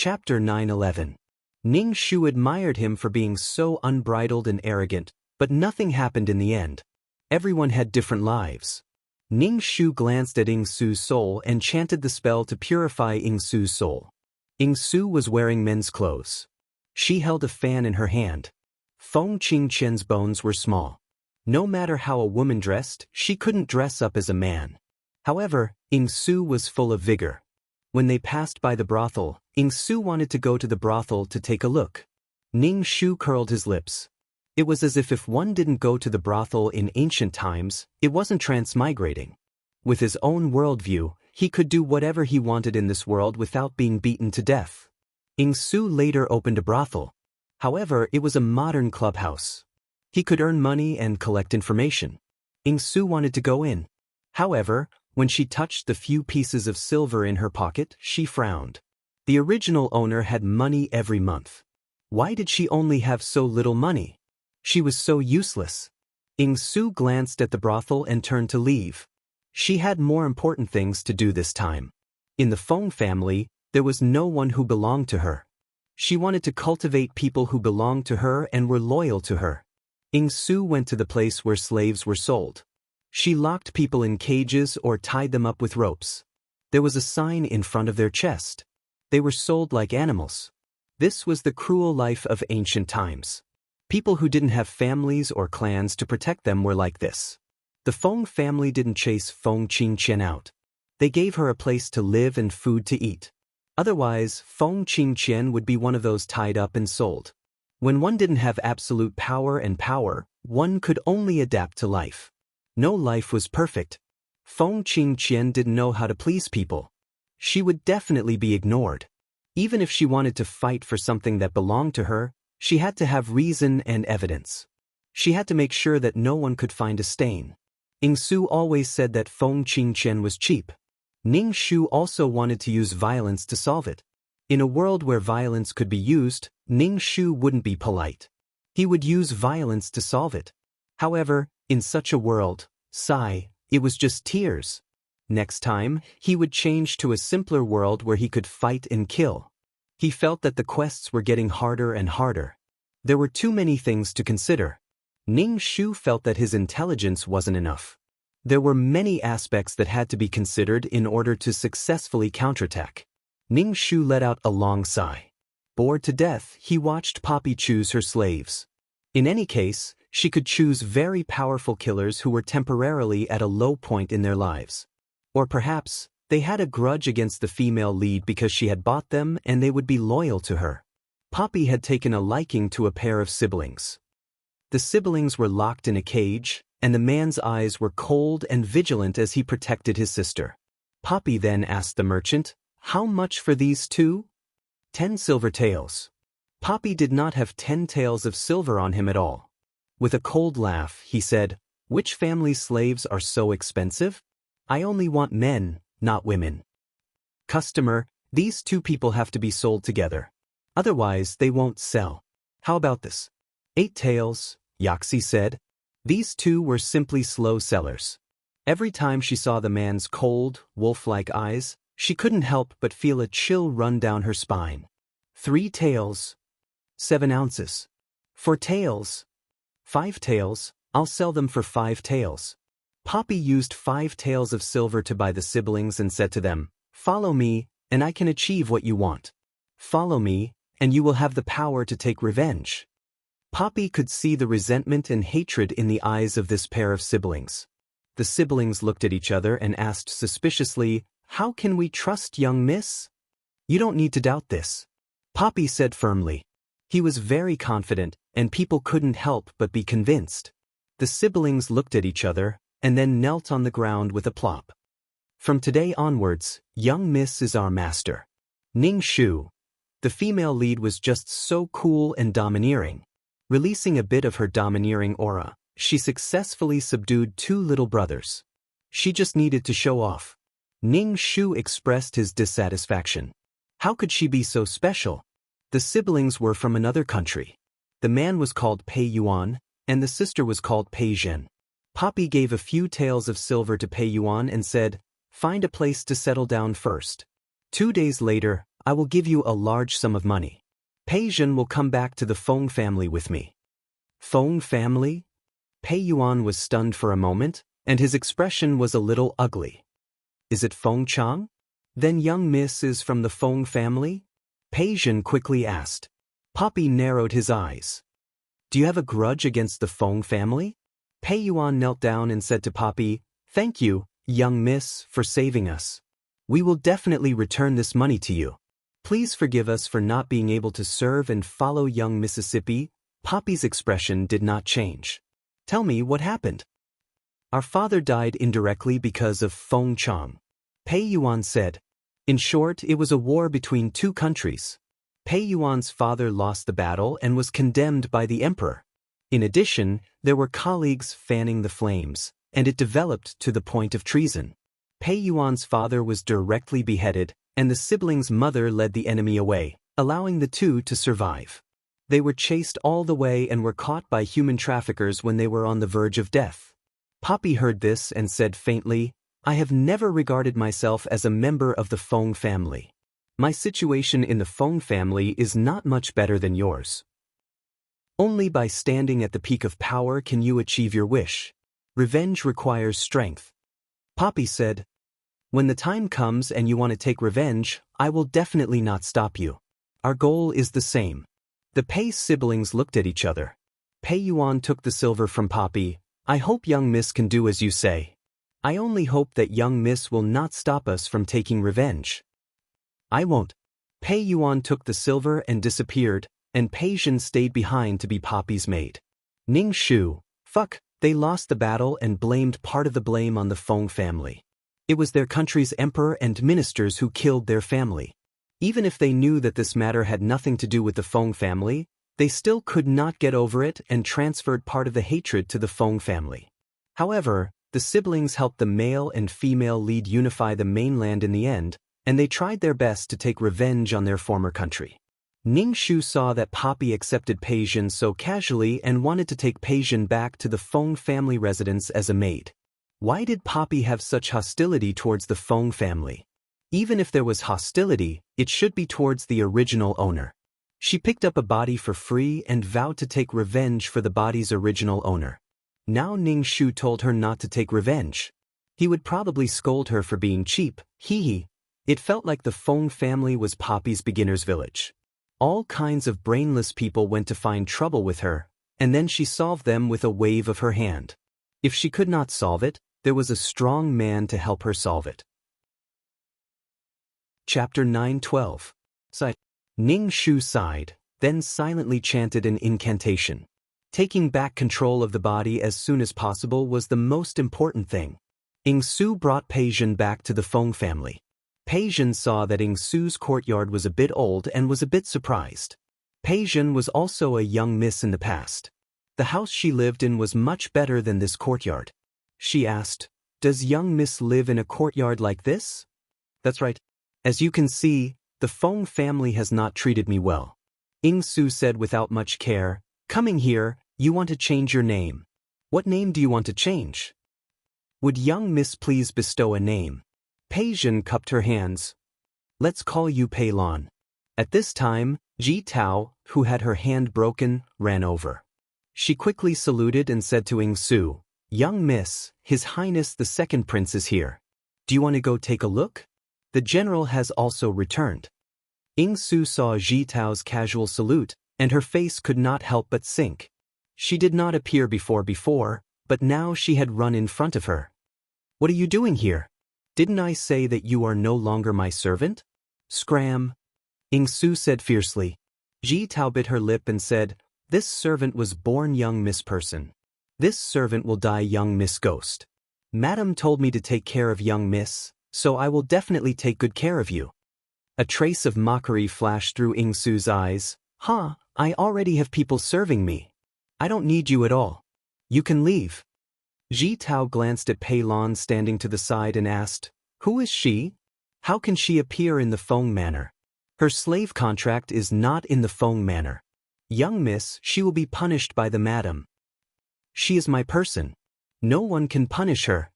Chapter 911. Ning Shu admired him for being so unbridled and arrogant, but nothing happened in the end. Everyone had different lives. Ning Shu glanced at Ing Su's soul and chanted the spell to purify Ing Su's soul. Ing Su was wearing men's clothes. She held a fan in her hand. Feng Qingqian's bones were small. No matter how a woman dressed, she couldn't dress up as a man. However, Ing Su was full of vigor. When they passed by the brothel, Ing Su wanted to go to the brothel to take a look. Ning Shu curled his lips. It was as if one didn't go to the brothel in ancient times, it wasn't transmigrating. With his own worldview, he could do whatever he wanted in this world without being beaten to death. Ing Su later opened a brothel. However, it was a modern clubhouse. He could earn money and collect information. Ing Su wanted to go in. However, when she touched the few pieces of silver in her pocket, she frowned. The original owner had money every month. Why did she only have so little money? She was so useless. Ing Su glanced at the brothel and turned to leave. She had more important things to do this time. In the Feng family, there was no one who belonged to her. She wanted to cultivate people who belonged to her and were loyal to her. Ing Su went to the place where slaves were sold. She locked people in cages or tied them up with ropes. There was a sign in front of their chest. They were sold like animals. This was the cruel life of ancient times. People who didn't have families or clans to protect them were like this. The Feng family didn't chase Feng Qingqian out. They gave her a place to live and food to eat. Otherwise, Feng Qingqian would be one of those tied up and sold. When one didn't have absolute power and power, one could only adapt to life. No life was perfect. Feng Qingqian didn't know how to please people. She would definitely be ignored. Even if she wanted to fight for something that belonged to her, she had to have reason and evidence. She had to make sure that no one could find a stain. Ing Su always said that Feng Qingqian was cheap. Ning Shu also wanted to use violence to solve it. In a world where violence could be used, Ning Shu wouldn't be polite. He would use violence to solve it. However, in such a world, it was just tears. Next time, he would change to a simpler world where he could fight and kill. He felt that the quests were getting harder and harder. There were too many things to consider. Ning Shu felt that his intelligence wasn't enough. There were many aspects that had to be considered in order to successfully counterattack. Ning Shu let out a long sigh. Bored to death, he watched Poppy choose her slaves. In any case, she could choose very powerful killers who were temporarily at a low point in their lives. Or perhaps, they had a grudge against the female lead because she had bought them and they would be loyal to her. Poppy had taken a liking to a pair of siblings. The siblings were locked in a cage, and the man's eyes were cold and vigilant as he protected his sister. Poppy then asked the merchant, "How much for these two?" 10 silver taels. Poppy did not have 10 taels of silver on him at all. With a cold laugh, he said, "Which family's slaves are so expensive? I only want men, not women." Customer, these two people have to be sold together. Otherwise, they won't sell. How about this? 8 taels, Yaxi said. These two were simply slow sellers. Every time she saw the man's cold, wolf-like eyes, she couldn't help but feel a chill run down her spine. 3 taels. 7 ounces. 4 taels. 5 taels, I'll sell them for 5 taels. Poppy used 5 taels of silver to buy the siblings and said to them, "Follow me, and I can achieve what you want. Follow me, and you will have the power to take revenge." Poppy could see the resentment and hatred in the eyes of this pair of siblings. The siblings looked at each other and asked suspiciously, "How can we trust young miss?" "You don't need to doubt this," Poppy said firmly. He was very confident, and people couldn't help but be convinced. The siblings looked at each other, and then knelt on the ground with a plop. "From today onwards, young miss is our master." Ning Shu. The female lead was just so cool and domineering. Releasing a bit of her domineering aura, she successfully subdued 2 little brothers. She just needed to show off. Ning Shu expressed his dissatisfaction. How could she be so special? The siblings were from another country. The man was called Pei Yuan, and the sister was called Pei Zhen. Poppy gave a few taels of silver to Pei Yuan and said, "Find a place to settle down first." 2 days later, I will give you a large sum of money. Pei Zhen will come back to the Feng family with me. Feng family? Pei Yuan was stunned for a moment, and his expression was a little ugly. Is it Feng Chang? Then young miss is from the Feng family? Pei Zhen quickly asked. Poppy narrowed his eyes. Do you have a grudge against the Feng family? Pei Yuan knelt down and said to Poppy, Thank you, young miss, for saving us. We will definitely return this money to you. Please forgive us for not being able to serve and follow young Mississippi. Poppy's expression did not change. Tell me what happened. Our father died indirectly because of Feng Chang. Pei Yuan said. In short, it was a war between two countries. Pei Yuan's father lost the battle and was condemned by the emperor. In addition, there were colleagues fanning the flames, and it developed to the point of treason. Pei Yuan's father was directly beheaded, and the siblings' mother led the enemy away, allowing the two to survive. They were chased all the way and were caught by human traffickers when they were on the verge of death. Poppy heard this and said faintly, I have never regarded myself as a member of the Feng family. My situation in the Feng family is not much better than yours. Only by standing at the peak of power can you achieve your wish. Revenge requires strength. Poppy said, When the time comes and you want to take revenge, I will definitely not stop you. Our goal is the same. The Pei siblings looked at each other. Pei Yuan took the silver from Poppy. I hope young miss can do as you say. I only hope that young miss will not stop us from taking revenge. I won't. Pei Yuan took the silver and disappeared, and Pei Zhen stayed behind to be Poppy's maid. Ning Shu, they lost the battle and blamed part of the blame on the Feng family. It was their country's emperor and ministers who killed their family. Even if they knew that this matter had nothing to do with the Feng family, they still could not get over it and transferred part of the hatred to the Feng family. However, the siblings helped the male and female lead unify the mainland in the end, and they tried their best to take revenge on their former country. Ning Shu saw that Poppy accepted Pei Zhen so casually and wanted to take Pei Zhen back to the Feng family residence as a maid. Why did Poppy have such hostility towards the Feng family? Even if there was hostility, it should be towards the original owner. She picked up a body for free and vowed to take revenge for the body's original owner. Now Ning Shu told her not to take revenge. He would probably scold her for being cheap, It felt like the Feng family was Poppy's beginner's village. All kinds of brainless people went to find trouble with her, and then she solved them with a wave of her hand. If she could not solve it, there was a strong man to help her solve it. Chapter 9:12. Ning Shu sighed, then silently chanted an incantation. Taking back control of the body as soon as possible was the most important thing. Ing Su brought Pei Zhen back to the Feng family. Pei Zhen saw that Ing Su's courtyard was a bit old and was a bit surprised. Pei Zhen was also a young miss in the past. The house she lived in was much better than this courtyard. She asked, Does young miss live in a courtyard like this? That's right. As you can see, the Feng family has not treated me well. Ing Su said without much care, Coming here, you want to change your name. What name do you want to change? Would young miss please bestow a name? Pei Zhen cupped her hands. Let's call you Pei Lan. At this time, Ji Tao, who had her hand broken, ran over. She quickly saluted and said to Ing Su, Young miss, His Highness the Second Prince is here. Do you want to go take a look? The general has also returned. Ing Su saw Ji Tao's casual salute, and her face could not help but sink. She did not appear before, but now she had run in front of her. What are you doing here? Didn't I say that you are no longer my servant? Scram! Ing Su said fiercely. Ji Tao bit her lip and said, This servant was born young miss person. This servant will die young miss ghost. Madam told me to take care of young miss, so I will definitely take good care of you. A trace of mockery flashed through Ing Su's eyes. I already have people serving me. I don't need you at all. You can leave. Ji Tao glanced at Pei Lan standing to the side and asked, Who is she? How can she appear in the Feng manor? Her slave contract is not in the Feng manor. Young miss, she will be punished by the madam. She is my person. No one can punish her.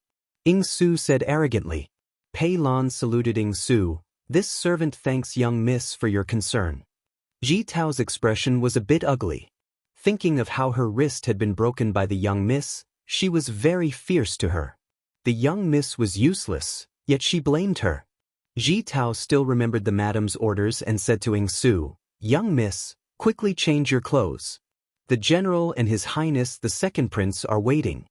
Ing Su said arrogantly. Pei Lan saluted Ing Su. This servant thanks young miss for your concern. Ji Tao's expression was a bit ugly. Thinking of how her wrist had been broken by the young miss, she was very fierce to her. The young miss was useless, yet she blamed her. Ji Tao still remembered the madam's orders and said to Ing Su, "Young miss, quickly change your clothes. The general and his highness the second prince are waiting.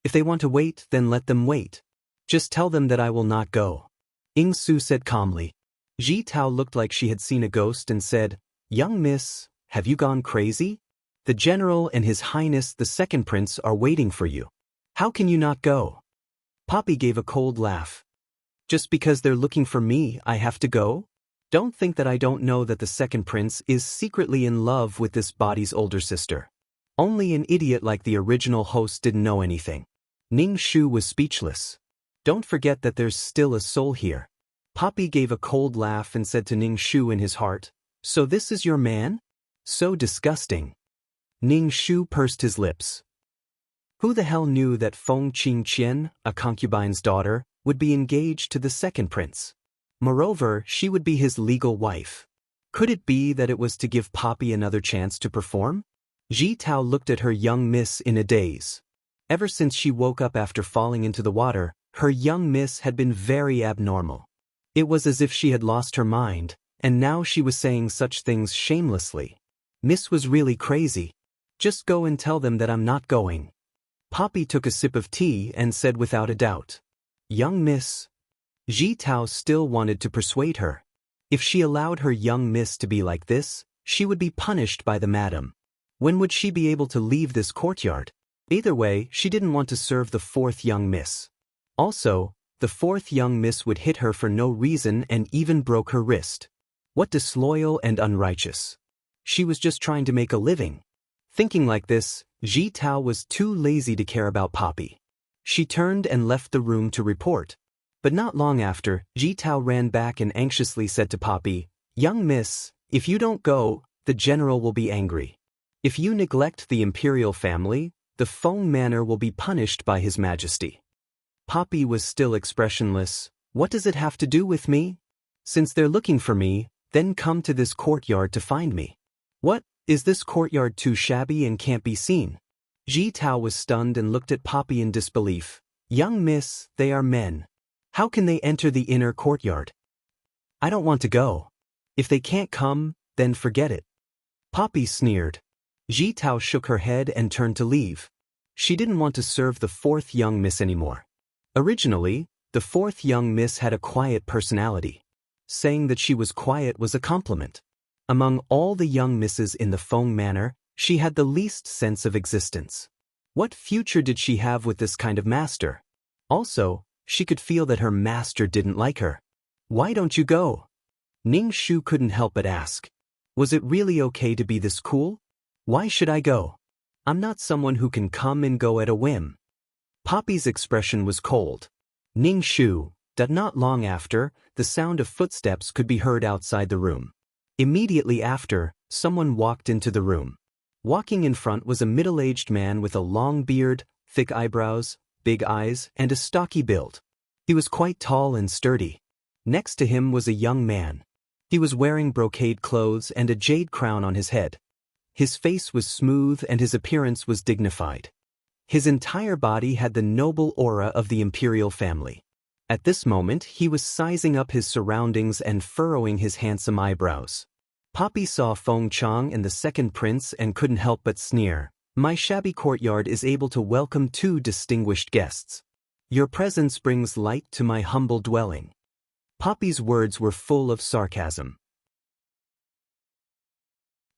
If they want to wait, then let them wait. Just tell them that I will not go." Ing Su said calmly. Ji Tao looked like she had seen a ghost and said, "Young miss, have you gone crazy? The general and his highness the second prince are waiting for you. How can you not go?" Poppy gave a cold laugh. "Just because they're looking for me, I have to go? Don't think that I don't know that the second prince is secretly in love with this body's older sister. Only an idiot like the original host didn't know anything." Ning Shu was speechless. "Don't forget that there's still a soul here." Poppy gave a cold laugh and said to Ning Shu in his heart, "So this is your man? So disgusting." Ning Shu pursed his lips. Who the hell knew that Feng Qingqian, a concubine's daughter, would be engaged to the second prince? Moreover, she would be his legal wife. Could it be that it was to give Poppy another chance to perform? Ji Tao looked at her young miss in a daze. Ever since she woke up after falling into the water, her young miss had been very abnormal. It was as if she had lost her mind, and now she was saying such things shamelessly. Miss was really crazy. Just go and tell them that I'm not going. Poppy took a sip of tea and said without a doubt, "Young miss." Ji Tao still wanted to persuade her. If she allowed her young miss to be like this, she would be punished by the madam. When would she be able to leave this courtyard? Either way, she didn't want to serve the fourth young miss. Also, the fourth young miss would hit her for no reason and even broke her wrist. What disloyal and unrighteous. She was just trying to make a living. Thinking like this, Ji Tao was too lazy to care about Poppy. She turned and left the room to report. But not long after, Ji Tao ran back and anxiously said to Poppy, "Young miss, if you don't go, the general will be angry. If you neglect the imperial family, the Feng manor will be punished by His Majesty." Poppy was still expressionless. "What does it have to do with me? Since they're looking for me, then come to this courtyard to find me." "What, is this courtyard too shabby and can't be seen?" Ji Tao was stunned and looked at Poppy in disbelief. "Young miss, they are men. How can they enter the inner courtyard?" "I don't want to go. If they can't come, then forget it." Poppy sneered. Ji Tao shook her head and turned to leave. She didn't want to serve the fourth young miss anymore. Originally, the fourth young miss had a quiet personality. Saying that she was quiet was a compliment. Among all the young misses in the Feng manor, she had the least sense of existence. What future did she have with this kind of master? Also, she could feel that her master didn't like her. "Why don't you go?" Ning Shu couldn't help but ask. Was it really okay to be this cool? Why should I go? I'm not someone who can come and go at a whim. Poppy's expression was cold. Ning Shu, that not long after, the sound of footsteps could be heard outside the room. Immediately after, someone walked into the room. Walking in front was a middle-aged man with a long beard, thick eyebrows, big eyes, and a stocky build. He was quite tall and sturdy. Next to him was a young man. He was wearing brocade clothes and a jade crown on his head. His face was smooth and his appearance was dignified. His entire body had the noble aura of the imperial family. At this moment, he was sizing up his surroundings and furrowing his handsome eyebrows. Poppy saw Feng Chang and the second prince and couldn't help but sneer. "My shabby courtyard is able to welcome two distinguished guests. Your presence brings light to my humble dwelling." Poppy's words were full of sarcasm.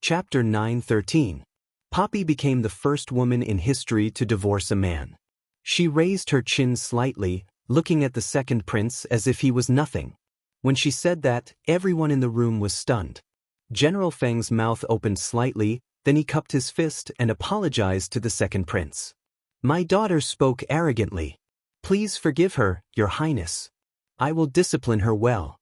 Chapter 9:13. Poppy became the first woman in history to divorce a man. She raised her chin slightly, looking at the second prince as if he was nothing. When she said that, everyone in the room was stunned. General Feng's mouth opened slightly, then he cupped his fist and apologized to the second prince. "My daughter spoke arrogantly. Please forgive her, Your Highness. I will discipline her well."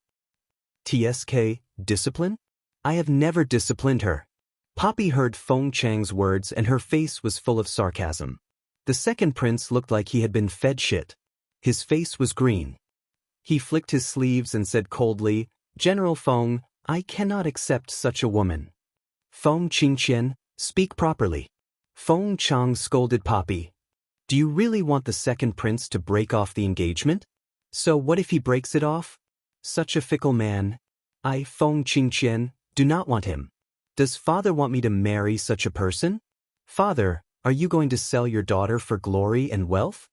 "TSK, discipline? I have never disciplined her." Poppy heard Feng Chang's words and her face was full of sarcasm. The second prince looked like he had been fed shit. His face was green. He flicked his sleeves and said coldly, "General Feng, I cannot accept such a woman." "Feng Qingqian, speak properly." Feng Chang scolded Poppy. "Do you really want the second prince to break off the engagement? So what if he breaks it off? Such a fickle man. I, Feng Qingqian, do not want him. Does father want me to marry such a person? Father, are you going to sell your daughter for glory and wealth?"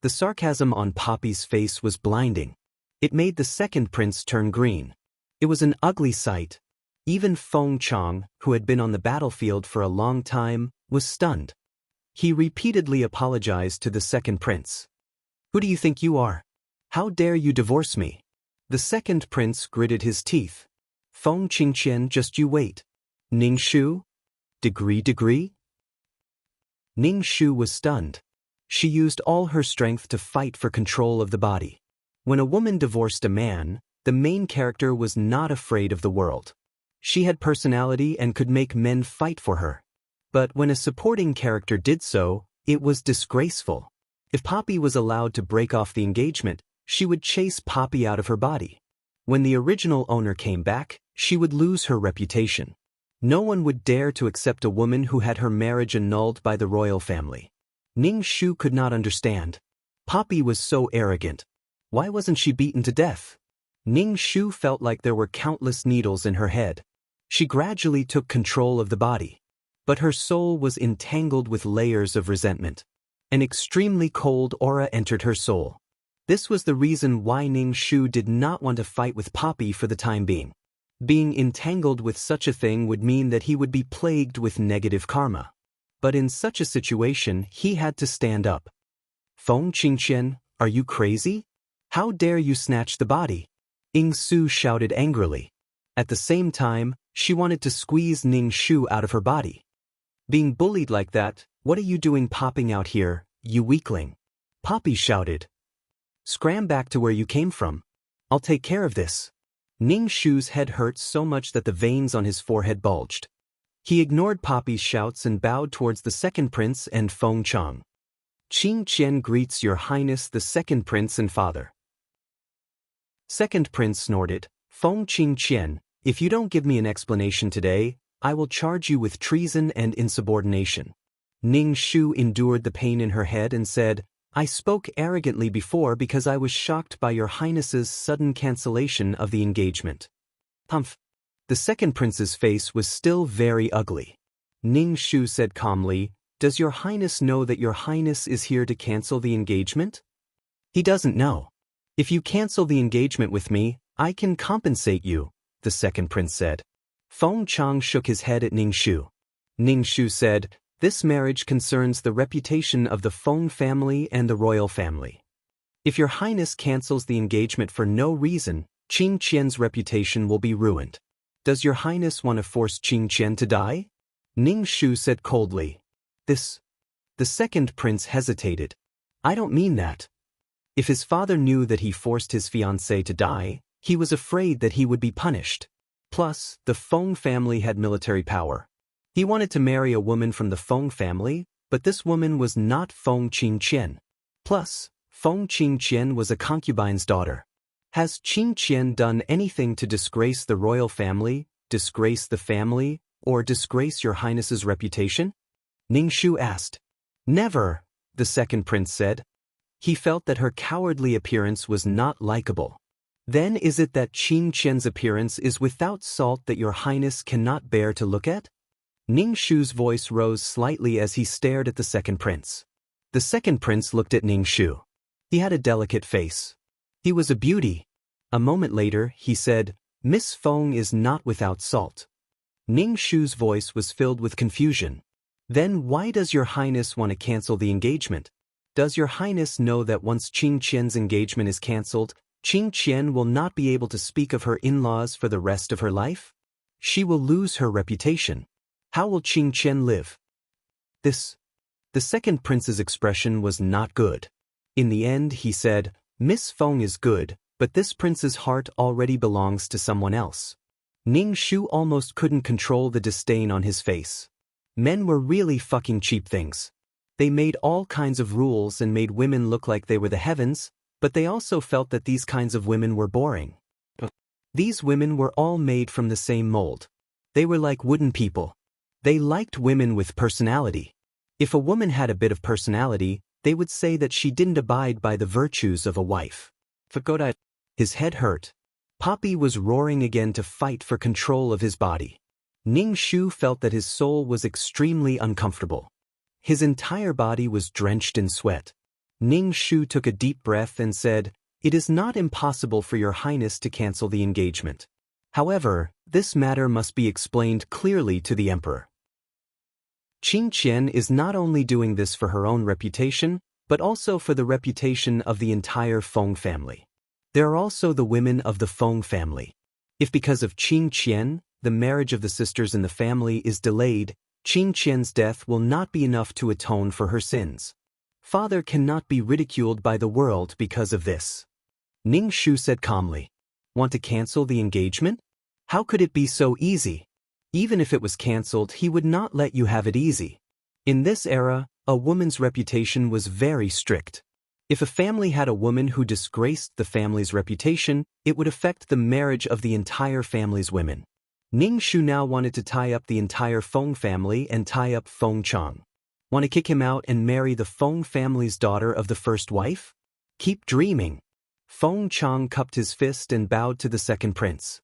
The sarcasm on Poppy's face was blinding. It made the second prince turn green. It was an ugly sight. Even Feng Chang, who had been on the battlefield for a long time, was stunned. He repeatedly apologized to the second prince. "Who do you think you are? How dare you divorce me?" The second prince gritted his teeth. "Feng Qingqian, just you wait. Ning Shu? Degree? Ning Shu was stunned. She used all her strength to fight for control of the body. When a woman divorced a man, the main character was not afraid of the world. She had personality and could make men fight for her. But when a supporting character did so, it was disgraceful. If Poppy was allowed to break off the engagement, she would chase Poppy out of her body. When the original owner came back, she would lose her reputation. No one would dare to accept a woman who had her marriage annulled by the royal family. Ning Shu could not understand. Poppy was so arrogant. Why wasn't she beaten to death? Ning Shu felt like there were countless needles in her head. She gradually took control of the body. But her soul was entangled with layers of resentment. An extremely cold aura entered her soul. This was the reason why Ning Shu did not want to fight with Poppy for the time being. Being entangled with such a thing would mean that he would be plagued with negative karma. But in such a situation, he had to stand up. "Feng Qingqian, are you crazy? How dare you snatch the body?" Ing Su shouted angrily. At the same time, she wanted to squeeze Ning Shu out of her body. "Being bullied like that, what are you doing popping out here, you weakling?" Poppy shouted. "Scram back to where you came from. I'll take care of this." Ning Shu's head hurt so much that the veins on his forehead bulged. He ignored Poppy's shouts and bowed towards the second prince and Feng Chang. "Qing Qian greets your highness the second prince and father." Second prince snorted, "Feng Qingqian, if you don't give me an explanation today, I will charge you with treason and insubordination." Ning Shu endured the pain in her head and said, "I spoke arrogantly before because I was shocked by your highness's sudden cancellation of the engagement." Humph. The second prince's face was still very ugly. Ning Shu said calmly, "Does your highness know that your highness is here to cancel the engagement?" "He doesn't know. If you cancel the engagement with me, I can compensate you," the second prince said. Feng Chang shook his head at Ning Shu. Ning Shu said, "This marriage concerns the reputation of the Feng family and the royal family. If your highness cancels the engagement for no reason, Qing Qian's reputation will be ruined. Does your highness want to force Qing Qian to die?" Ning Shu said coldly. "This." The second prince hesitated. "I don't mean that." If his father knew that he forced his fiancée to die, he was afraid that he would be punished. Plus, the Feng family had military power. He wanted to marry a woman from the Feng family, but this woman was not Feng Qingqian. Plus, Feng Qingqian was a concubine's daughter. Has Qing Qian done anything to disgrace the royal family, disgrace the family, or disgrace your highness's reputation? Ning Shu asked. "Never," the second prince said. He felt that her cowardly appearance was not likable. "Then is it that Qing Qian's appearance is without salt that your highness cannot bear to look at?" Ning Shu's voice rose slightly as he stared at the second prince. The second prince looked at Ning Shu. He had a delicate face. He was a beauty. A moment later, he said, "Miss Feng is not without salt." Ning Shu's voice was filled with confusion. "Then why does your highness want to cancel the engagement? Does your highness know that once Qing Qian's engagement is cancelled, Qing Qian will not be able to speak of her in-laws for the rest of her life? She will lose her reputation. How will Qing Qian live?" The second prince's expression was not good. In the end, he said, "Miss Feng is good, but this prince's heart already belongs to someone else." Ning Shu almost couldn't control the disdain on his face. Men were really fucking cheap things. They made all kinds of rules and made women look like they were the heavens, But they also felt that these kinds of women were boring. These women were all made from the same mold. They were like wooden people. They liked women with personality. If a woman had a bit of personality, they would say that she didn't abide by the virtues of a wife. Fodder. His head hurt. Poppy was roaring again to fight for control of his body. Ning Shu felt that his soul was extremely uncomfortable. His entire body was drenched in sweat. Ning Shu took a deep breath and said, "It is not impossible for your highness to cancel the engagement. However, this matter must be explained clearly to the emperor." Qing Qian is not only doing this for her own reputation, but also for the reputation of the entire Feng family. There are also the women of the Feng family. If because of Qing Qian, the marriage of the sisters in the family is delayed, Qing Qian's death will not be enough to atone for her sins. Father cannot be ridiculed by the world because of this. Ning Shu said calmly, "Want to cancel the engagement? How could it be so easy? Even if it was cancelled, he would not let you have it easy." In this era, a woman's reputation was very strict. If a family had a woman who disgraced the family's reputation, it would affect the marriage of the entire family's women. Ning Shu now wanted to tie up the entire Feng family and tie up Feng Chang. Want to kick him out and marry the Feng family's daughter of the first wife? Keep dreaming. Feng Chang cupped his fist and bowed to the second prince.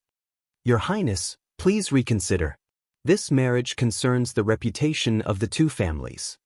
"Your Highness, please reconsider. This marriage concerns the reputation of the two families."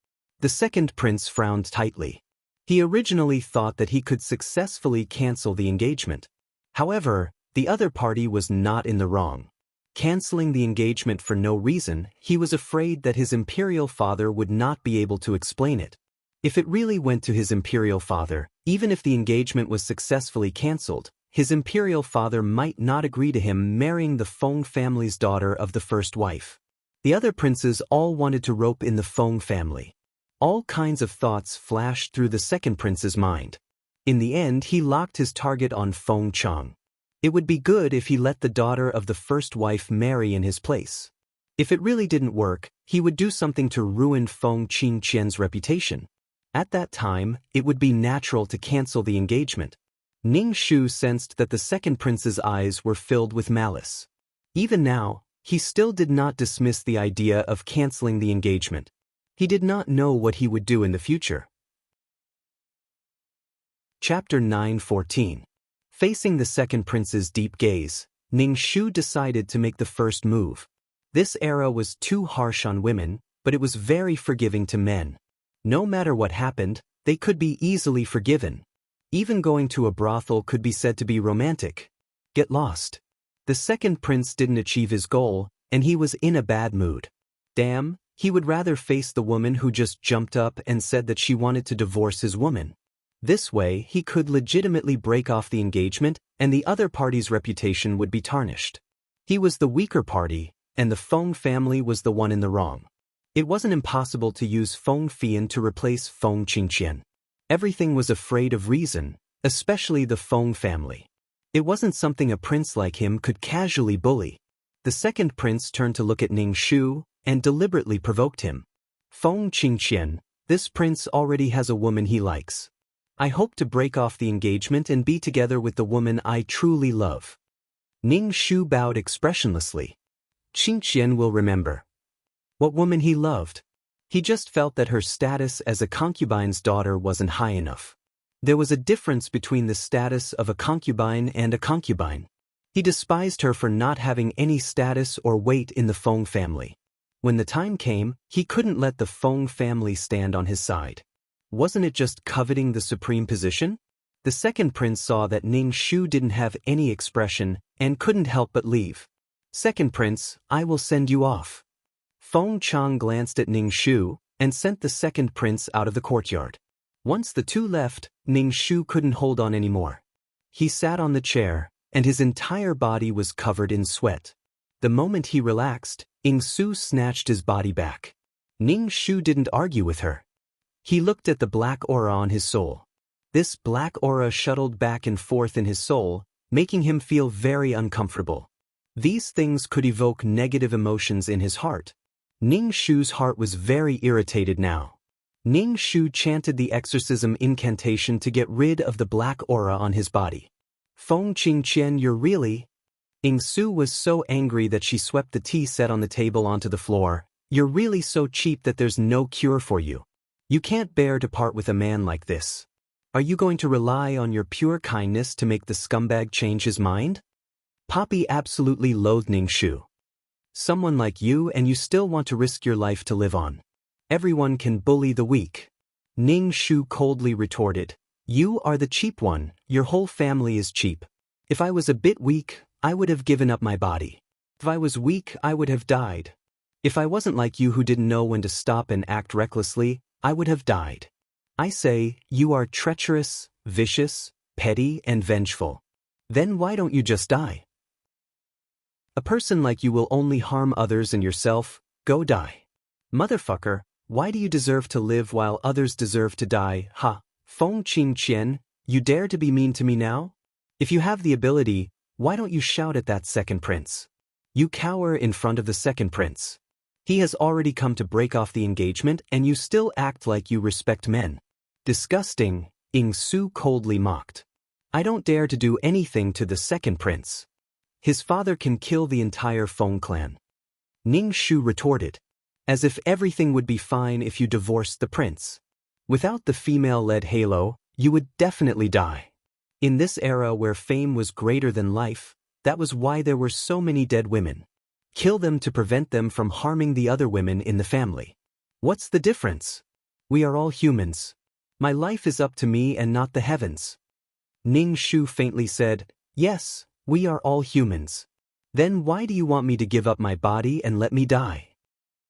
The second prince frowned tightly. He originally thought that he could successfully cancel the engagement. However, the other party was not in the wrong. Canceling the engagement for no reason, he was afraid that his imperial father would not be able to explain it. If it really went to his imperial father, even if the engagement was successfully cancelled, his imperial father might not agree to him marrying the Feng family's daughter of the first wife. The other princes all wanted to rope in the Feng family. All kinds of thoughts flashed through the second prince's mind. In the end, he locked his target on Feng Chang. It would be good if he let the daughter of the first wife marry in his place. If it really didn't work, he would do something to ruin Feng Qing Qian's reputation. At that time, it would be natural to cancel the engagement. Ning Shu sensed that the second prince's eyes were filled with malice. Even now, he still did not dismiss the idea of canceling the engagement. He did not know what he would do in the future. Chapter 9:14. Facing the second prince's deep gaze, Ning Shu decided to make the first move. This era was too harsh on women, but it was very forgiving to men. No matter what happened, they could be easily forgiven. Even going to a brothel could be said to be romantic. Get lost. The second prince didn't achieve his goal, and he was in a bad mood. Damn, he would rather face the woman who just jumped up and said that she wanted to divorce his woman. This way, he could legitimately break off the engagement, and the other party's reputation would be tarnished. He was the weaker party, and the Feng family was the one in the wrong. It wasn't impossible to use Feng Fian to replace Feng Qingqian. Everything was afraid of reason, especially the Feng family. It wasn't something a prince like him could casually bully. The second prince turned to look at Ning Shu, and deliberately provoked him. "Feng Qingqian, this prince already has a woman he likes. I hope to break off the engagement and be together with the woman I truly love." Ning Shu bowed expressionlessly. Qingqian will remember. What woman he loved? He just felt that her status as a concubine's daughter wasn't high enough. There was a difference between the status of a concubine and a concubine. He despised her for not having any status or weight in the Feng family. When the time came, he couldn't let the Feng family stand on his side. Wasn't it just coveting the supreme position? The second prince saw that Ning Shu didn't have any expression and couldn't help but leave. "Second prince, I will send you off." Feng Chang glanced at Ning Shu and sent the second prince out of the courtyard. Once the two left, Ning Shu couldn't hold on anymore. He sat on the chair, and his entire body was covered in sweat. The moment he relaxed, Ning Su snatched his body back. Ning Shu didn't argue with her. He looked at the black aura on his soul. This black aura shuttled back and forth in his soul, making him feel very uncomfortable. These things could evoke negative emotions in his heart. Ning Shu's heart was very irritated now. Ning Shu chanted the exorcism incantation to get rid of the black aura on his body. Feng Qingqian, you're really… Ing Su was so angry that she swept the tea set on the table onto the floor. You're really so cheap that there's no cure for you. You can't bear to part with a man like this. Are you going to rely on your pure kindness to make the scumbag change his mind? Poppy absolutely loathed Ning Shu. Someone like you, and you still want to risk your life to live on. Everyone can bully the weak. Ning Shu coldly retorted. You are the cheap one, your whole family is cheap. If I was a bit weak, I would have given up my body. If I was weak, I would have died. If I wasn't like you who didn't know when to stop and act recklessly, I would have died. I say, you are treacherous, vicious, petty, and vengeful. Then why don't you just die? A person like you will only harm others and yourself. Go die. Motherfucker, why do you deserve to live while others deserve to die? Ha! Feng Qingqian, you dare to be mean to me now? If you have the ability, why don't you shout at that second prince? You cower in front of the second prince. He has already come to break off the engagement and you still act like you respect men. Disgusting, Ing Su coldly mocked. I don't dare to do anything to the second prince. His father can kill the entire Feng clan. Ning Shu retorted. As if everything would be fine if you divorced the prince. Without the female-led halo, you would definitely die. In this era where fame was greater than life, that was why there were so many dead women. Kill them to prevent them from harming the other women in the family. What's the difference? We are all humans. My life is up to me and not the heavens. Ning Shu faintly said, yes, we are all humans. Then why do you want me to give up my body and let me die?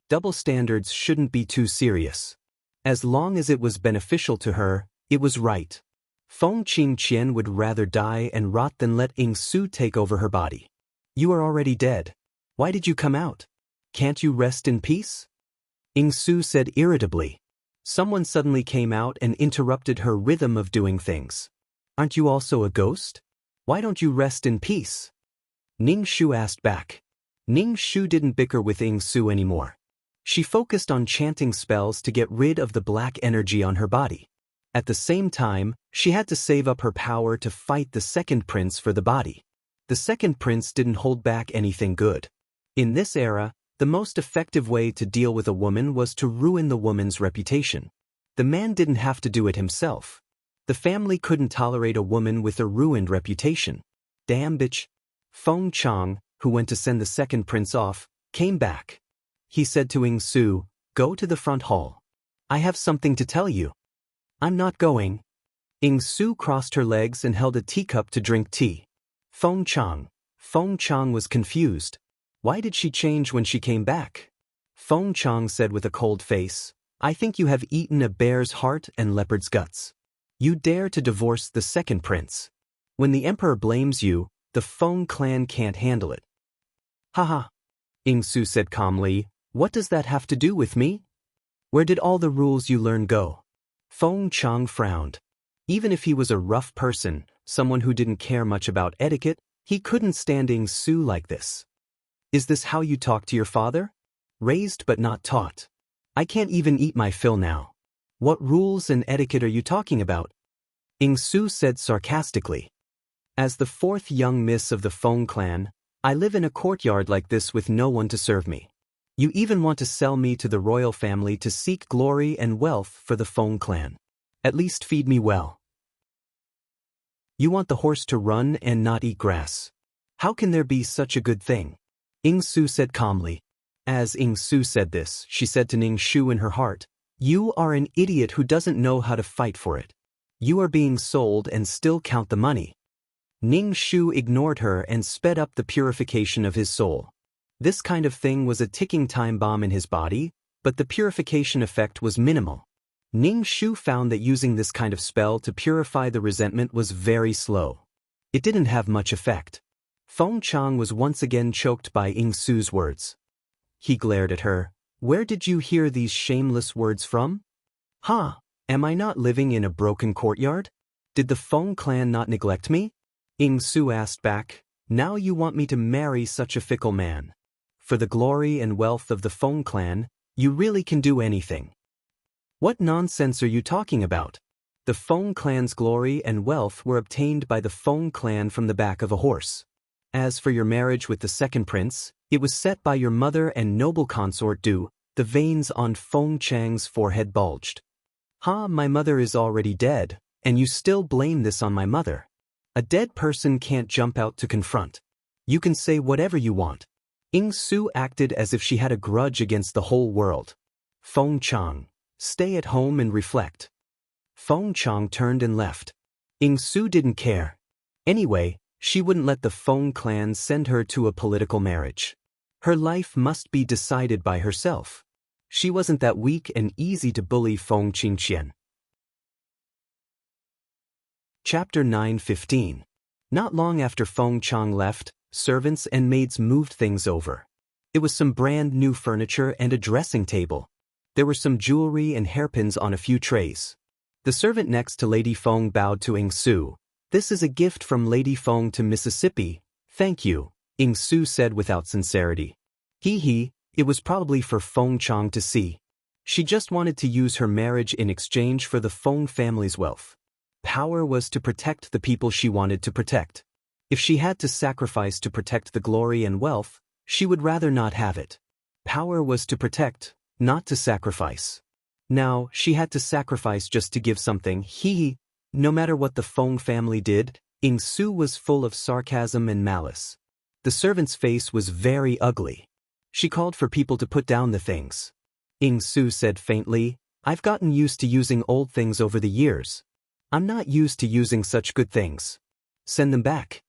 Double standards shouldn't be too serious. As long as it was beneficial to her, it was right. Feng Qingqian would rather die and rot than let Ing Su take over her body. You are already dead. Why did you come out? Can't you rest in peace? Ing Su said irritably. Someone suddenly came out and interrupted her rhythm of doing things. Aren't you also a ghost? Why don't you rest in peace? Ning Shu asked back. Ning Shu didn't bicker with Ing Su anymore. She focused on chanting spells to get rid of the black energy on her body. At the same time, she had to save up her power to fight the second prince for the body. The second prince didn't hold back anything good. In this era, the most effective way to deal with a woman was to ruin the woman's reputation. The man didn't have to do it himself. The family couldn't tolerate a woman with a ruined reputation. Damn bitch. Feng Chang, who went to send the second prince off, came back. He said to Ing Su, go to the front hall. I have something to tell you. I'm not going. Ing Su crossed her legs and held a teacup to drink tea. Feng Chang was confused. Why did she change when she came back? Feng Chang said with a cold face, I think you have eaten a bear's heart and leopard's guts. You dare to divorce the second prince. When the emperor blames you, the Feng clan can't handle it. Haha. Ing Su said calmly, what does that have to do with me? Where did all the rules you learned go? Feng Chang frowned. Even if he was a rough person, someone who didn't care much about etiquette, he couldn't stand Ing Su like this. Is this how you talk to your father? Raised but not taught. I can't even eat my fill now. What rules and etiquette are you talking about? Ing Su said sarcastically. As the fourth young miss of the Feng clan, I live in a courtyard like this with no one to serve me. You even want to sell me to the royal family to seek glory and wealth for the Feng clan. At least feed me well. You want the horse to run and not eat grass. How can there be such a good thing? Ing Su said calmly. As Ing Su said this, she said to Ning Shu in her heart, you are an idiot who doesn't know how to fight for it. You are being sold and still count the money. Ning Shu ignored her and sped up the purification of his soul. This kind of thing was a ticking time bomb in his body, but the purification effect was minimal. Ning Shu found that using this kind of spell to purify the resentment was very slow. It didn't have much effect. Feng Chang was once again choked by Ing Su's words. He glared at her. Where did you hear these shameless words from? Ha! Am I not living in a broken courtyard? Did the Feng clan not neglect me? Ing Su asked back. Now you want me to marry such a fickle man. For the glory and wealth of the Feng clan, you really can do anything. What nonsense are you talking about? The Feng clan's glory and wealth were obtained by the Feng clan from the back of a horse. As for your marriage with the second prince, it was set by your mother and noble consort Du. The veins on Feng Chang's forehead bulged. My mother is already dead, and you still blame this on my mother. A dead person can't jump out to confront. You can say whatever you want. Ying Su acted as if she had a grudge against the whole world. Feng Chang, stay at home and reflect. Feng Chang turned and left. Ying Su didn't care. Anyway, she wouldn't let the Feng clan send her to a political marriage. Her life must be decided by herself. She wasn't that weak and easy to bully. Feng Qingqian. Chapter 9:15. Not long after Feng Chang left, servants and maids moved things over. It was some brand new furniture and a dressing table. There were some jewelry and hairpins on a few trays. The servant next to Lady Feng bowed to Ying Su. This is a gift from Lady Feng to Mississippi. Thank you, Ying Su said without sincerity. It was probably for Feng Chang to see. She just wanted to use her marriage in exchange for the Feng family's wealth. Power was to protect the people she wanted to protect. If she had to sacrifice to protect the glory and wealth, she would rather not have it. Power was to protect, not to sacrifice. Now, she had to sacrifice just to give something. No matter what the Feng family did, Ying Su was full of sarcasm and malice. The servant's face was very ugly. She called for people to put down the things. Ying Su said faintly, I've gotten used to using old things over the years. I'm not used to using such good things. Send them back.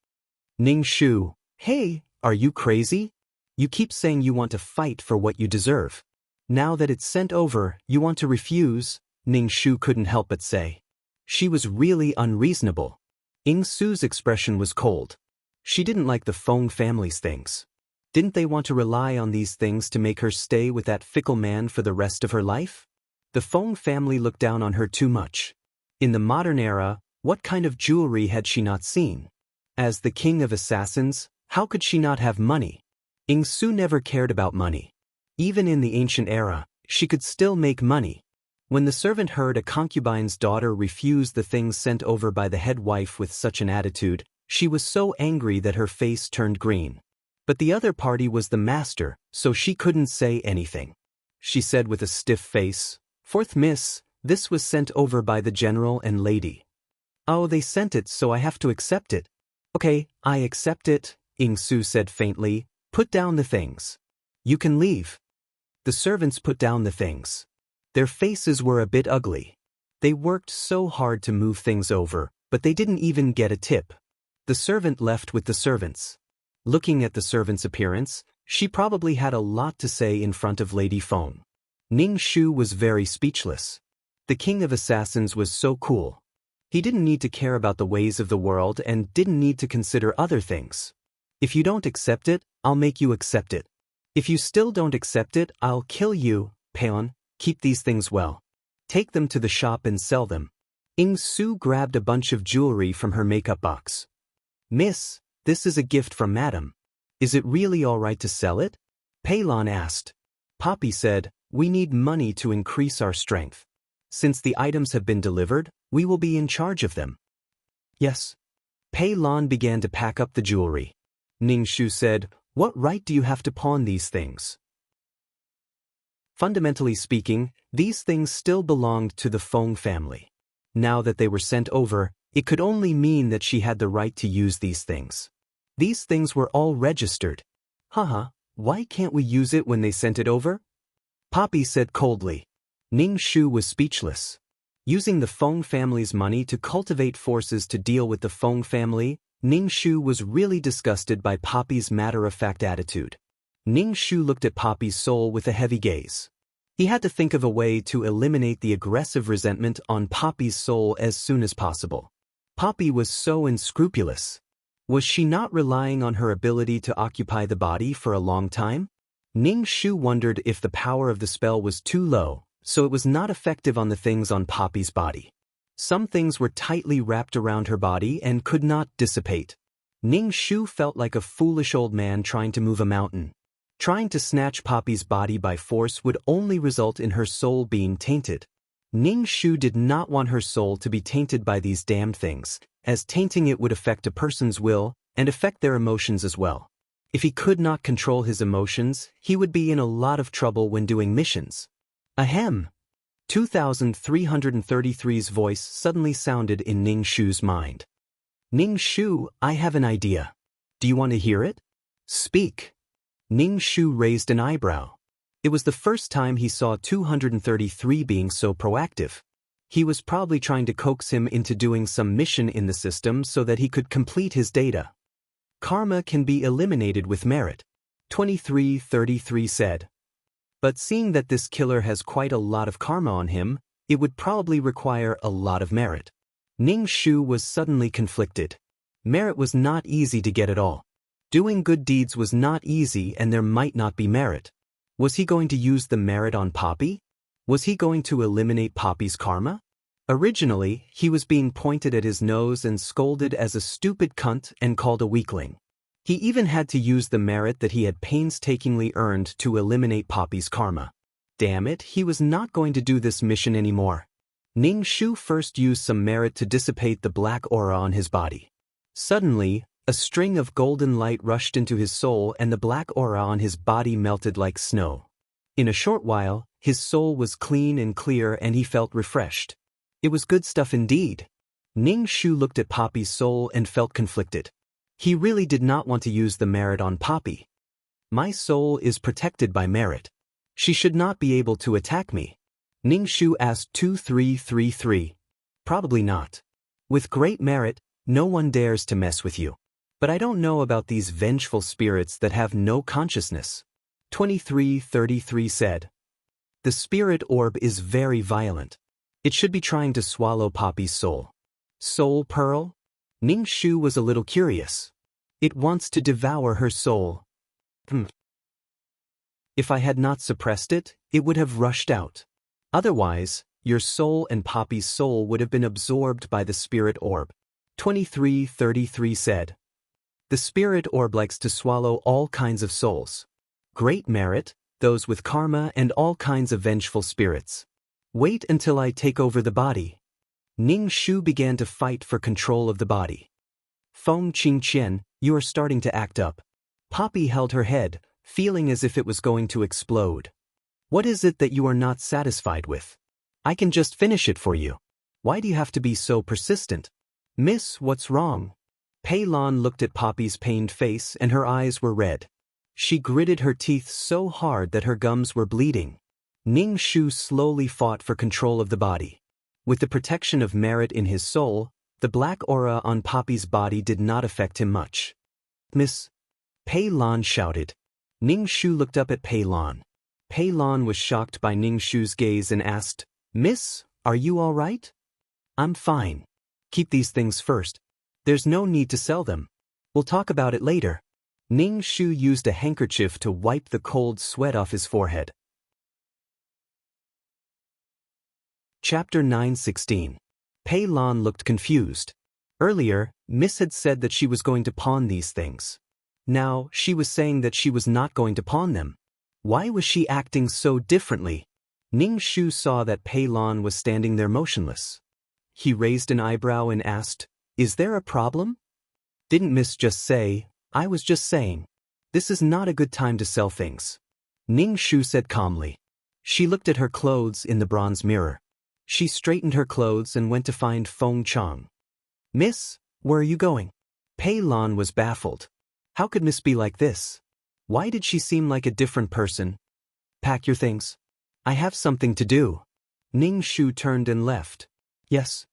Ning Shu, hey, are you crazy? You keep saying you want to fight for what you deserve. Now that it's sent over, you want to refuse? Ning Shu couldn't help but say. She was really unreasonable. Ying Su's expression was cold. She didn't like the Feng family's things. Didn't they want to rely on these things to make her stay with that fickle man for the rest of her life? The Feng family looked down on her too much. In the modern era, what kind of jewelry had she not seen? As the king of assassins, how could she not have money? Ying Su never cared about money. Even in the ancient era, she could still make money. When the servant heard a concubine's daughter refuse the things sent over by the head wife with such an attitude, she was so angry that her face turned green. But the other party was the master, so she couldn't say anything. She said with a stiff face, Fourth miss, this was sent over by the general and lady. Oh, they sent it, so I have to accept it. Okay, I accept it, Ying Su said faintly. Put down the things. You can leave. The servants put down the things. Their faces were a bit ugly. They worked so hard to move things over, but they didn't even get a tip. The servant left with the servants. Looking at the servant's appearance, she probably had a lot to say in front of Lady Feng. Ning Shu was very speechless. The king of assassins was so cool. He didn't need to care about the ways of the world and didn't need to consider other things. If you don't accept it, I'll make you accept it. If you still don't accept it, I'll kill you. Peon, keep these things well. Take them to the shop and sell them. Ying Su grabbed a bunch of jewelry from her makeup box. Miss, this is a gift from Madam. Is it really all right to sell it? Peilon asked. Poppy said, we need money to increase our strength. Since the items have been delivered, we will be in charge of them. Yes. Peilon began to pack up the jewelry. Ning Shu said, what right do you have to pawn these things? Fundamentally speaking, these things still belonged to the Feng family. Now that they were sent over, it could only mean that she had the right to use these things. These things were all registered. Why can't we use it when they sent it over? Poppy said coldly. Ning Shu was speechless. Using the Feng family's money to cultivate forces to deal with the Feng family, Ning Shu was really disgusted by Poppy's matter-of-fact attitude. Ning Shu looked at Poppy's soul with a heavy gaze. He had to think of a way to eliminate the aggressive resentment on Poppy's soul as soon as possible. Poppy was so unscrupulous. Was she not relying on her ability to occupy the body for a long time? Ning Shu wondered if the power of the spell was too low, so it was not effective on the things on Poppy's body. Some things were tightly wrapped around her body and could not dissipate. Ning Shu felt like a foolish old man trying to move a mountain. Trying to snatch Poppy's body by force would only result in her soul being tainted. Ning Shu did not want her soul to be tainted by these damned things, as tainting it would affect a person's will and affect their emotions as well. If he could not control his emotions, he would be in a lot of trouble when doing missions. Ahem! 2333's voice suddenly sounded in Ning Shu's mind. Ning Shu, I have an idea. Do you want to hear it? Speak. Ning Shu raised an eyebrow. It was the first time he saw 233 being so proactive. He was probably trying to coax him into doing some mission in the system so that he could complete his data. Karma can be eliminated with merit, 2333 said. But seeing that this killer has quite a lot of karma on him, it would probably require a lot of merit. Ning Shu was suddenly conflicted. Merit was not easy to get at all. Doing good deeds was not easy and there might not be merit. Was he going to use the merit on Poppy? Was he going to eliminate Poppy's karma? Originally, he was being pointed at his nose and scolded as a stupid cunt and called a weakling. He even had to use the merit that he had painstakingly earned to eliminate Poppy's karma. Damn it, he was not going to do this mission anymore. Ning Shu first used some merit to dissipate the black aura on his body. Suddenly, a string of golden light rushed into his soul and the black aura on his body melted like snow. In a short while, his soul was clean and clear and he felt refreshed. It was good stuff indeed. Ning Shu looked at Poppy's soul and felt conflicted. He really did not want to use the merit on Poppy. My soul is protected by merit. She should not be able to attack me. Ning Shu asked 2333. Probably not. With great merit, no one dares to mess with you. But I don't know about these vengeful spirits that have no consciousness. 2333 said. The spirit orb is very violent. It should be trying to swallow Poppy's soul. Soul pearl? Ning Shu was a little curious. It wants to devour her soul. If I had not suppressed it, it would have rushed out. Otherwise, your soul and Poppy's soul would have been absorbed by the spirit orb. 2333 said. The spirit orb likes to swallow all kinds of souls. Great merit, those with karma and all kinds of vengeful spirits. Wait until I take over the body. Ning Shu began to fight for control of the body. Feng Qingqian, you are starting to act up. Poppy held her head, feeling as if it was going to explode. What is it that you are not satisfied with? I can just finish it for you. Why do you have to be so persistent? Miss, what's wrong? Pei Lan looked at Poppy's pained face and her eyes were red. She gritted her teeth so hard that her gums were bleeding. Ning Shu slowly fought for control of the body. With the protection of merit in his soul, the black aura on Poppy's body did not affect him much. Miss? Pei Lan shouted. Ning Shu looked up at Pei Lan. Pei Lan was shocked by Ning Shu's gaze and asked, Miss, are you all right? I'm fine. Keep these things first. There's no need to sell them. We'll talk about it later. Ning Shu used a handkerchief to wipe the cold sweat off his forehead. Chapter 9:16. Pei Lan looked confused. Earlier, Miss had said that she was going to pawn these things. Now, she was saying that she was not going to pawn them. Why was she acting so differently? Ning Shu saw that Pei Lan was standing there motionless. He raised an eyebrow and asked, Is there a problem? Didn't Miss just say, I was just saying. This is not a good time to sell things. Ning Shu said calmly. She looked at her clothes in the bronze mirror. She straightened her clothes and went to find Feng Chang. Miss, where are you going? Pei Lan was baffled. How could Miss be like this? Why did she seem like a different person? Pack your things. I have something to do. Ning Shu turned and left. Yes.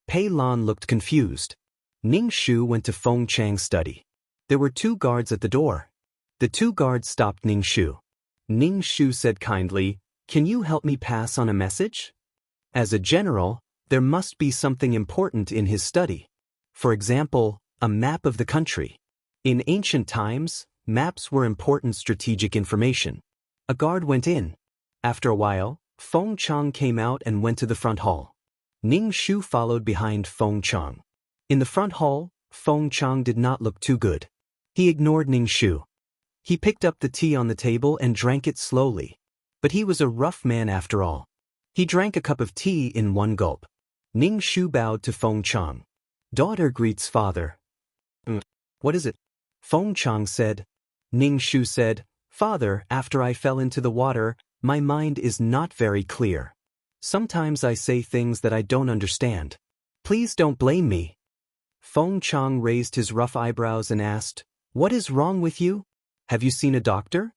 Pei Lan looked confused. Ning Shu went to Feng Chang's study. There were 2 guards at the door. The 2 guards stopped Ning Shu. Ning Shu said kindly, Can you help me pass on a message? As a general, there must be something important in his study. For example, a map of the country. In ancient times, maps were important strategic information. A guard went in. After a while, Feng Chang came out and went to the front hall. Ning Shu followed behind Feng Chang. In the front hall, Feng Chang did not look too good. He ignored Ning Shu. He picked up the tea on the table and drank it slowly. But he was a rough man after all. He drank a cup of tea in one gulp. Ning Shu bowed to Feng Chang. Daughter greets father. What is it? Feng Chang said. Ning Shu said, Father, after I fell into the water, my mind is not very clear. Sometimes I say things that I don't understand. Please don't blame me. Feng Chang raised his rough eyebrows and asked, What is wrong with you? Have you seen a doctor?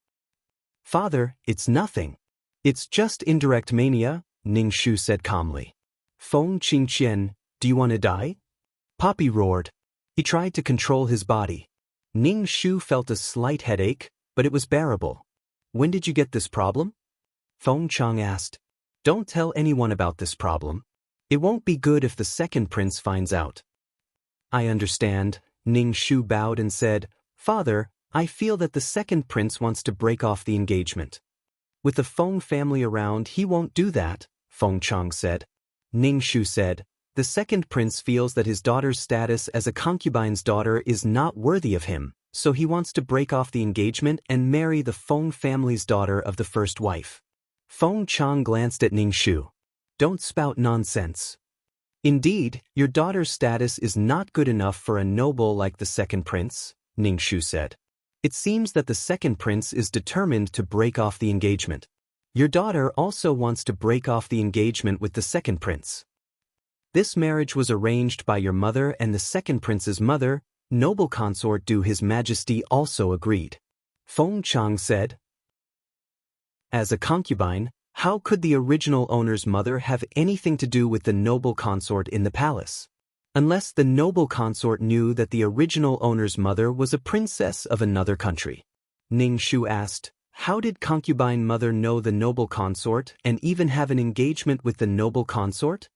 Father, it's nothing. It's just indirect mania, Ning Shu said calmly. Feng Qingqian, do you want to die? Poppy roared. He tried to control his body. Ning Shu felt a slight headache, but it was bearable. When did you get this problem? Feng Chang asked. Don't tell anyone about this problem. It won't be good if the second prince finds out. I understand, Ning Shu bowed and said, Father, I feel that the second prince wants to break off the engagement. With the Feng family around, he won't do that, Feng Chang said. Ning Shu said, The second prince feels that his daughter's status as a concubine's daughter is not worthy of him, so he wants to break off the engagement and marry the Feng family's daughter of the first wife. Feng Chang glanced at Ning Shu. Don't spout nonsense. Indeed, your daughter's status is not good enough for a noble like the second prince, Ning Shu said. It seems that the second prince is determined to break off the engagement. Your daughter also wants to break off the engagement with the second prince. This marriage was arranged by your mother and the second prince's mother, noble consort Do His Majesty also agreed. Feng Chang said. As a concubine, how could the original owner's mother have anything to do with the noble consort in the palace? Unless the noble consort knew that the original owner's mother was a princess of another country. Ning Shu asked, How did concubine mother know the noble consort and even have an engagement with the noble consort?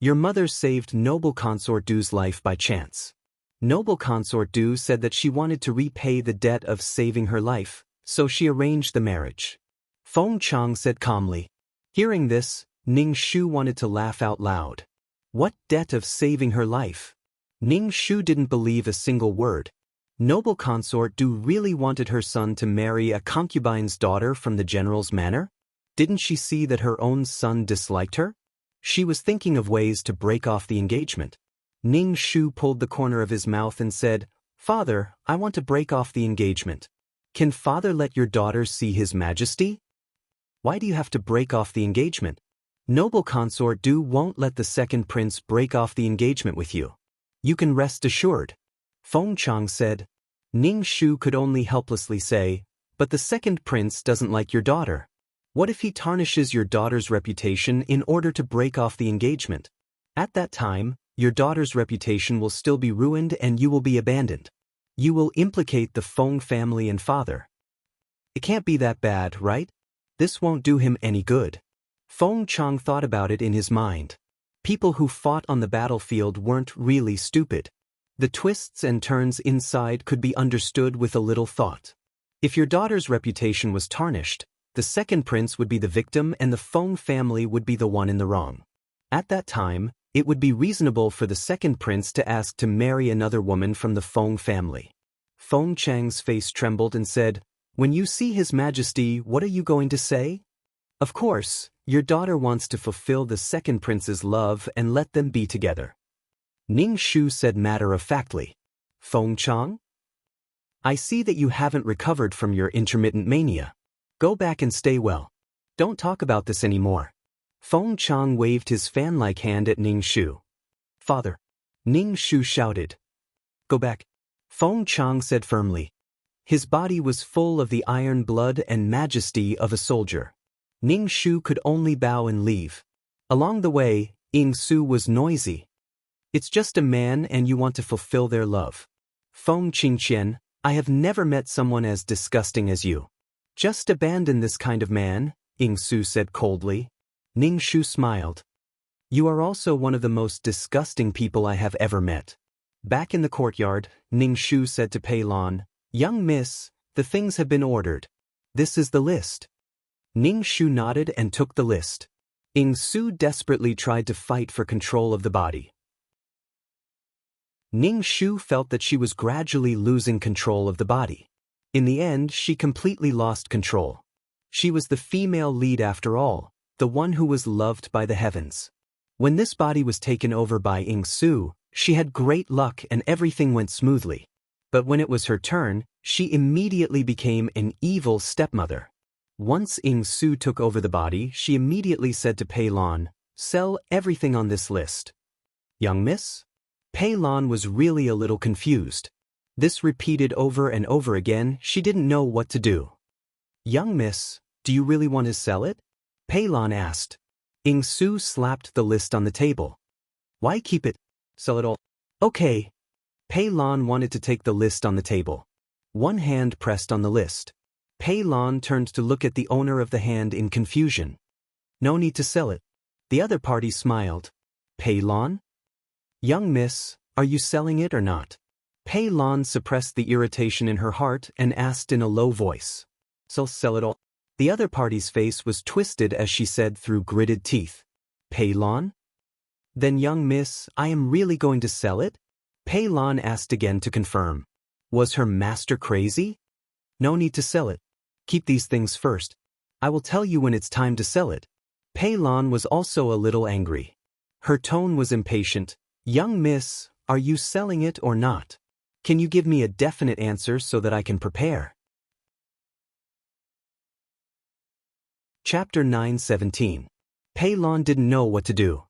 Your mother saved noble consort Du's life by chance. Noble consort Du said that she wanted to repay the debt of saving her life, so she arranged the marriage. Feng Chang said calmly. Hearing this, Ning Shu wanted to laugh out loud. What debt of saving her life? Ning Shu didn't believe a single word. Noble consort Du really wanted her son to marry a concubine's daughter from the general's manor? Didn't she see that her own son disliked her? She was thinking of ways to break off the engagement. Ning Shu pulled the corner of his mouth and said, Father, I want to break off the engagement. Can father let your daughter see His Majesty? Why do you have to break off the engagement? Noble consort Du won't let the second prince break off the engagement with you. You can rest assured. Feng Chang said. Ning Shu could only helplessly say, But the second prince doesn't like your daughter. What if he tarnishes your daughter's reputation in order to break off the engagement? At that time, your daughter's reputation will still be ruined and you will be abandoned. You will implicate the Feng family and father. It can't be that bad, right? This won't do him any good. Feng Chang thought about it in his mind. People who fought on the battlefield weren't really stupid. The twists and turns inside could be understood with a little thought. If your daughter's reputation was tarnished, the second prince would be the victim and the Feng family would be the one in the wrong. At that time, it would be reasonable for the second prince to ask to marry another woman from the Feng family. Feng Chang's face trembled and said, When you see His Majesty, what are you going to say? Of course, your daughter wants to fulfill the second prince's love and let them be together. Ning Shu said matter-of-factly. Feng Chang? I see that you haven't recovered from your intermittent mania. Go back and stay well. Don't talk about this anymore. Feng Chang waved his fan-like hand at Ning Shu. Father. Ning Shu shouted. Go back. Feng Chang said firmly. His body was full of the iron blood and majesty of a soldier. Ning Shu could only bow and leave. Along the way, Ying Su was noisy. It's just a man and you want to fulfill their love. Feng Qingqian, I have never met someone as disgusting as you. Just abandon this kind of man, Ying Su said coldly. Ning Shu smiled. You are also one of the most disgusting people I have ever met. Back in the courtyard, Ning Shu said to Pei Lan, Young miss, the things have been ordered. This is the list. Ning Shu nodded and took the list. Ying Su desperately tried to fight for control of the body. Ning Shu felt that she was gradually losing control of the body. In the end, she completely lost control. She was the female lead after all. the one who was loved by the heavens. When this body was taken over by Ying Su, she had great luck and everything went smoothly. But when it was her turn, she immediately became an evil stepmother. Once Ying Su took over the body, she immediately said to Pei Lan, "Sell everything on this list." "Young miss?" Pei Lan was really a little confused. This repeated over and over again, she didn't know what to do. "Young miss, do you really want to sell it?" Pei Lan asked. Ying Su slapped the list on the table. "Why keep it? Sell it all." "Okay." Pei Lan wanted to take the list on the table. One hand pressed on the list. Pei Lan turned to look at the owner of the hand in confusion. "No need to sell it." The other party smiled. "Pei Lan?" "Young miss, are you selling it or not?" Pei Lan suppressed the irritation in her heart and asked in a low voice. "So sell it all." The other party's face was twisted as she said through gritted teeth. "Pei Lan? Then young miss, I am really going to sell it?" Pei Lan asked again to confirm. Was her master crazy? "No need to sell it. Keep these things first. I will tell you when it's time to sell it." Pei Lan was also a little angry. Her tone was impatient. "Young miss, are you selling it or not? Can you give me a definite answer so that I can prepare?" Chapter 9:17. Pei Lan didn't know what to do.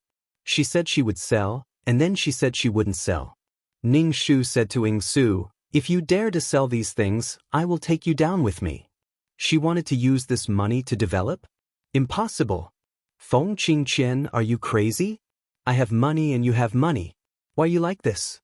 She said she would sell, and then she said she wouldn't sell. Ning Shu said to Ying Su, "If you dare to sell these things, I will take you down with me." She wanted to use this money to develop? Impossible. "Feng Qingqian, are you crazy? I have money and you have money. Why you like this?"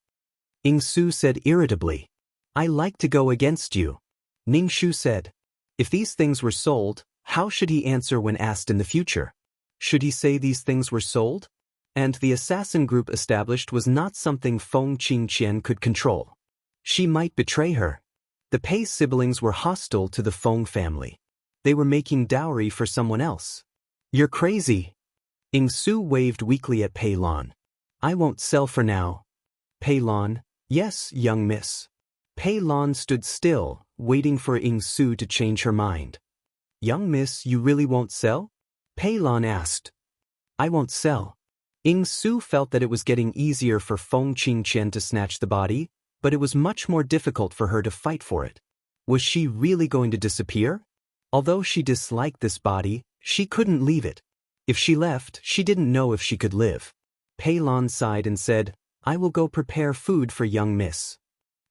Ying Su said irritably. "I like to go against you." Ning Shu said. If these things were sold, how should he answer when asked in the future? Should he say these things were sold? And the assassin group established was not something Feng Qingqian could control. She might betray her. The Pei siblings were hostile to the Feng family. They were making dowry for someone else. "You're crazy." Ying Su waved weakly at Pei Lan. "I won't sell for now." Pei Lan, "Yes, young miss." Pei Lan stood still, waiting for Ying Su to change her mind. "Young miss, you really won't sell?" Pei Lan asked. "I won't sell." Ying Su felt that it was getting easier for Feng Qingqian to snatch the body, but it was much more difficult for her to fight for it. Was she really going to disappear? Although she disliked this body, she couldn't leave it. If she left, she didn't know if she could live. Pei Lan sighed and said, "I will go prepare food for young miss."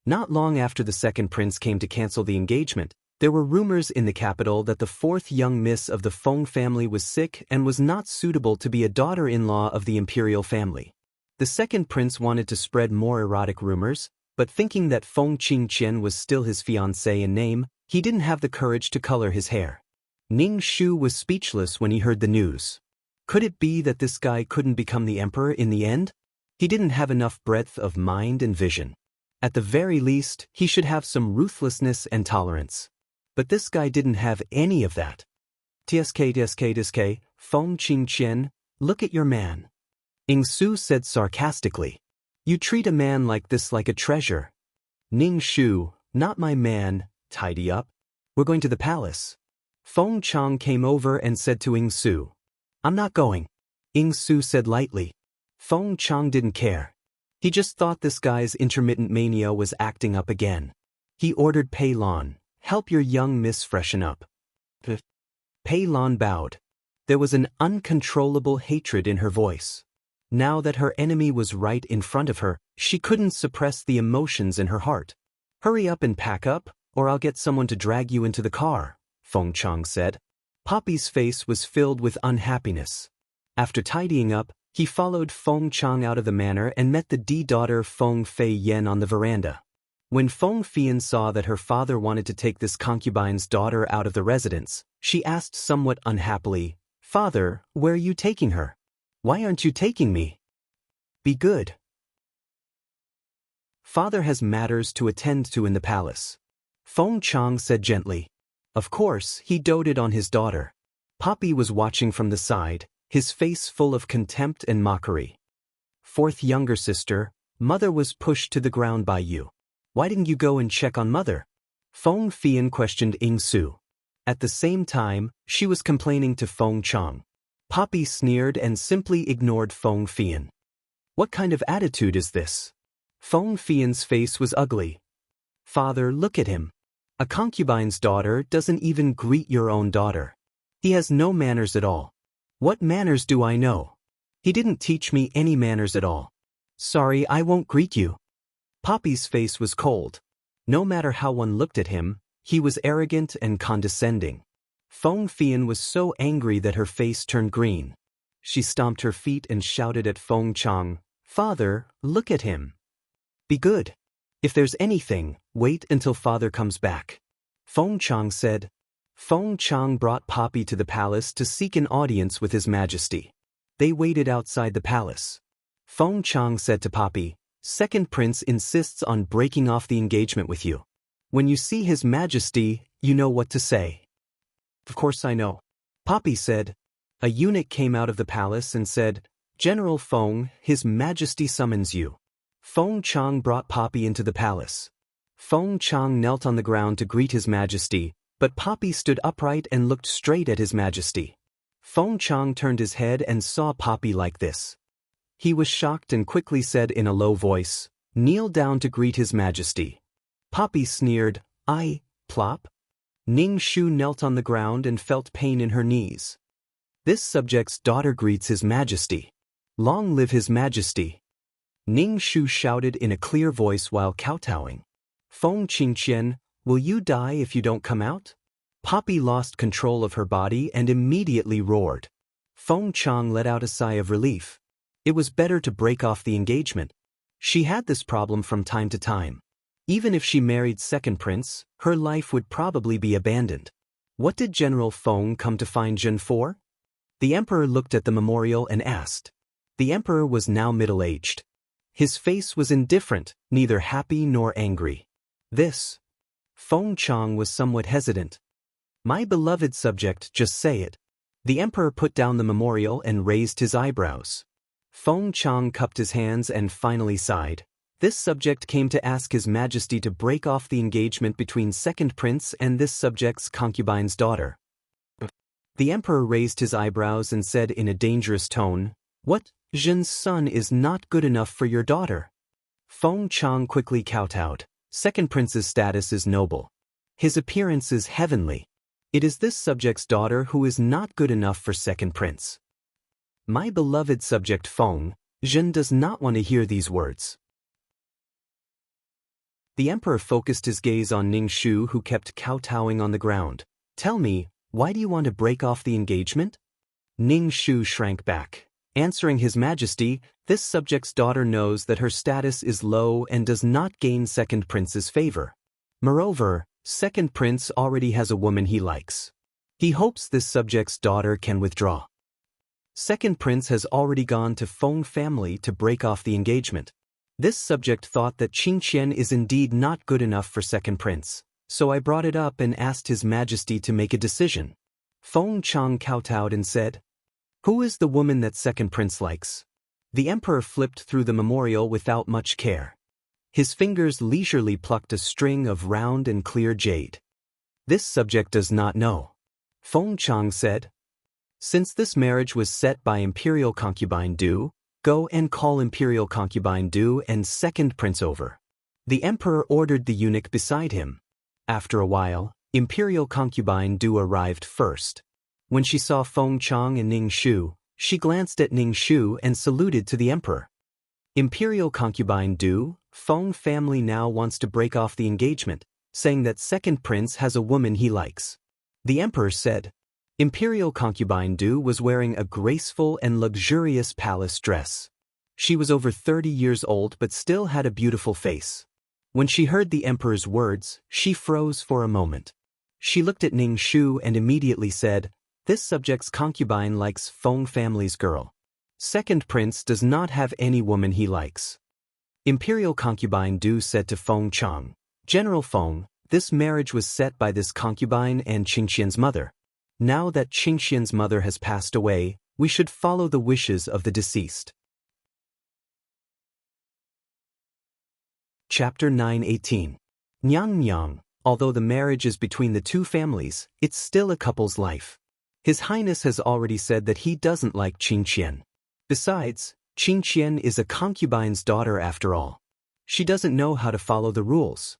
Not long after the second prince came to cancel the engagement, there were rumors in the capital that the fourth young miss of the Feng family was sick and was not suitable to be a daughter-in-law of the imperial family. The second prince wanted to spread more erotic rumors, but thinking that Feng Qingqian was still his fiancée in name, he didn't have the courage to color his hair. Ning Shu was speechless when he heard the news. Could it be that this guy couldn't become the emperor in the end? He didn't have enough breadth of mind and vision. At the very least, he should have some ruthlessness and tolerance. But this guy didn't have any of that. "Tsk, Feng Qingqian, look at your man." Ying Su said sarcastically. "You treat a man like this like a treasure." Ning Shu, "Not my man, tidy up. We're going to the palace." Feng Chang came over and said to Ying Su, "I'm not going." Ying Su said lightly. Feng Chang didn't care. He just thought this guy's intermittent mania was acting up again. He ordered Pei Lan, "Help your young miss freshen up." Pei Lan bowed. There was an uncontrollable hatred in her voice. Now that her enemy was right in front of her, she couldn't suppress the emotions in her heart. "Hurry up and pack up, or I'll get someone to drag you into the car," Feng Chang said. Poppy's face was filled with unhappiness. After tidying up, he followed Feng Chang out of the manor and met the daughter Feng Fei Yen on the veranda. When Feng Fian saw that her father wanted to take this concubine's daughter out of the residence, she asked somewhat unhappily, "Father, where are you taking her? Why aren't you taking me?" "Be good. Father has matters to attend to in the palace," Feng Chang said gently. Of course, he doted on his daughter. Poppy was watching from the side, his face full of contempt and mockery. "Fourth younger sister, mother was pushed to the ground by you. Why didn't you go and check on mother?" Feng Fian questioned Ying Su. At the same time, she was complaining to Feng Chang. Poppy sneered and simply ignored Feng Fian. What kind of attitude is this? Feng Fian's face was ugly. Father, look at him. A concubine's daughter doesn't even greet your own daughter. He has no manners at all. What manners do I know? He didn't teach me any manners at all. Sorry, I won't greet you. Poppy's face was cold. No matter how one looked at him, he was arrogant and condescending. Feng Fian was so angry that her face turned green. She stomped her feet and shouted at Feng Chang, Father, look at him. Be good. If there's anything, wait until Father comes back. Feng Chang said. Feng Chang brought Poppy to the palace to seek an audience with His Majesty. They waited outside the palace. Feng Chang said to Poppy, Second Prince insists on breaking off the engagement with you. When you see His Majesty, you know what to say. Of course I know. Poppy said. A eunuch came out of the palace and said, General Feng, His Majesty summons you. Feng Chang brought Poppy into the palace. Feng Chang knelt on the ground to greet His Majesty, but Poppy stood upright and looked straight at His Majesty. Feng Chang turned his head and saw Poppy like this. He was shocked and quickly said in a low voice, Kneel down to greet His Majesty. Poppy sneered, I, plop. Ning Shu knelt on the ground and felt pain in her knees. This subject's daughter greets His Majesty. Long live His Majesty. Ning Shu shouted in a clear voice while kowtowing. Feng Qingqian, will you die if you don't come out? Poppy lost control of her body and immediately roared. Feng Chang let out a sigh of relief. It was better to break off the engagement. She had this problem from time to time. Even if she married Second Prince, her life would probably be abandoned. What did General Feng come to find Jin for? The Emperor looked at the memorial and asked. The Emperor was now middle-aged. His face was indifferent, neither happy nor angry. This. Feng Chang was somewhat hesitant. My beloved subject, just say it. The Emperor put down the memorial and raised his eyebrows. Feng Chang cupped his hands and finally sighed. This subject came to ask His Majesty to break off the engagement between Second Prince and this subject's concubine's daughter. The Emperor raised his eyebrows and said in a dangerous tone, What, Jin's son is not good enough for your daughter? Feng Chang quickly kowtowed. Second Prince's status is noble. His appearance is heavenly. It is this subject's daughter who is not good enough for Second Prince. My beloved subject Feng, Jin does not want to hear these words. The Emperor focused his gaze on Ning Shu, who kept kowtowing on the ground. Tell me, why do you want to break off the engagement? Ning Shu shrank back. Answering His Majesty, this subject's daughter knows that her status is low and does not gain Second Prince's favor. Moreover, Second Prince already has a woman he likes. He hopes this subject's daughter can withdraw. Second Prince has already gone to Feng family to break off the engagement. This subject thought that Qingqian is indeed not good enough for Second Prince, so I brought it up and asked His Majesty to make a decision. Feng Chang kowtowed and said, Who is the woman that Second Prince likes? The Emperor flipped through the memorial without much care. His fingers leisurely plucked a string of round and clear jade. This subject does not know. Feng Chang said, Since this marriage was set by Imperial Concubine Du, go and call Imperial Concubine Du and Second Prince over. The Emperor ordered the eunuch beside him. After a while, Imperial Concubine Du arrived first. When she saw Feng Chang and Ning Shu, she glanced at Ning Shu and saluted to the Emperor. Imperial Concubine Du, Feng family now wants to break off the engagement, saying that Second Prince has a woman he likes. The Emperor said. Imperial Concubine Du was wearing a graceful and luxurious palace dress. She was over 30 years old but still had a beautiful face. When she heard the Emperor's words, she froze for a moment. She looked at Ning Shu and immediately said, This subject's concubine likes Feng family's girl. Second Prince does not have any woman he likes. Imperial Concubine Du said to Feng Chang, General Feng, this marriage was set by this concubine and Qingqian's mother. Now that Qingqian's mother has passed away, we should follow the wishes of the deceased. Chapter 9:18. Nyang Nyang, although the marriage is between the two families, it's still a couple's life. His Highness has already said that he doesn't like Qingqian. Besides, Qingqian is a concubine's daughter after all. She doesn't know how to follow the rules.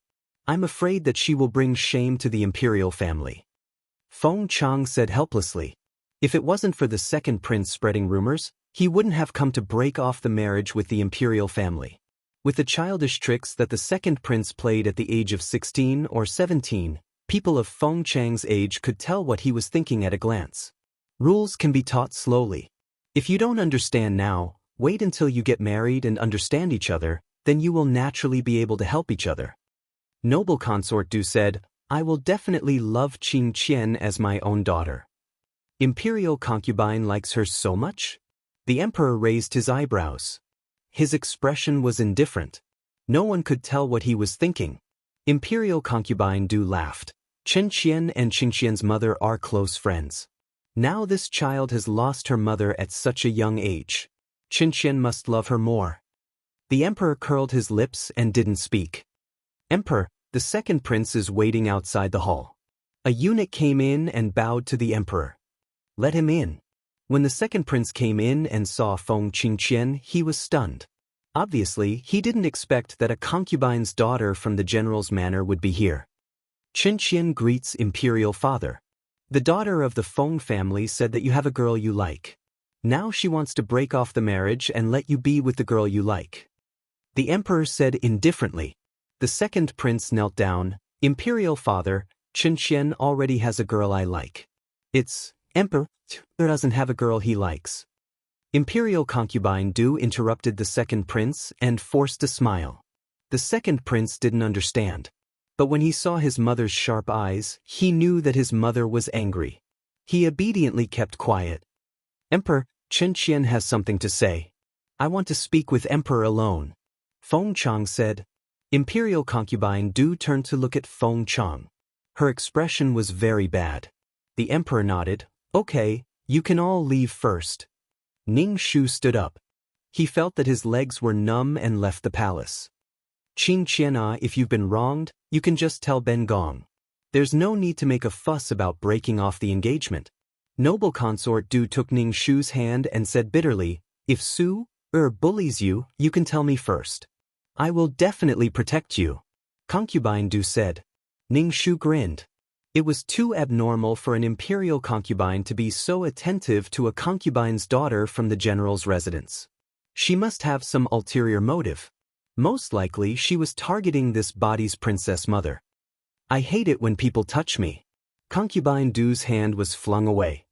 I'm afraid that she will bring shame to the imperial family. Feng Chang said helplessly. If it wasn't for the second prince spreading rumors, he wouldn't have come to break off the marriage with the imperial family. With the childish tricks that the second prince played at the age of 16 or 17, people of Feng Chang's age could tell what he was thinking at a glance. Rules can be taught slowly. If you don't understand now, wait until you get married and understand each other, then you will naturally be able to help each other. Noble Consort Du said, I will definitely love Qingqian as my own daughter. Imperial concubine likes her so much? The emperor raised his eyebrows. His expression was indifferent. No one could tell what he was thinking. Imperial concubine Du laughed. Qingqian and Qingqian's mother are close friends. Now this child has lost her mother at such a young age. Qingqian must love her more. The emperor curled his lips and didn't speak. Emperor, the second prince is waiting outside the hall. A eunuch came in and bowed to the emperor. Let him in. When the second prince came in and saw Feng Qingqian, he was stunned. Obviously, he didn't expect that a concubine's daughter from the general's manor would be here. Qingqian greets imperial father. The daughter of the Feng family said that you have a girl you like. Now she wants to break off the marriage and let you be with the girl you like. The emperor said indifferently. The second prince knelt down. Imperial father, Qingqian already has a girl I like. It's, Emperor doesn't have a girl he likes. Imperial concubine Du interrupted the second prince and forced a smile. The second prince didn't understand. But when he saw his mother's sharp eyes, he knew that his mother was angry. He obediently kept quiet. Emperor, Qingqian has something to say. I want to speak with Emperor alone. Feng Chang said. Imperial concubine Du turned to look at Feng Chang. Her expression was very bad. The emperor nodded. Okay, you can all leave first. Ning Shu stood up. He felt that his legs were numb and left the palace. Qingqian, if you've been wronged, you can just tell Ben Gong. There's no need to make a fuss about breaking off the engagement. Noble Consort Du took Ning Shu's hand and said bitterly, if Su bullies you, you can tell me first. I will definitely protect you. Concubine Du said. Ning Shu grinned. It was too abnormal for an imperial concubine to be so attentive to a concubine's daughter from the general's residence. She must have some ulterior motive. Most likely she was targeting this body's princess mother. I hate it when people touch me. Concubine Du's hand was flung away.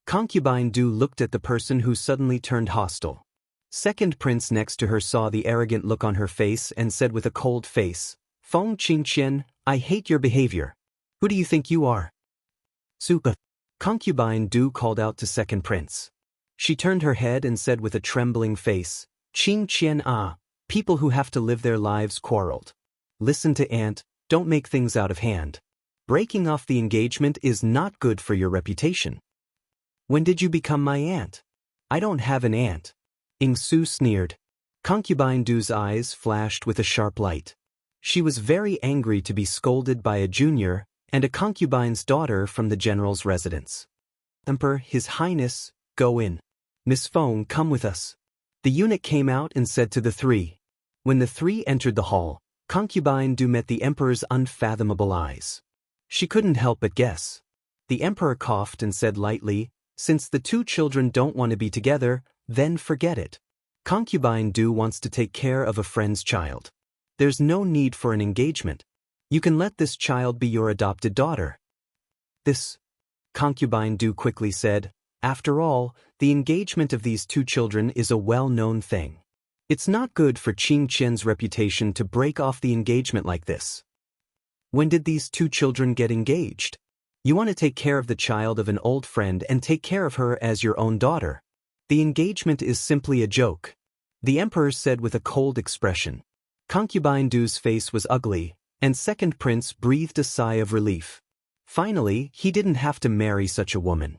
Concubine Du looked at the person who suddenly turned hostile. Second prince next to her saw the arrogant look on her face and said with a cold face, Feng Qingqian, I hate your behavior. Who do you think you are? Suka. Concubine Du called out to second prince. She turned her head and said with a trembling face, Qingqian, people who have to live their lives quarreled. Listen to aunt, don't make things out of hand. Breaking off the engagement is not good for your reputation. When did you become my aunt? I don't have an aunt. Ing Su sneered. Concubine Du's eyes flashed with a sharp light. She was very angry to be scolded by a junior and a concubine's daughter from the general's residence. Emperor, His Highness, go in. Miss Feng, come with us. The eunuch came out and said to the three. When the three entered the hall, Concubine Du met the emperor's unfathomable eyes. She couldn't help but guess. The emperor coughed and said lightly, since the two children don't want to be together, then forget it. Concubine Du wants to take care of a friend's child. There's no need for an engagement. You can let this child be your adopted daughter. This, Concubine Du quickly said, after all, the engagement of these two children is a well-known thing. It's not good for Qingqian's reputation to break off the engagement like this. When did these two children get engaged? You want to take care of the child of an old friend and take care of her as your own daughter. The engagement is simply a joke. The emperor said with a cold expression. Concubine Du's face was ugly, and second prince breathed a sigh of relief. Finally, he didn't have to marry such a woman.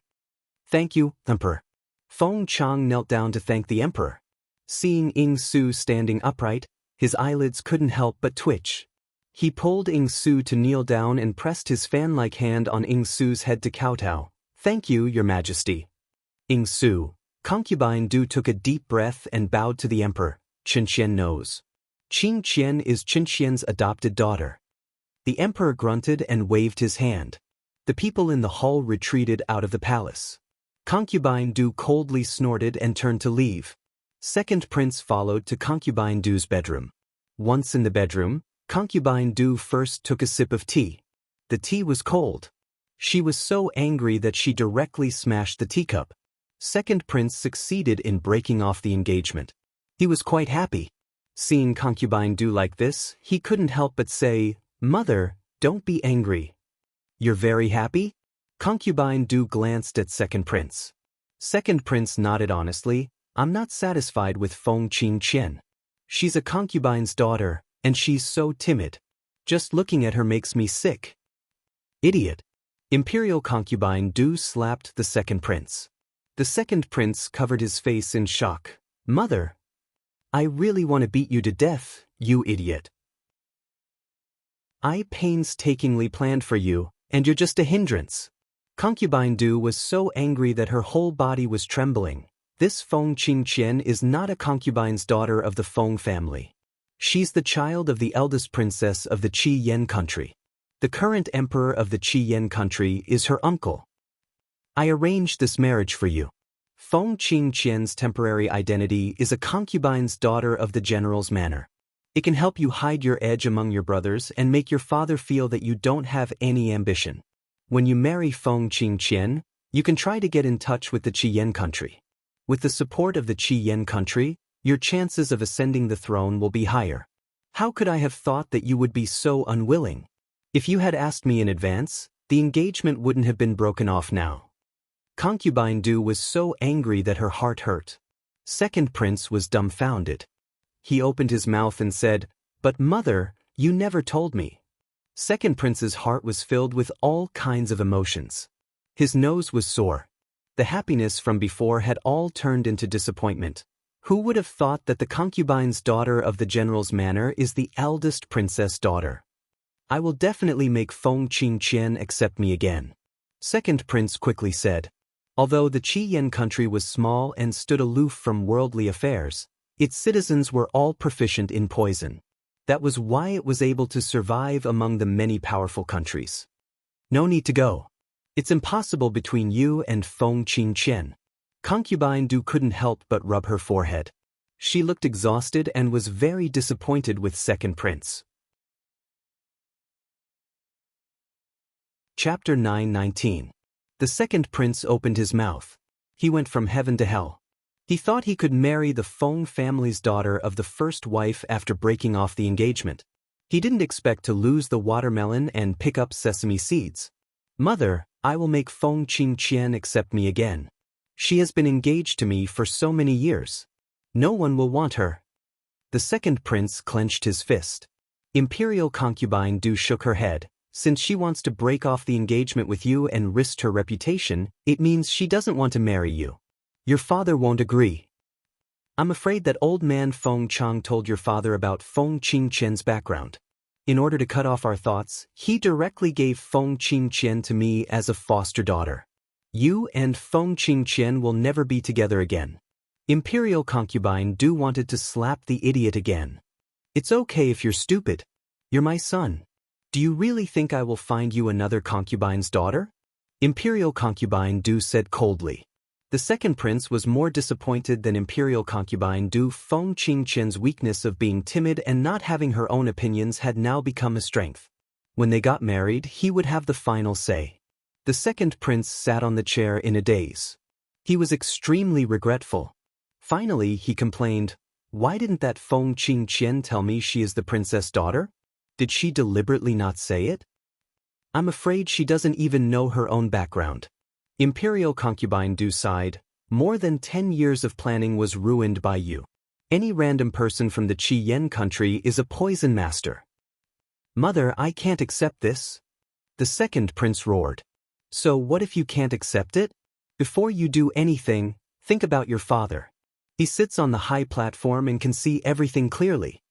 Thank you, Emperor. Feng Chang knelt down to thank the emperor. Seeing Ing Su standing upright, his eyelids couldn't help but twitch. He pulled Ing Su to kneel down and pressed his fan-like hand on Ing Su's head to kowtow. "Thank you, Your Majesty." Ing Su, concubine Du, took a deep breath and bowed to the emperor. Chen Qian knows. Qing Qian is Chen Qian's adopted daughter. The emperor grunted and waved his hand. The people in the hall retreated out of the palace. Concubine Du coldly snorted and turned to leave. Second prince followed to concubine Du's bedroom. Once in the bedroom, concubine Du first took a sip of tea. The tea was cold. She was so angry that she directly smashed the teacup. Second prince succeeded in breaking off the engagement. He was quite happy. Seeing concubine Du like this, he couldn't help but say, "Mother, don't be angry." "You're very happy?" Concubine Du glanced at second prince. Second prince nodded honestly. "I'm not satisfied with Feng Qing Qian. She's a concubine's daughter, and she's so timid. Just looking at her makes me sick." "Idiot." Imperial concubine Du slapped the second prince. The second prince covered his face in shock. "Mother, I really want to beat you to death, you idiot. I painstakingly planned for you, and you're just a hindrance." Concubine Du was so angry that her whole body was trembling. This Feng Qing Qian is not a concubine's daughter of the Feng family. She's the child of the eldest princess of the Qi Yan country. The current emperor of the Qi Yan country is her uncle. "I arranged this marriage for you." Feng Qing Qian's temporary identity is a concubine's daughter of the general's manor. It can help you hide your edge among your brothers and make your father feel that you don't have any ambition. When you marry Feng Qing Qian, you can try to get in touch with the Qi Yan country. With the support of the Qi Yan country, your chances of ascending the throne will be higher. How could I have thought that you would be so unwilling? If you had asked me in advance, the engagement wouldn't have been broken off now. Concubine Du was so angry that her heart hurt. Second prince was dumbfounded. He opened his mouth and said, "But mother, you never told me." Second prince's heart was filled with all kinds of emotions. His nose was sore. The happiness from before had all turned into disappointment. Who would have thought that the concubine's daughter of the general's manor is the eldest princess daughter? "I will definitely make Feng Qing Qian accept me again," second prince quickly said. Although the Qi Yan country was small and stood aloof from worldly affairs, its citizens were all proficient in poison. That was why it was able to survive among the many powerful countries. "No need to go. It's impossible between you and Feng Qing Qian." Concubine Du couldn't help but rub her forehead. She looked exhausted and was very disappointed with second prince. Chapter 9:19. The second prince opened his mouth. He went from heaven to hell. He thought he could marry the Feng family's daughter of the first wife after breaking off the engagement. He didn't expect to lose the watermelon and pick up sesame seeds. "Mother, I will make Feng Qing Qian accept me again. She has been engaged to me for so many years. No one will want her." The second prince clenched his fist. Imperial concubine Du shook her head. "Since she wants to break off the engagement with you and risk her reputation, it means she doesn't want to marry you. Your father won't agree." "I'm afraid that old man Feng Chang told your father about Feng Qing Qian's background. In order to cut off our thoughts, he directly gave Feng Qing Qian to me as a foster daughter. You and Feng Qing Qian will never be together again." Imperial concubine Du wanted to slap the idiot again. "It's okay if you're stupid. You're my son. Do you really think I will find you another concubine's daughter?" Imperial concubine Du said coldly. The second prince was more disappointed than Imperial concubine Du. Feng Qing Qian's weakness of being timid and not having her own opinions had now become a strength. When they got married, he would have the final say. The second prince sat on the chair in a daze. He was extremely regretful. Finally, he complained, "Why didn't that Feng Qing Qian tell me she is the princess daughter? Did she deliberately not say it? I'm afraid she doesn't even know her own background." Imperial concubine Du sighed. "More than 10 years of planning was ruined by you. Any random person from the Qi Yan country is a poison master." "Mother, I can't accept this." The second prince roared. "So what if you can't accept it? Before you do anything, think about your father. He sits on the high platform and can see everything clearly.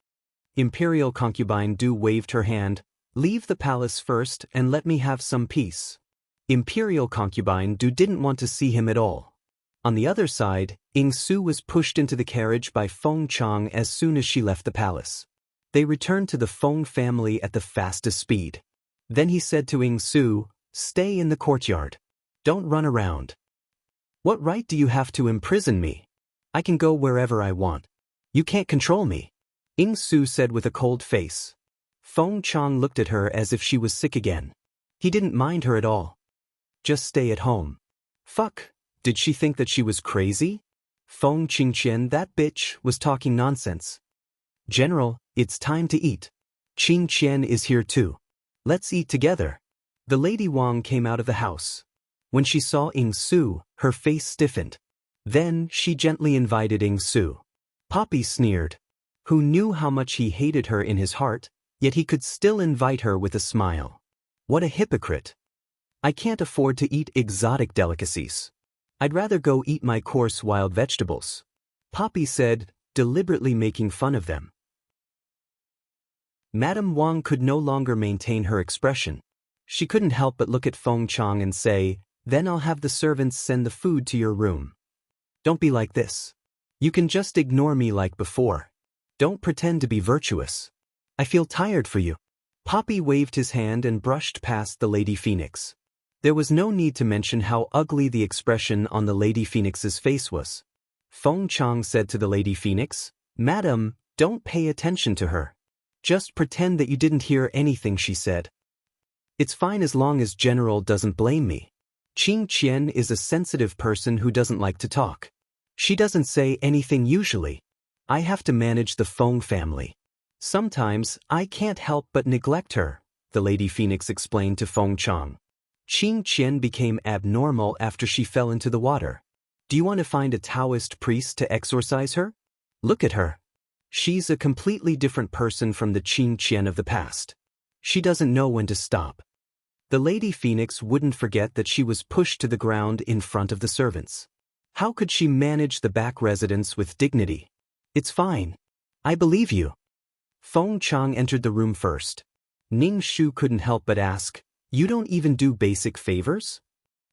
Imperial concubine Du waved her hand. Leave the palace first and let me have some peace. Imperial concubine Du didn't want to see him at all. On the other side, Ing Su was pushed into the carriage by Feng Chang as soon as she left the palace. They returned to the Feng family at the fastest speed. Then he said to Ing Su, "Stay in the courtyard. Don't run around. What right do you have to imprison me? I can go wherever I want. You can't control me," Ing Su said with a cold face. Feng Chang looked at her as if she was sick again. He didn't mind her at all. Just stay at home. Fuck, did she think that she was crazy? Feng Qingqian, that bitch, was talking nonsense. General, it's time to eat. Qingqian is here too. Let's eat together. The Lady Wang came out of the house. When she saw Ing Su, her face stiffened. Then she gently invited Ing Su. Poppy sneered. Who knew how much he hated her in his heart, yet he could still invite her with a smile. What a hypocrite. I can't afford to eat exotic delicacies. I'd rather go eat my coarse wild vegetables, Poppy said, deliberately making fun of them. Madame Wang could no longer maintain her expression. She couldn't help but look at Feng Chang and say, "Then I'll have the servants send the food to your room. Don't be like this. You can just ignore me like before. Don't pretend to be virtuous. I feel tired for you." Poppy waved his hand and brushed past the Lady Phoenix. There was no need to mention how ugly the expression on the Lady Phoenix's face was. Feng Chang said to the Lady Phoenix, "Madam, don't pay attention to her. Just pretend that you didn't hear anything she said. It's fine as long as General doesn't blame me. Qingqian is a sensitive person who doesn't like to talk. She doesn't say anything usually. I have to manage the Feng family. Sometimes I can't help but neglect her," the Lady Phoenix explained to Feng Chang. Qingqian became abnormal after she fell into the water. Do you want to find a Taoist priest to exorcise her? Look at her. She's a completely different person from the Qingqian of the past. She doesn't know when to stop. The Lady Phoenix wouldn't forget that she was pushed to the ground in front of the servants. How could she manage the back residence with dignity? It's fine. I believe you. Feng Chang entered the room first. Ning Shu couldn't help but ask, "You don't even do basic favors?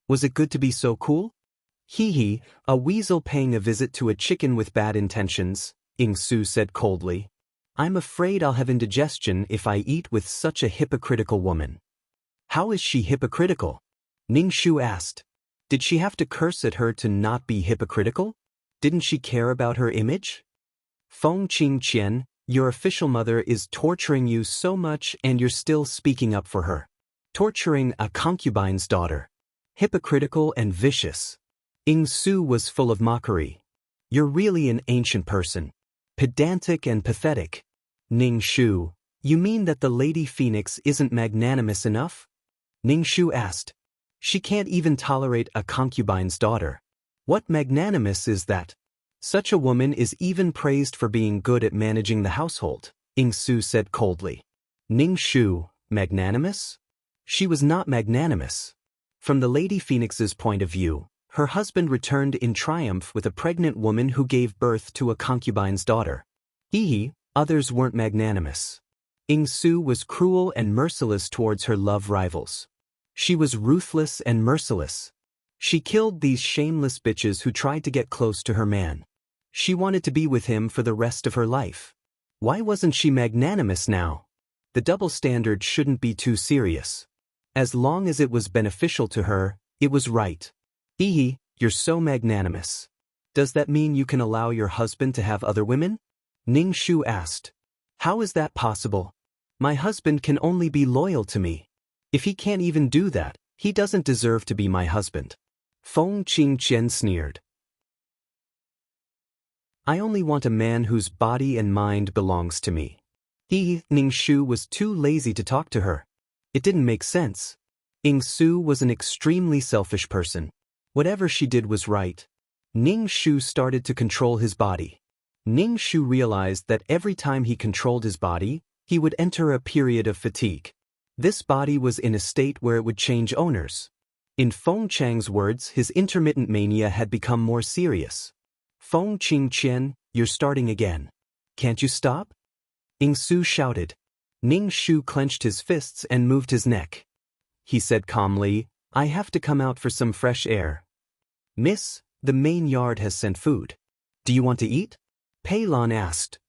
Was it good to be so cool?" "Hee hee, a weasel paying a visit to a chicken with bad intentions," Ing Su said coldly. "I'm afraid I'll have indigestion if I eat with such a hypocritical woman." "How is she hypocritical?" Ning Shu asked. Did she have to curse at her to not be hypocritical? Didn't she care about her image? "Feng Qingqian, your official mother is torturing you so much and you're still speaking up for her. Torturing a concubine's daughter. Hypocritical and vicious." Ing Su was full of mockery. "You're really an ancient person. Pedantic and pathetic." "Ning Shu, you mean that the Lady Phoenix isn't magnanimous enough?" Ning Shu asked. "She can't even tolerate a concubine's daughter. What magnanimous is that? Such a woman is even praised for being good at managing the household," Ing Su said coldly. "Ning Shu, magnanimous?" She was not magnanimous. From the Lady Phoenix's point of view, her husband returned in triumph with a pregnant woman who gave birth to a concubine's daughter. Others weren't magnanimous. Ing Su was cruel and merciless towards her love rivals. She was ruthless and merciless. She killed these shameless bitches who tried to get close to her man. She wanted to be with him for the rest of her life. Why wasn't she magnanimous now? The double standard shouldn't be too serious. As long as it was beneficial to her, it was right. You're so magnanimous. Does that mean you can allow your husband to have other women?" Ning Shu asked. "How is that possible? My husband can only be loyal to me. If he can't even do that, he doesn't deserve to be my husband." Feng Qingqian sneered. "I only want a man whose body and mind belongs to me." Ning Shu was too lazy to talk to her. It didn't make sense. Ing Su was an extremely selfish person. Whatever she did was right. Ning Shu started to control his body. Ning Shu realized that every time he controlled his body, he would enter a period of fatigue. This body was in a state where it would change owners. In Feng Chang's words, his intermittent mania had become more serious. "Feng Qingqian, you're starting again. Can't you stop?" Su shouted. Ning Shu clenched his fists and moved his neck. He said calmly, "I have to come out for some fresh air." "Miss, the main yard has sent food. Do you want to eat?" Pei Lan asked.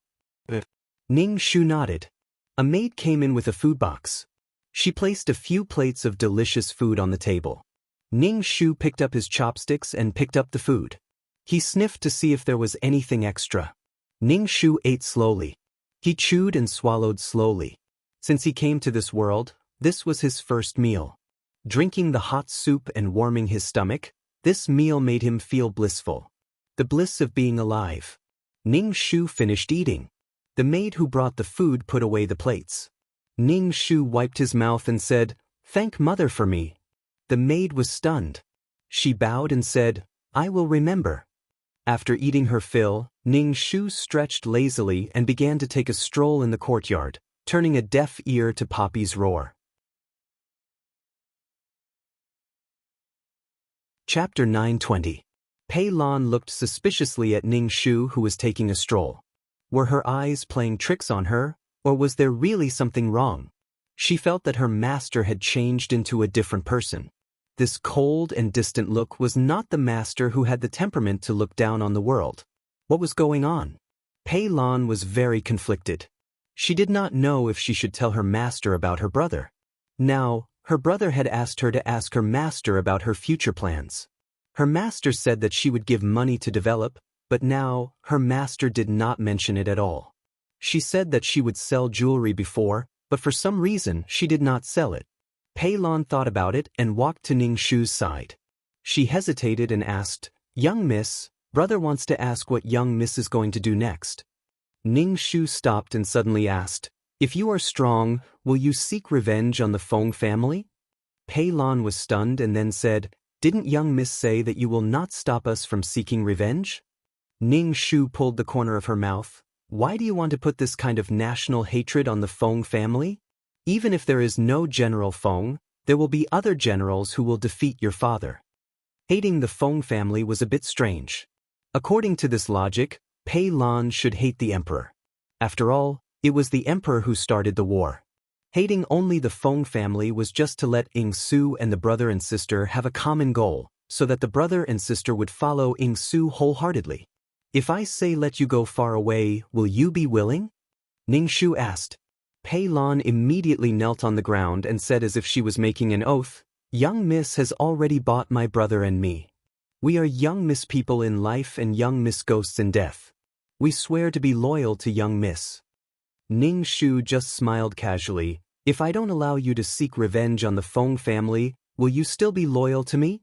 Ning Shu nodded. A maid came in with a food box. She placed a few plates of delicious food on the table. Ning Shu picked up his chopsticks and picked up the food. He sniffed to see if there was anything extra. Ning Shu ate slowly. He chewed and swallowed slowly. Since he came to this world, this was his first meal. Drinking the hot soup and warming his stomach, this meal made him feel blissful. The bliss of being alive. Ning Shu finished eating. The maid who brought the food put away the plates. Ning Shu wiped his mouth and said, "Thank Mother for me." The maid was stunned. She bowed and said, "I will remember." After eating her fill, Ning Shu stretched lazily and began to take a stroll in the courtyard, turning a deaf ear to Poppy's roar. Chapter 920. Pei Lan looked suspiciously at Ning Shu, who was taking a stroll. Were her eyes playing tricks on her, or was there really something wrong? She felt that her master had changed into a different person. This cold and distant look was not the master who had the temperament to look down on the world. What was going on? Pei Lan was very conflicted. She did not know if she should tell her master about her brother. Now, her brother had asked her to ask her master about her future plans. Her master said that she would give money to develop, but now, her master did not mention it at all. She said that she would sell jewelry before, but for some reason she did not sell it. Pei Lan thought about it and walked to Ning Shu's side. She hesitated and asked, "Young miss, brother wants to ask what young miss is going to do next." Ning Shu stopped and suddenly asked, "If you are strong, will you seek revenge on the Feng family?" Pei Lan was stunned and then said, "Didn't young miss say that you will not stop us from seeking revenge?" Ning Shu pulled the corner of her mouth. "Why do you want to put this kind of national hatred on the Feng family? Even if there is no General Feng, there will be other generals who will defeat your father." Hating the Feng family was a bit strange. According to this logic, Pei Lan should hate the emperor. After all, it was the emperor who started the war. Hating only the Feng family was just to let Su and the brother and sister have a common goal, so that the brother and sister would follow Su wholeheartedly. "If I say let you go far away, will you be willing?" Ning Shu asked. Pei Lan immediately knelt on the ground and said as if she was making an oath, "Young miss has already bought my brother and me. We are young miss people in life and young miss ghosts in death. We swear to be loyal to young miss." Ning Shu just smiled casually. "If I don't allow you to seek revenge on the Feng family, will you still be loyal to me?"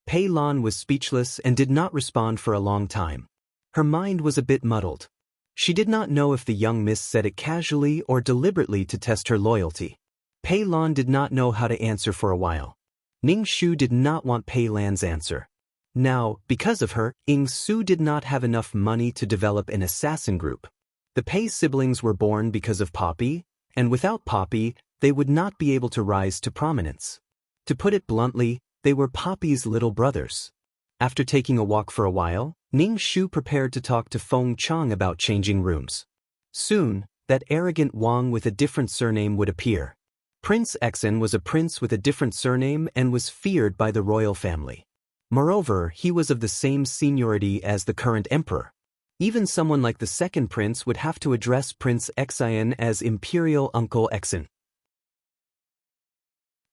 Pei Lan was speechless and did not respond for a long time. Her mind was a bit muddled. She did not know if the young miss said it casually or deliberately to test her loyalty. Pei Lan did not know how to answer for a while. Ning Shu did not want Pei Lan's answer. Now, because of her, Su did not have enough money to develop an assassin group. The Pei siblings were born because of Poppy, and without Poppy, they would not be able to rise to prominence. To put it bluntly, they were Poppy's little brothers. After taking a walk for a while, Ning Shu prepared to talk to Feng Chang about changing rooms. Soon, that arrogant Wang with a different surname would appear. Prince Exen was a prince with a different surname and was feared by the royal family. Moreover, he was of the same seniority as the current emperor. Even someone like the second prince would have to address Prince Exen as Imperial Uncle Exen.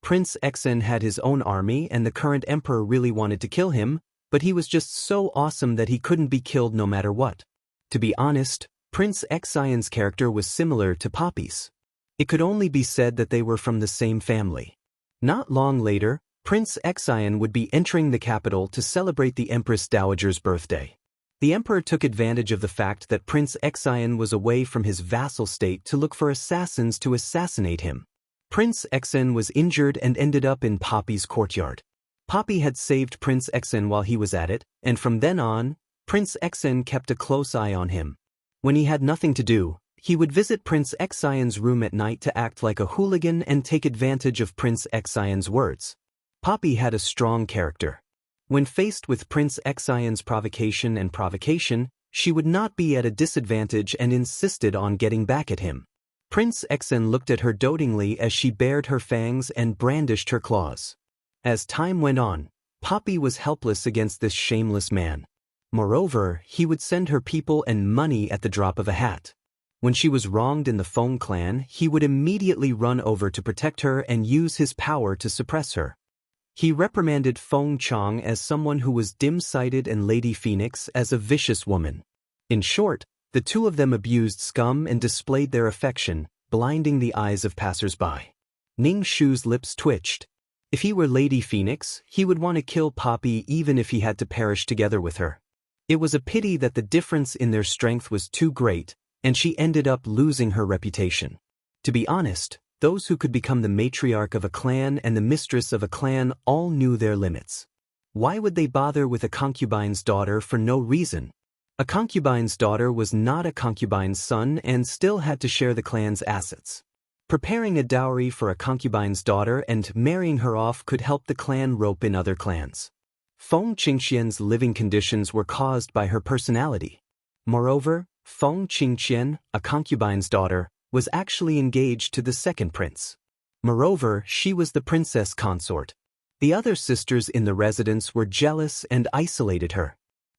Prince Exen had his own army and the current emperor really wanted to kill him, but he was just so awesome that he couldn't be killed no matter what. To be honest, Prince Exen's character was similar to Poppy's. It could only be said that they were from the same family. Not long later, Prince Exen would be entering the capital to celebrate the Empress Dowager's birthday. The emperor took advantage of the fact that Prince Exen was away from his vassal state to look for assassins to assassinate him. Prince Exen was injured and ended up in Poppy's courtyard. Poppy had saved Prince Exen while he was at it, and from then on, Prince Exen kept a close eye on him. When he had nothing to do, he would visit Prince Exen's room at night to act like a hooligan and take advantage of Prince Exen's words. Poppy had a strong character. When faced with Prince Exen's provocation, she would not be at a disadvantage and insisted on getting back at him. Prince Exen looked at her dotingly as she bared her fangs and brandished her claws. As time went on, Poppy was helpless against this shameless man. Moreover, he would send her people and money at the drop of a hat. When she was wronged in the Feng clan, he would immediately run over to protect her and use his power to suppress her. He reprimanded Feng Chang as someone who was dim-sighted and Lady Phoenix as a vicious woman. In short, the two of them abused scum and displayed their affection, blinding the eyes of passers-by. Ning Shu's lips twitched. If he were Lady Phoenix, he would want to kill Poppy even if he had to perish together with her. It was a pity that the difference in their strength was too great, and she ended up losing her reputation. To be honest, those who could become the matriarch of a clan and the mistress of a clan all knew their limits. Why would they bother with a concubine's daughter for no reason? A concubine's daughter was not a concubine's son and still had to share the clan's assets. Preparing a dowry for a concubine's daughter and marrying her off could help the clan rope in other clans. Feng Qingqian's living conditions were caused by her personality. Moreover, Feng Qingqian, a concubine's daughter, was actually engaged to the second prince. Moreover, she was the princess consort. The other sisters in the residence were jealous and isolated her.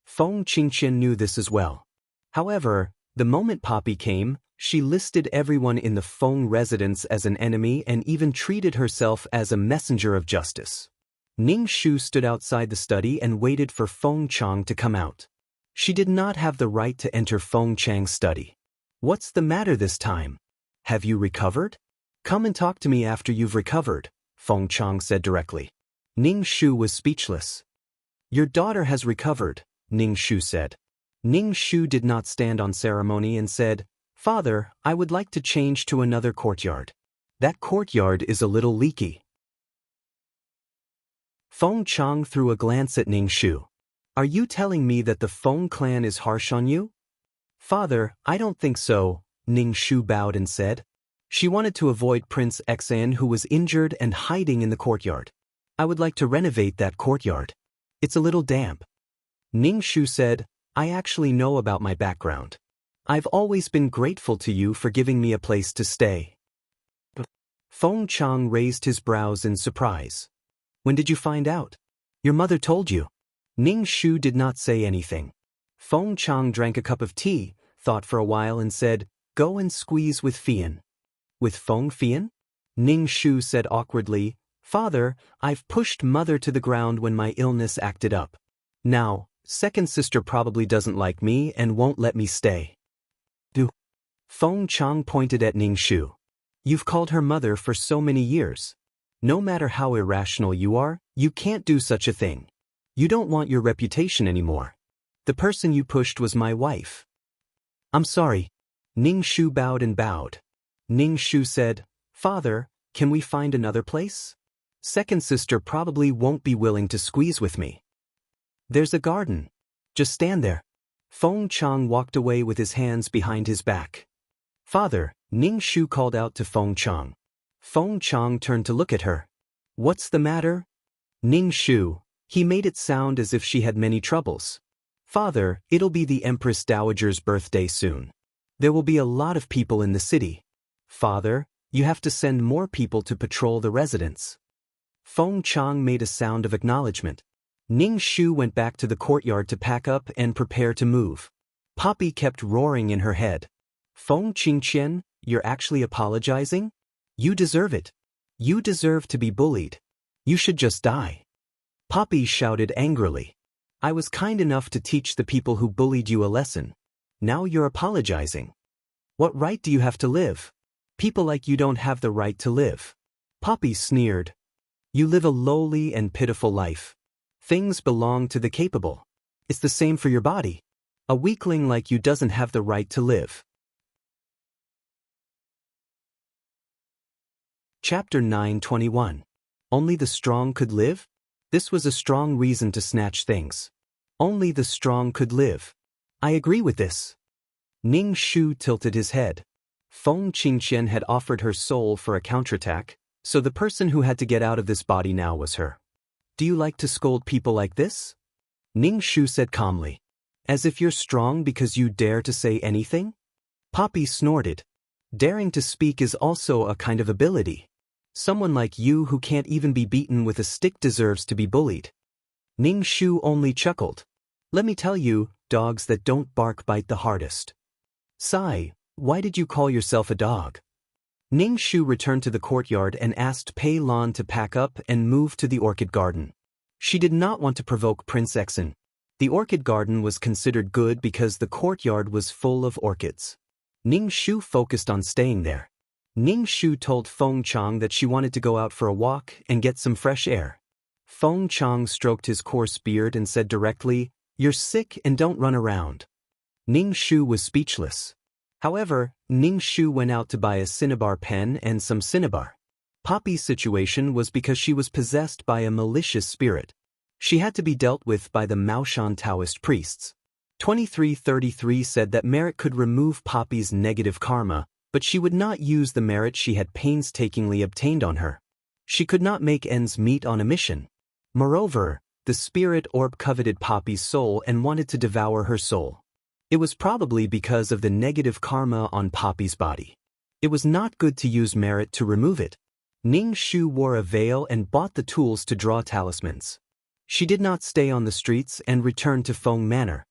Feng Qingqian knew this as well. However, the moment Poppy came, she listed everyone in the Feng residence as an enemy and even treated herself as a messenger of justice. Ning Shu stood outside the study and waited for Feng Chang to come out. She did not have the right to enter Feng Chang's study. What's the matter this time? Have you recovered? Come and talk to me after you've recovered, Feng Chang said directly. Ning Shu was speechless. Your daughter has recovered, Ning Shu said. Ning Shu did not stand on ceremony and said, Father, I would like to change to another courtyard. That courtyard is a little leaky. Feng Chang threw a glance at Ning Shu. Are you telling me that the Feng clan is harsh on you? Father, I don't think so, Ning Shu bowed and said. She wanted to avoid Prince Exan who was injured and hiding in the courtyard. I would like to renovate that courtyard. It's a little damp. Ning Shu said, I actually know about my background. I've always been grateful to you for giving me a place to stay. Feng Chang raised his brows in surprise. When did you find out? Your mother told you. Ning Shu did not say anything. Feng Chang drank a cup of tea, thought for a while and said, Go and squeeze with Fian. With Feng Fian? Ning Shu said awkwardly, Father, I've pushed mother to the ground when my illness acted up. Now, second sister probably doesn't like me and won't let me stay. Feng Chang pointed at Ning Shu. You've called her mother for so many years. No matter how irrational you are, you can't do such a thing. You don't want your reputation anymore. The person you pushed was my wife. I'm sorry. Ning Shu bowed and bowed. Ning Shu said, Father, can we find another place? Second sister probably won't be willing to squeeze with me. There's a garden. Just stand there. Feng Chang walked away with his hands behind his back. Father, Ning Shu called out to Feng Chang. Feng Chang turned to look at her. What's the matter? Ning Shu. He made it sound as if she had many troubles. Father, it'll be the Empress Dowager's birthday soon. There will be a lot of people in the city. Father, you have to send more people to patrol the residence. Feng Chang made a sound of acknowledgement. Ning Shu went back to the courtyard to pack up and prepare to move. Poppy kept roaring in her head. Feng Qingqian, you're actually apologizing? You deserve it. You deserve to be bullied. You should just die. Poppy shouted angrily. I was kind enough to teach the people who bullied you a lesson. Now you're apologizing. What right do you have to live? People like you don't have the right to live. Poppy sneered. You live a lowly and pitiful life. Things belong to the capable. It's the same for your body. A weakling like you doesn't have the right to live. Chapter 9:21. Only the strong could live? This was a strong reason to snatch things. Only the strong could live. I agree with this. Ning Shu tilted his head. Feng Qingqian had offered her soul for a counterattack, so the person who had to get out of this body now was her. Do you like to scold people like this? Ning Shu said calmly. As if you're strong because you dare to say anything? Poppy snorted. Daring to speak is also a kind of ability. Someone like you who can't even be beaten with a stick deserves to be bullied. Ning Shu only chuckled. Let me tell you, dogs that don't bark bite the hardest. Sigh, why did you call yourself a dog? Ning Shu returned to the courtyard and asked Pei Lan to pack up and move to the orchid garden. She did not want to provoke Prince Exin. The orchid garden was considered good because the courtyard was full of orchids. Ning Shu focused on staying there. Ning Shu told Feng Chang that she wanted to go out for a walk and get some fresh air. Feng Chang stroked his coarse beard and said directly, "You're sick and don't run around." Ning Shu was speechless. However, Ning Shu went out to buy a cinnabar pen and some cinnabar. Poppy's situation was because she was possessed by a malicious spirit. She had to be dealt with by the Maoshan Taoist priests. 2333 said that merit could remove Poppy's negative karma, but she would not use the merit she had painstakingly obtained on her. She could not make ends meet on a mission. Moreover, the spirit orb coveted Poppy's soul and wanted to devour her soul. It was probably because of the negative karma on Poppy's body. It was not good to use merit to remove it. Ning Shu wore a veil and bought the tools to draw talismans. She did not stay on the streets and returned to Feng Manor.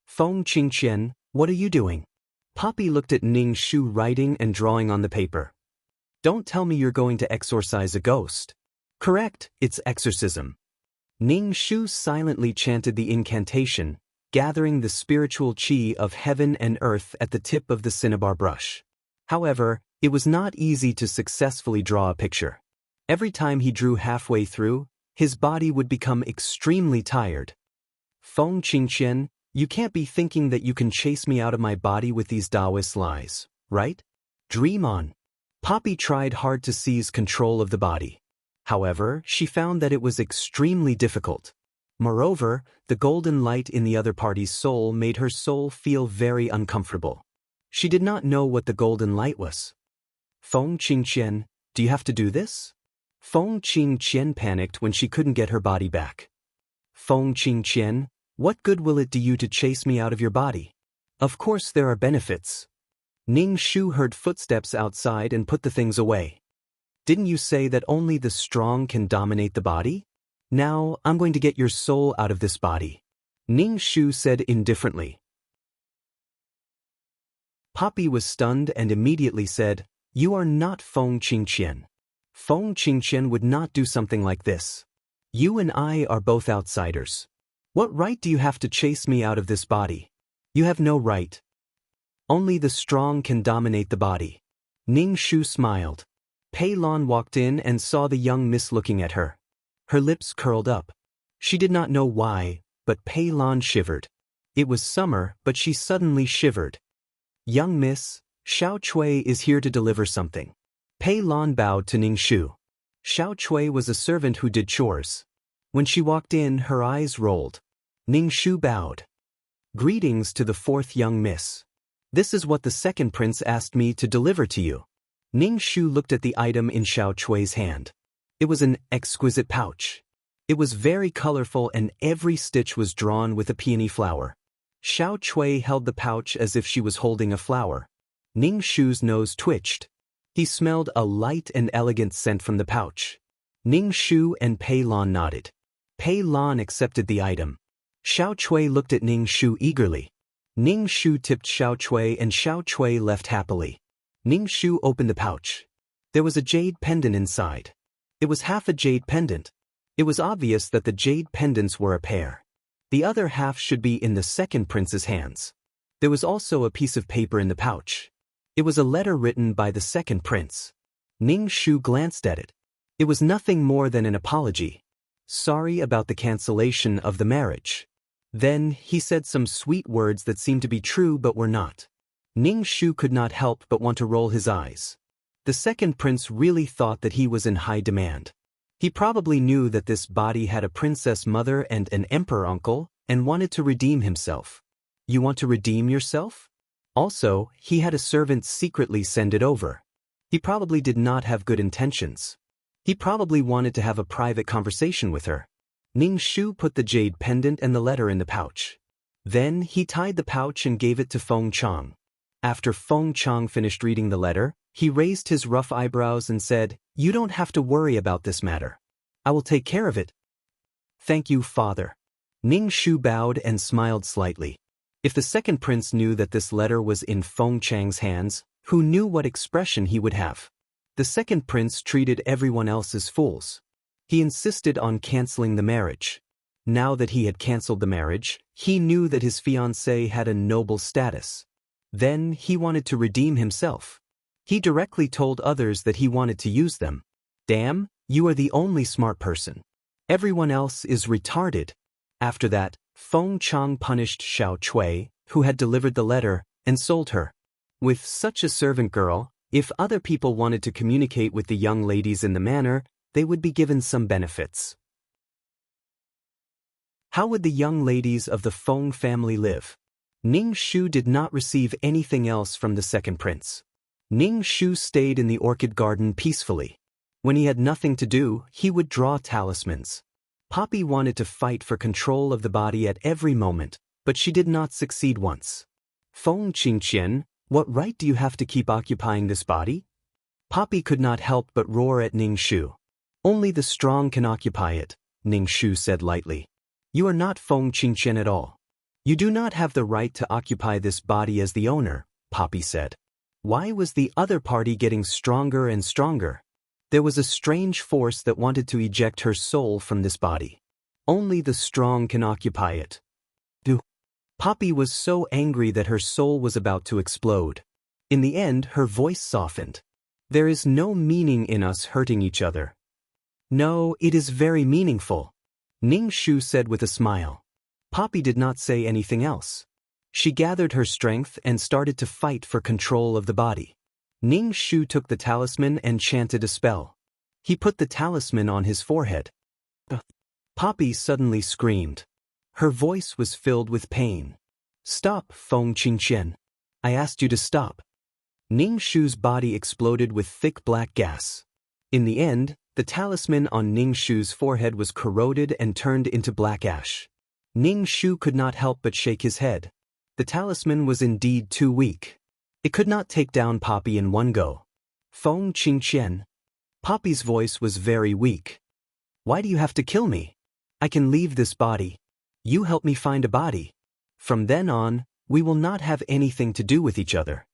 Feng Qingqian, what are you doing? Poppy looked at Ning Shu writing and drawing on the paper. Don't tell me you're going to exorcise a ghost. Correct, it's exorcism. Ning Shu silently chanted the incantation, gathering the spiritual qi of heaven and earth at the tip of the cinnabar brush. However, it was not easy to successfully draw a picture. Every time he drew halfway through, his body would become extremely tired. Feng Qingqian, you can't be thinking that you can chase me out of my body with these Taoist lies, right? Dream on. Poppy tried hard to seize control of the body. However, she found that it was extremely difficult. Moreover, the golden light in the other party's soul made her soul feel very uncomfortable. She did not know what the golden light was. Feng Qingqian, do you have to do this? Feng Qingqian panicked when she couldn't get her body back. Feng Qingqian, what good will it do you to chase me out of your body? Of course there are benefits. Ning Shu heard footsteps outside and put the things away. Didn't you say that only the strong can dominate the body? Now, I'm going to get your soul out of this body. Ning Shu said indifferently. Poppy was stunned and immediately said, You are not Feng Qingqian. Feng Qingqian would not do something like this. You and I are both outsiders. What right do you have to chase me out of this body? You have no right. Only the strong can dominate the body. Ning Shu smiled. Pei Lan walked in and saw the young miss looking at her. Her lips curled up. She did not know why, but Pei Lan shivered. It was summer, but she suddenly shivered. Young miss, Xiao Chui is here to deliver something. Pei Lan bowed to Ning Shu. Xiao Chui was a servant who did chores. When she walked in, her eyes rolled. Ning Shu bowed. Greetings to the fourth young miss. This is what the second prince asked me to deliver to you. Ning Shu looked at the item in Xiao Chui's hand. It was an exquisite pouch. It was very colorful and every stitch was drawn with a peony flower. Xiao Chui held the pouch as if she was holding a flower. Ning Shu's nose twitched. He smelled a light and elegant scent from the pouch. Ning Shu and Pei Lan nodded. Pei Lan accepted the item. Xiao Chui looked at Ning Shu eagerly. Ning Shu tipped Xiao Chui and Xiao Chui left happily. Ning Shu opened the pouch. There was a jade pendant inside. It was half a jade pendant. It was obvious that the jade pendants were a pair. The other half should be in the second prince's hands. There was also a piece of paper in the pouch. It was a letter written by the second prince. Ning Shu glanced at it. It was nothing more than an apology. Sorry about the cancellation of the marriage. Then he said some sweet words that seemed to be true but were not. Ning Shu could not help but want to roll his eyes. The second prince really thought that he was in high demand. He probably knew that this body had a princess mother and an emperor uncle, and wanted to redeem himself. You want to redeem yourself? Also, he had a servant secretly send it over. He probably did not have good intentions. He probably wanted to have a private conversation with her. Ning Shu put the jade pendant and the letter in the pouch. Then he tied the pouch and gave it to Feng Chang. After Feng Chang finished reading the letter, he raised his rough eyebrows and said, "You don't have to worry about this matter. I will take care of it." "Thank you, father." Ning Shu bowed and smiled slightly. If the second prince knew that this letter was in Feng Chang's hands, who knew what expression he would have? The second prince treated everyone else as fools. He insisted on canceling the marriage. Now that he had cancelled the marriage, he knew that his fiancée had a noble status. Then he wanted to redeem himself. He directly told others that he wanted to use them. "Damn, you are the only smart person. Everyone else is retarded." After that, Feng Chang punished Xiao Cui, who had delivered the letter, and sold her. With such a servant girl, if other people wanted to communicate with the young ladies in the manor, they would be given some benefits. How would the young ladies of the Feng family live? Ning Shu did not receive anything else from the second prince. Ning Shu stayed in the orchid garden peacefully. When he had nothing to do, he would draw talismans. Poppy wanted to fight for control of the body at every moment, but she did not succeed once. "Feng Qingqian, what right do you have to keep occupying this body?" Poppy could not help but roar at Ning Shu. "Only the strong can occupy it," Ning Shu said lightly. "You are not Feng Qingqian at all. You do not have the right to occupy this body as the owner," Poppy said. Why was the other party getting stronger and stronger? There was a strange force that wanted to eject her soul from this body. Only the strong can occupy it. Poppy was so angry that her soul was about to explode. In the end, her voice softened. "There is no meaning in us hurting each other." "No, it is very meaningful," Ning Shu said with a smile. Poppy did not say anything else. She gathered her strength and started to fight for control of the body. Ning Shu took the talisman and chanted a spell. He put the talisman on his forehead. Poppy suddenly screamed. Her voice was filled with pain. "Stop, Feng Qingqian. I asked you to stop." Ning Shu's body exploded with thick black gas. In the end, the talisman on Ning Shu's forehead was corroded and turned into black ash. Ning Shu could not help but shake his head. The talisman was indeed too weak. It could not take down Poppy in one go. "Feng Qingqian." Poppy's voice was very weak. "Why do you have to kill me? I can leave this body. You help me find a body. From then on, we will not have anything to do with each other."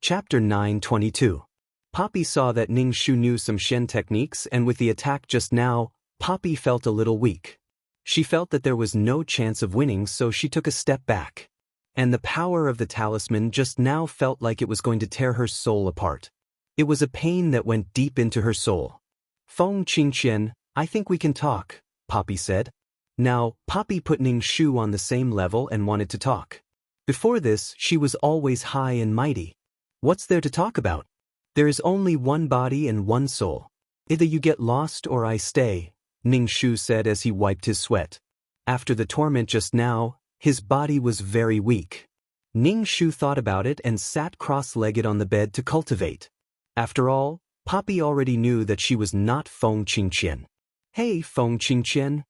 Chapter 9:22. Poppy saw that Ning Shu knew some Shen techniques, and with the attack just now, Poppy felt a little weak. She felt that there was no chance of winning, so she took a step back. And the power of the talisman just now felt like it was going to tear her soul apart. It was a pain that went deep into her soul. "Feng Qingqian, I think we can talk," Poppy said. Now, Poppy put Ning Shu on the same level and wanted to talk. Before this, she was always high and mighty. What's there to talk about? There is only one body and one soul. Either you get lost or I stay, Ning Shu said as he wiped his sweat. After the torment just now, his body was very weak. Ning Shu thought about it and sat cross-legged on the bed to cultivate. After all, Poppy already knew that she was not Feng Qingqian. "Hey, Feng Qingqian."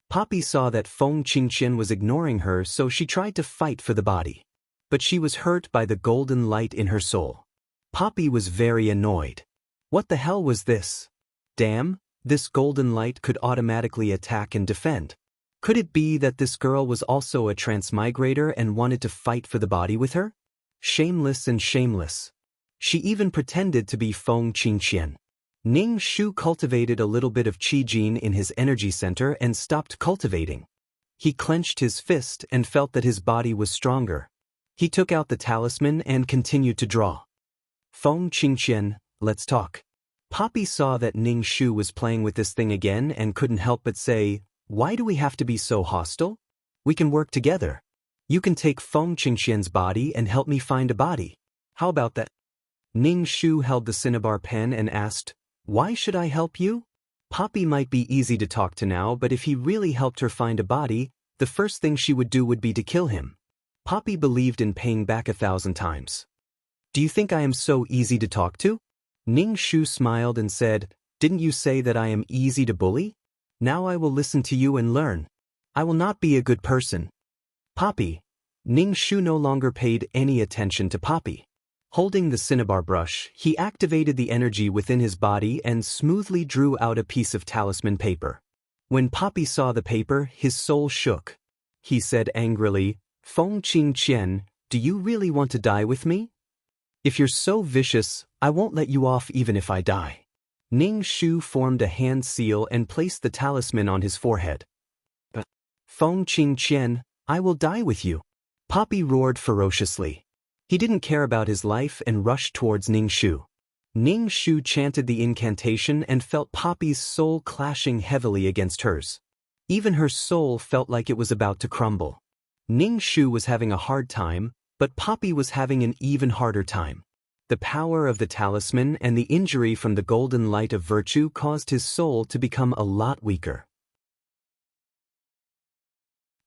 Poppy saw that Feng Qingqian was ignoring her, so she tried to fight for the body. But she was hurt by the golden light in her soul. Poppy was very annoyed. What the hell was this? Damn, this golden light could automatically attack and defend. Could it be that this girl was also a transmigrator and wanted to fight for the body with her? Shameless and shameless. She even pretended to be Feng Qingqian. Ning Shu cultivated a little bit of Qi Jin in his energy center and stopped cultivating. He clenched his fist and felt that his body was stronger. He took out the talisman and continued to draw. "Feng Qingqian, let's talk." Poppy saw that Ning Shu was playing with this thing again and couldn't help but say, "Why do we have to be so hostile? We can work together. You can take Feng Qingqian's body and help me find a body. How about that?" Ning Shu held the cinnabar pen and asked, "Why should I help you?" Poppy might be easy to talk to now, but if he really helped her find a body, the first thing she would do would be to kill him. Poppy believed in paying back 1,000 times. "Do you think I am so easy to talk to?" Ning Shu smiled and said, "Didn't you say that I am easy to bully?" Now I will listen to you and learn. I will not be a good person. Poppy. Ning Shu no longer paid any attention to Poppy. Holding the cinnabar brush, he activated the energy within his body and smoothly drew out a piece of talisman paper. When Poppy saw the paper, his soul shook. He said angrily, "Feng Qing Qian, do you really want to die with me? If you're so vicious, I won't let you off even if I die." Ning Shu formed a hand seal and placed the talisman on his forehead. "But, Feng Qing Qian, I will die with you." Poppy roared ferociously. He didn't care about his life and rushed towards Ning Shu. Ning Shu chanted the incantation and felt Poppy's soul clashing heavily against hers. Even her soul felt like it was about to crumble. Ning Shu was having a hard time, but Poppy was having an even harder time. The power of the talisman and the injury from the golden light of virtue caused his soul to become a lot weaker.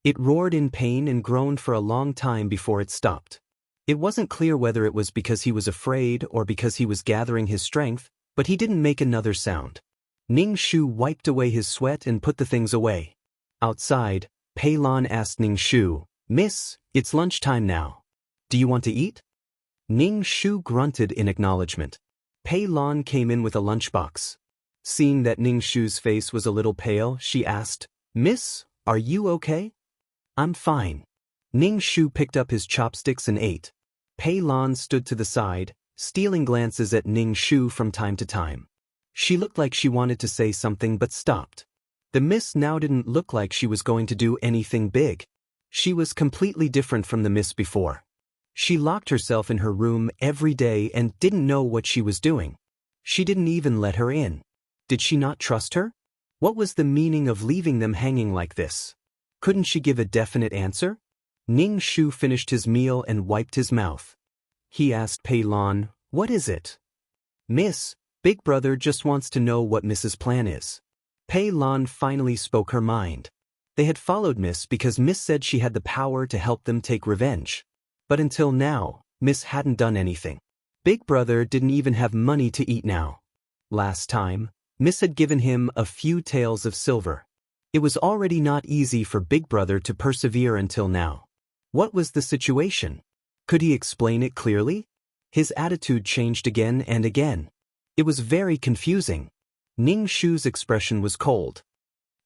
It roared in pain and groaned for a long time before it stopped. It wasn't clear whether it was because he was afraid or because he was gathering his strength, but he didn't make another sound. Ning Shu wiped away his sweat and put the things away. Outside, Pei Lan asked Ning Shu, "Miss, it's lunchtime now. Do you want to eat?" Ning Shu grunted in acknowledgement. Pei Lan came in with a lunchbox. Seeing that Ning Shu's face was a little pale, she asked, "Miss, are you okay?" "I'm fine." Ning Shu picked up his chopsticks and ate. Pei Lan stood to the side, stealing glances at Ning Shu from time to time. She looked like she wanted to say something but stopped. The miss now didn't look like she was going to do anything big. She was completely different from the miss before. She locked herself in her room every day and didn't know what she was doing. She didn't even let her in. Did she not trust her? What was the meaning of leaving them hanging like this? Couldn't she give a definite answer? Ning Shu finished his meal and wiped his mouth. He asked Pei Lan, "What is it?" "Miss, Big Brother just wants to know what Miss's plan is." Pei Lan finally spoke her mind. They had followed Miss because Miss said she had the power to help them take revenge. But until now, Miss hadn't done anything. Big Brother didn't even have money to eat now. Last time, Miss had given him a few taels of silver. It was already not easy for Big Brother to persevere until now. What was the situation? Could he explain it clearly? His attitude changed again and again. It was very confusing. Ning Shu's expression was cold.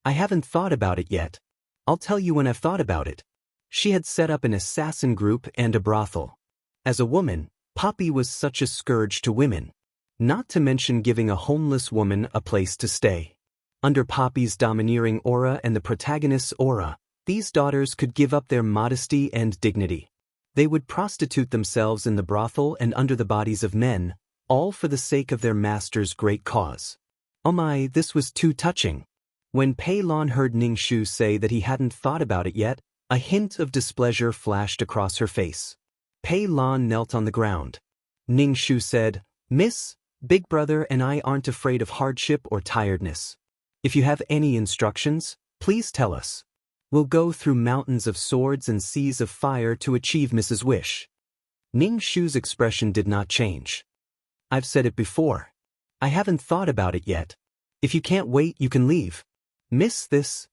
"I haven't thought about it yet. I'll tell you when I've thought about it." She had set up an assassin group and a brothel. As a woman, Poppy was such a scourge to women. Not to mention giving a homeless woman a place to stay. Under Poppy's domineering aura and the protagonist's aura, these daughters could give up their modesty and dignity. They would prostitute themselves in the brothel and under the bodies of men, all for the sake of their master's great cause. Oh my, this was too touching. When Pei Lan heard Ning Shu say that he hadn't thought about it yet, a hint of displeasure flashed across her face. Pei Lan knelt on the ground. Ning Shu said, "Miss, Big Brother and I aren't afraid of hardship or tiredness. If you have any instructions, please tell us. We'll go through mountains of swords and seas of fire to achieve Mrs. Wish." Ning Shu's expression did not change. "I've said it before. I haven't thought about it yet. If you can't wait, you can leave. Miss this."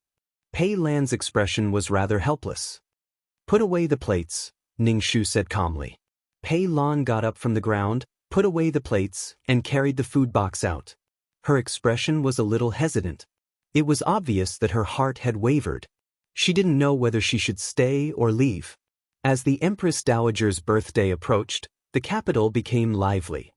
Pei Lan's expression was rather helpless. "Put away the plates," Ning Shu said calmly. Pei Lan got up from the ground, put away the plates, and carried the food box out. Her expression was a little hesitant. It was obvious that her heart had wavered. She didn't know whether she should stay or leave. As the Empress Dowager's birthday approached, the capital became lively.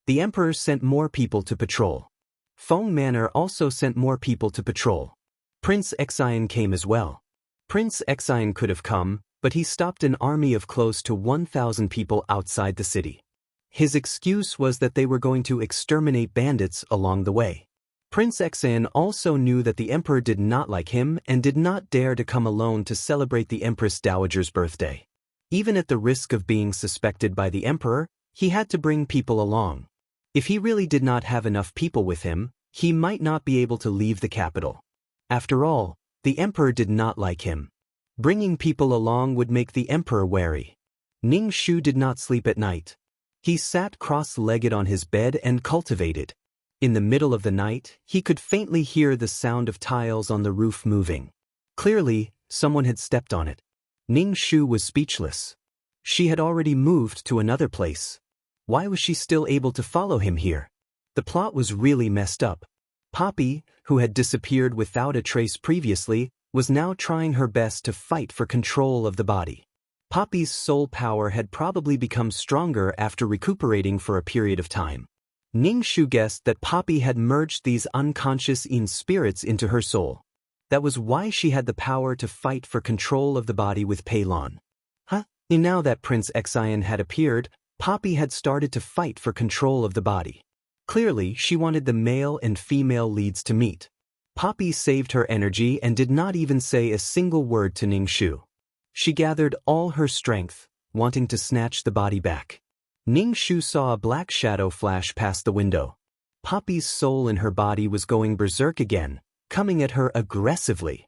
The Emperor sent more people to patrol. Feng Manor also sent more people to patrol. Prince Xian came as well. Prince Xian could have come, but he stopped an army of close to 1,000 people outside the city. His excuse was that they were going to exterminate bandits along the way. Prince Xian also knew that the Emperor did not like him and did not dare to come alone to celebrate the Empress Dowager's birthday. Even at the risk of being suspected by the Emperor, he had to bring people along. If he really did not have enough people with him, he might not be able to leave the capital. After all, the Emperor did not like him. Bringing people along would make the Emperor wary. Ning Shu did not sleep at night. He sat cross-legged on his bed and cultivated. In the middle of the night, he could faintly hear the sound of tiles on the roof moving. Clearly, someone had stepped on it. Ning Shu was speechless. She had already moved to another place. Why was she still able to follow him here? The plot was really messed up. Poppy, who had disappeared without a trace previously, was now trying her best to fight for control of the body. Poppy's soul power had probably become stronger after recuperating for a period of time. Ning Shu guessed that Poppy had merged these unconscious spirits into her soul. That was why she had the power to fight for control of the body with Peilon. And now that Prince Xian had appeared, Poppy had started to fight for control of the body. Clearly, she wanted the male and female leads to meet. Poppy saved her energy and did not even say a single word to Ning Shu. She gathered all her strength, wanting to snatch the body back. Ning Shu saw a black shadow flash past the window. Poppy's soul in her body was going berserk again, coming at her aggressively.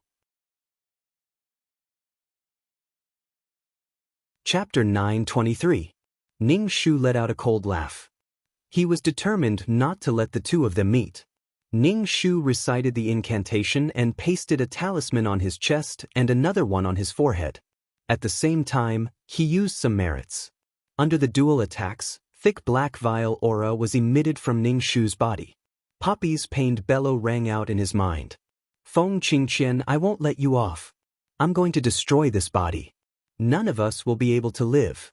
Chapter 9:23. Ning Shu let out a cold laugh. He was determined not to let the two of them meet. Ning Shu recited the incantation and pasted a talisman on his chest and another one on his forehead. At the same time, he used some merits. Under the dual attacks, thick black vile aura was emitted from Ning Shu's body. Poppy's pained bellow rang out in his mind. Feng Qingqian, I won't let you off. I'm going to destroy this body. None of us will be able to live.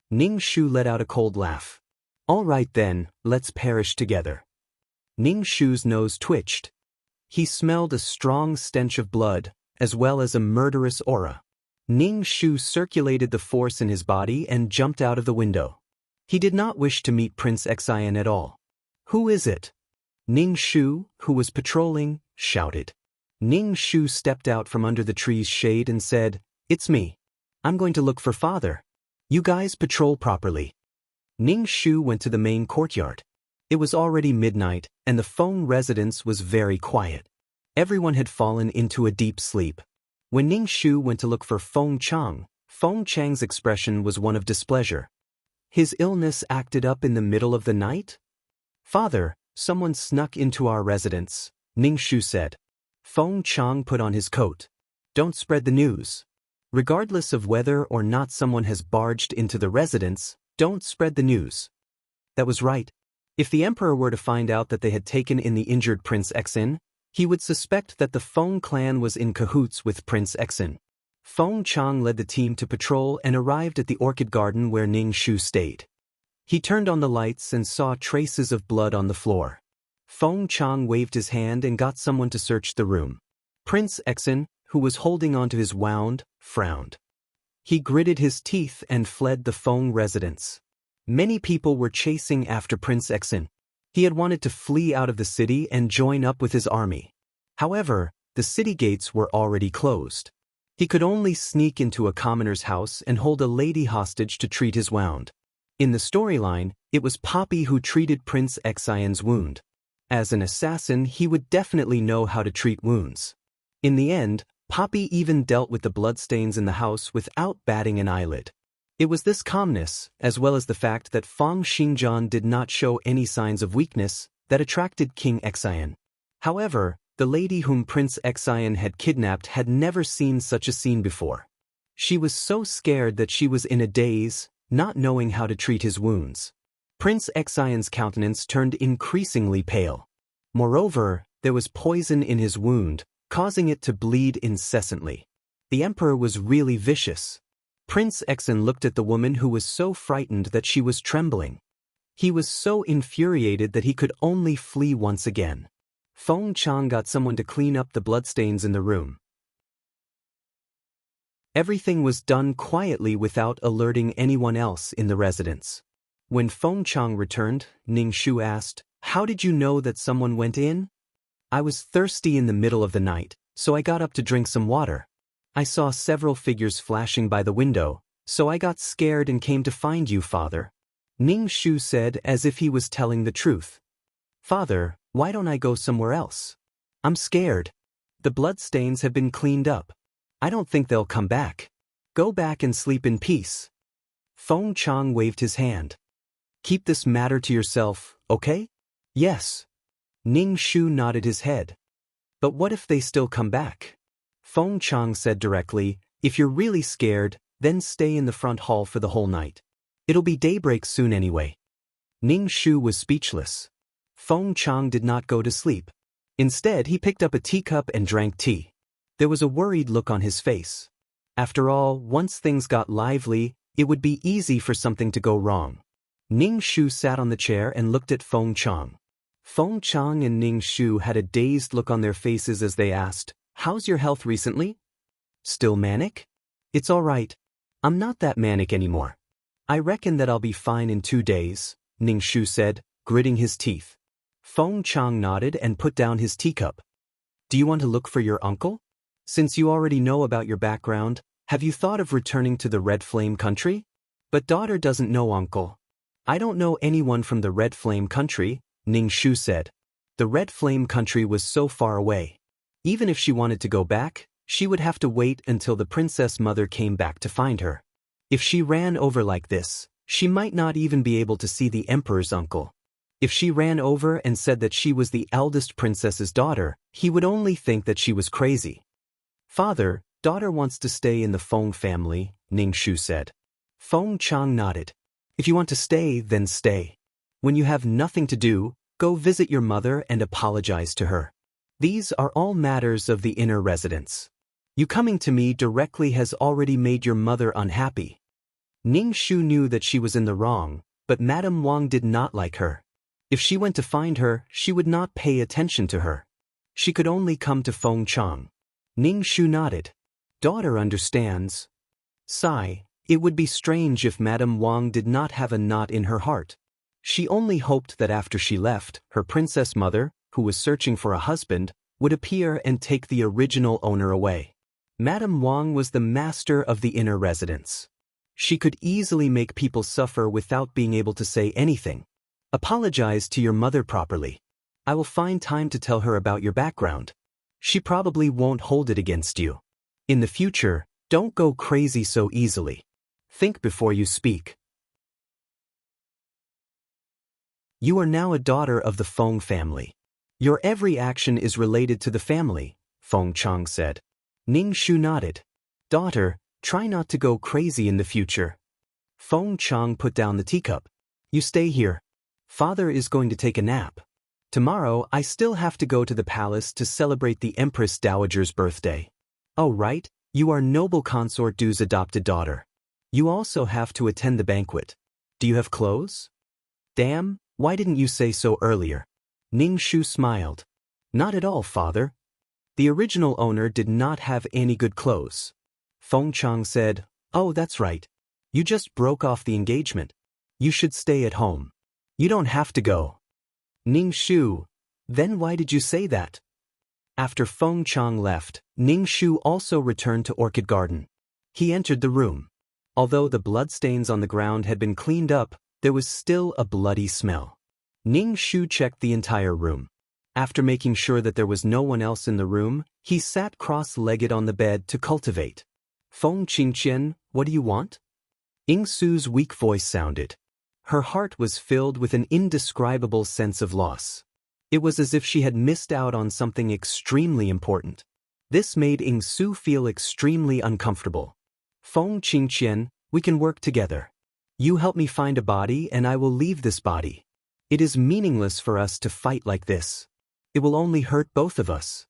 Ning Shu let out a cold laugh. All right then, let's perish together. Ning Shu's nose twitched. He smelled a strong stench of blood, as well as a murderous aura. Ning Shu circulated the force in his body and jumped out of the window. He did not wish to meet Prince Xian at all. Who is it? Ning Shu, who was patrolling, shouted. Ning Shu stepped out from under the tree's shade and said, It's me. I'm going to look for Father. You guys patrol properly. Ning Shu went to the main courtyard. It was already midnight, and the Feng residence was very quiet. Everyone had fallen into a deep sleep. When Ning Shu went to look for Feng Chang's expression was one of displeasure. His illness acted up in the middle of the night? Father, someone snuck into our residence, Ning Shu said. Feng Chang put on his coat. Don't spread the news. Regardless of whether or not someone has barged into the residence, don't spread the news. That was right. If the emperor were to find out that they had taken in the injured Prince Xin, he would suspect that the Feng clan was in cahoots with Prince Xin. Feng Chang led the team to patrol and arrived at the orchid garden where Ning Shu stayed. He turned on the lights and saw traces of blood on the floor. Feng Chang waved his hand and got someone to search the room. Prince Xin, who was holding onto his wound, frowned. He gritted his teeth and fled the Feng residence. Many people were chasing after Prince Xin. He had wanted to flee out of the city and join up with his army. However, the city gates were already closed. He could only sneak into a commoner's house and hold a lady hostage to treat his wound. In the storyline, it was Poppy who treated Prince Xian's wound. As an assassin, he would definitely know how to treat wounds. In the end, Poppy even dealt with the bloodstains in the house without batting an eyelid. It was this calmness, as well as the fact that Feng Xingjian did not show any signs of weakness, that attracted King Xian. However, the lady whom Prince Xian had kidnapped had never seen such a scene before. She was so scared that she was in a daze, not knowing how to treat his wounds. Prince Xian's countenance turned increasingly pale. Moreover, there was poison in his wound, causing it to bleed incessantly. The emperor was really vicious. Prince Xin looked at the woman who was so frightened that she was trembling. He was so infuriated that he could only flee once again. Feng Chang got someone to clean up the bloodstains in the room. Everything was done quietly without alerting anyone else in the residence. When Feng Chang returned, Ning Shu asked, "How did you know that someone went in?" "I was thirsty in the middle of the night, so I got up to drink some water. I saw several figures flashing by the window, so I got scared and came to find you, Father," Ning Shu said as if he was telling the truth. "Father, why don't I go somewhere else? I'm scared. The bloodstains have been cleaned up. I don't think they'll come back. Go back and sleep in peace." Feng Chang waved his hand. "Keep this matter to yourself, okay?" "Yes." Ning Shu nodded his head. But what if they still come back? Feng Chang said directly, if you're really scared, then stay in the front hall for the whole night. It'll be daybreak soon anyway. Ning Shu was speechless. Feng Chang did not go to sleep. Instead, he picked up a teacup and drank tea. There was a worried look on his face. After all, once things got lively, it would be easy for something to go wrong. Ning Shu sat on the chair and looked at Feng Chang. Feng Chang and Ning Shu had a dazed look on their faces as they asked, "How's your health recently?" "Still manic?" "It's all right. I'm not that manic anymore. I reckon that I'll be fine in 2 days," Ning Shu said, gritting his teeth. Feng Chang nodded and put down his teacup. "Do you want to look for your uncle? Since you already know about your background, have you thought of returning to the Red Flame country?" "But daughter doesn't know uncle." "I don't know anyone from the Red Flame country," Ning Shu said. The Red Flame country was so far away. Even if she wanted to go back, she would have to wait until the princess mother came back to find her. If she ran over like this, she might not even be able to see the emperor's uncle. If she ran over and said that she was the eldest princess's daughter, he would only think that she was crazy. "Father, daughter wants to stay in the Feng family," Ning Shu said. Feng Chang nodded. "If you want to stay, then stay. When you have nothing to do, go visit your mother and apologize to her. These are all matters of the inner residence. You coming to me directly has already made your mother unhappy." Ning Shu knew that she was in the wrong, but Madame Wang did not like her. If she went to find her, she would not pay attention to her. She could only come to Feng Chang. Ning Shu nodded. "Daughter understands." Sigh, it would be strange if Madame Wang did not have a knot in her heart. She only hoped that after she left, her princess mother, who was searching for a husband, would appear and take the original owner away. Madame Wang was the master of the inner residence. She could easily make people suffer without being able to say anything. "Apologize to your mother properly. I will find time to tell her about your background. She probably won't hold it against you. In the future, don't go crazy so easily. Think before you speak." You are now a daughter of the Feng family. Your every action is related to the family, Feng Chang said. Ning Shu nodded. "Daughter, try not to go crazy in the future." Feng Chang put down the teacup. "You stay here. Father is going to take a nap. Tomorrow I still have to go to the palace to celebrate the Empress Dowager's birthday." "Oh right, you are noble consort Du's adopted daughter. You also have to attend the banquet. Do you have clothes?" "Damn, why didn't you say so earlier?" Ning Shu smiled. "Not at all, father. The original owner did not have any good clothes." Feng Chang said, "Oh, that's right. You just broke off the engagement. You should stay at home. You don't have to go." Ning Shu, "Then why did you say that?" After Feng Chang left, Ning Shu also returned to Orchid Garden. He entered the room. Although the bloodstains on the ground had been cleaned up, there was still a bloody smell. Ning Shu checked the entire room. After making sure that there was no one else in the room, he sat cross-legged on the bed to cultivate. "Feng Qingqian, what do you want?" Ying Su's weak voice sounded. Her heart was filled with an indescribable sense of loss. It was as if she had missed out on something extremely important. This made Ying Su feel extremely uncomfortable. "Feng Qingqian, we can work together. You help me find a body and I will leave this body. It is meaningless for us to fight like this. It will only hurt both of us."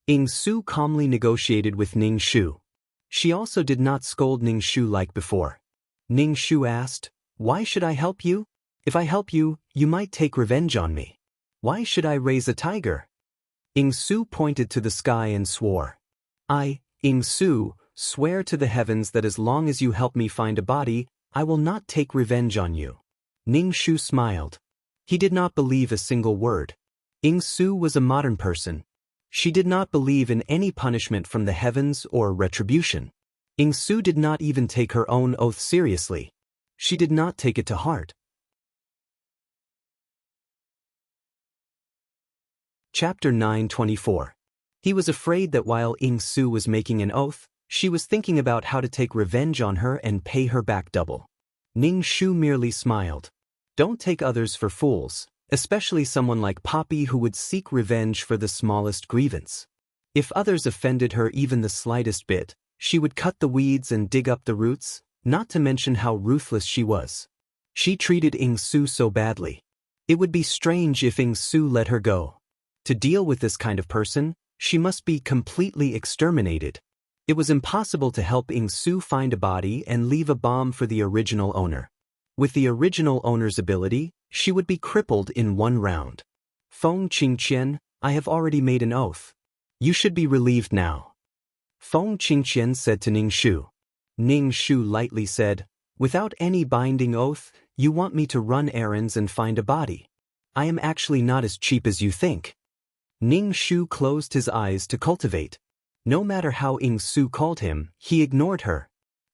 Ying Su calmly negotiated with Ning Shu. She also did not scold Ning Shu like before. Ning Shu asked, "Why should I help you? If I help you, you might take revenge on me. Why should I raise a tiger?" Ying Su pointed to the sky and swore. "I, Ying Su, swear to the heavens that as long as you help me find a body, I will not take revenge on you." Ning Shu smiled. He did not believe a single word. Ying Su was a modern person. She did not believe in any punishment from the heavens or retribution. Ying Su did not even take her own oath seriously. She did not take it to heart. Chapter 924. He was afraid that while Ying Su was making an oath, she was thinking about how to take revenge on her and pay her back double. Ning Shu merely smiled. "Don't take others for fools, especially someone like Poppy who would seek revenge for the smallest grievance. If others offended her even the slightest bit, she would cut the weeds and dig up the roots, not to mention how ruthless she was. She treated Ing-su so badly. It would be strange if Ing-su let her go. To deal with this kind of person, she must be completely exterminated. It was impossible to help Ing-su find a body and leave a bomb for the original owner. With the original owner's ability, she would be crippled in one round. Feng Qingqian, I have already made an oath. You should be relieved now. Feng Qingqian said to Ning-shu. Ning-shu lightly said, without any binding oath, you want me to run errands and find a body. I am actually not as cheap as you think. Ning-shu closed his eyes to cultivate. No matter how Ing-su called him, he ignored her.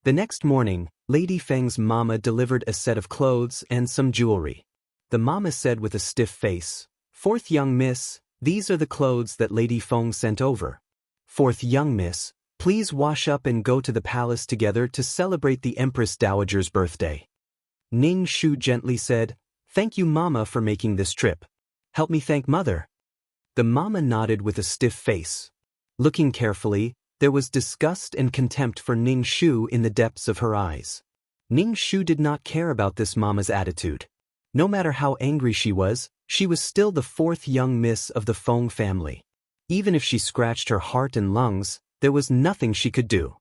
The next morning, Lady Feng's mama delivered a set of clothes and some jewelry. The mama said with a stiff face, "Fourth young miss, these are the clothes that Lady Feng sent over. Fourth young miss, please wash up and go to the palace together to celebrate the Empress Dowager's birthday." Ning-shu gently said, "Thank you mama for making this trip. Help me thank mother." The mama nodded with a stiff face. Looking carefully, there was disgust and contempt for Ning-shu in the depths of her eyes. Ning-shu did not care about this mama's attitude. No matter how angry she was still the fourth young miss of the Feng family. Even if she scratched her heart and lungs, there was nothing she could do.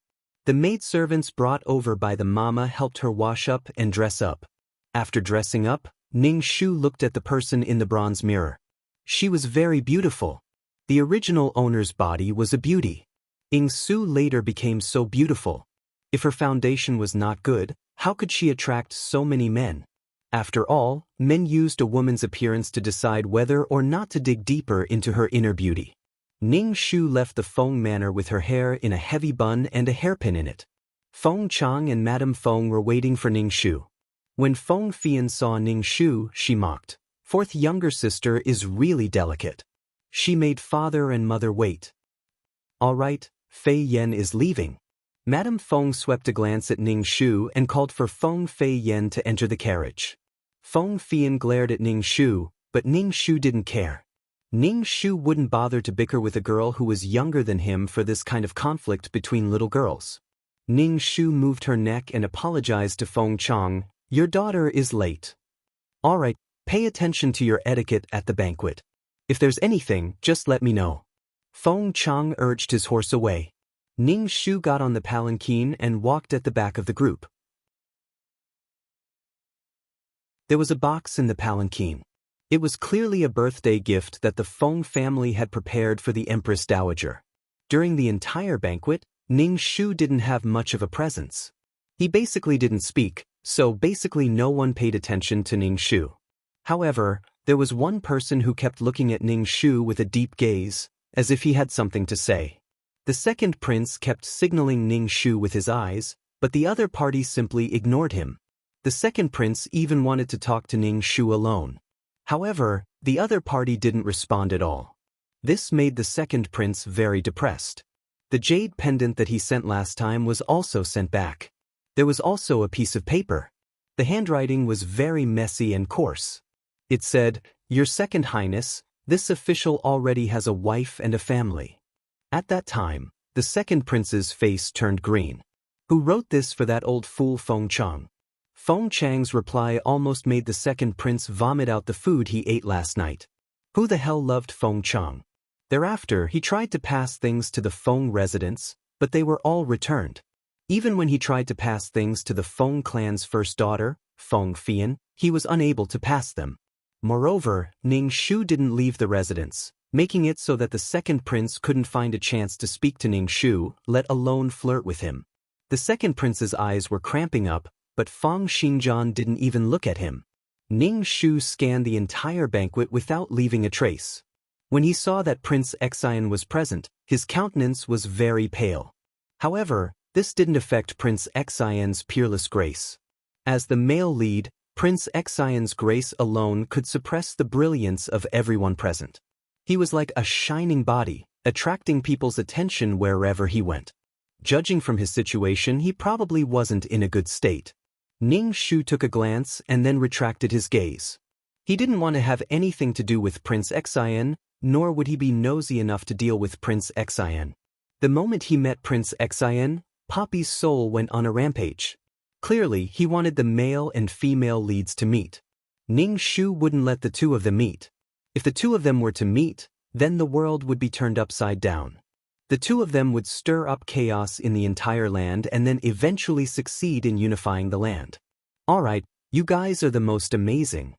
The maidservants brought over by the mama helped her wash up and dress up. After dressing up, Ning-shu looked at the person in the bronze mirror. She was very beautiful. The original owner's body was a beauty. Ing-su later became so beautiful. If her foundation was not good, how could she attract so many men? After all, men used a woman's appearance to decide whether or not to dig deeper into her inner beauty. Ning-shu left the Feng manor with her hair in a heavy bun and a hairpin in it. Feng Chang and Madame Feng were waiting for Ning-shu. When Feng Fian saw Ning-shu, she mocked. Fourth younger sister is really delicate. She made father and mother wait. All right, Fei Yan is leaving. Madame Feng swept a glance at Ning-shu and called for Feng Fei Yan to enter the carriage. Feng Fian glared at Ning-shu, but Ning-shu didn't care. Ning-shu wouldn't bother to bicker with a girl who was younger than him for this kind of conflict between little girls. Ning-shu moved her neck and apologized to Feng Chang. Your daughter is late. All right, pay attention to your etiquette at the banquet. If there's anything, just let me know. Feng Chang urged his horse away. Ning-shu got on the palanquin and walked at the back of the group. There was a box in the palanquin. It was clearly a birthday gift that the Feng family had prepared for the Empress Dowager. During the entire banquet, Ning-shu didn't have much of a presence. He basically didn't speak, so basically no one paid attention to Ning-shu. However, there was one person who kept looking at Ning-shu with a deep gaze, as if he had something to say. The second prince kept signaling Ning-shu with his eyes, but the other party simply ignored him. The second prince even wanted to talk to Ning-shu alone. However, the other party didn't respond at all. This made the second prince very depressed. The jade pendant that he sent last time was also sent back. There was also a piece of paper. The handwriting was very messy and coarse. It said, "Your Second Highness, this official already has a wife and a family." At that time, the second prince's face turned green. Who wrote this for that old fool Feng Chang? Feng Chang's reply almost made the second prince vomit out the food he ate last night. Who the hell loved Feng Chang? Thereafter, he tried to pass things to the Feng residents, but they were all returned. Even when he tried to pass things to the Feng clan's first daughter, Feng Fian, he was unable to pass them. Moreover, Ning-shu didn't leave the residence, making it so that the second prince couldn't find a chance to speak to Ning-shu, let alone flirt with him. The second prince's eyes were cramping up, but Feng Xinjian didn't even look at him. Ning-shu scanned the entire banquet without leaving a trace. When he saw that Prince Xian was present, his countenance was very pale. However, this didn't affect Prince Xian's peerless grace. As the male lead, Prince Xian's grace alone could suppress the brilliance of everyone present. He was like a shining body, attracting people's attention wherever he went. Judging from his situation, he probably wasn't in a good state. Ning-shu took a glance and then retracted his gaze. He didn't want to have anything to do with Prince Xian, nor would he be nosy enough to deal with Prince Xian. The moment he met Prince Xian, Poppy's soul went on a rampage. Clearly, he wanted the male and female leads to meet. Ning Shu wouldn't let the two of them meet. If the two of them were to meet, then the world would be turned upside down. The two of them would stir up chaos in the entire land and then eventually succeed in unifying the land. Alright, you guys are the most amazing.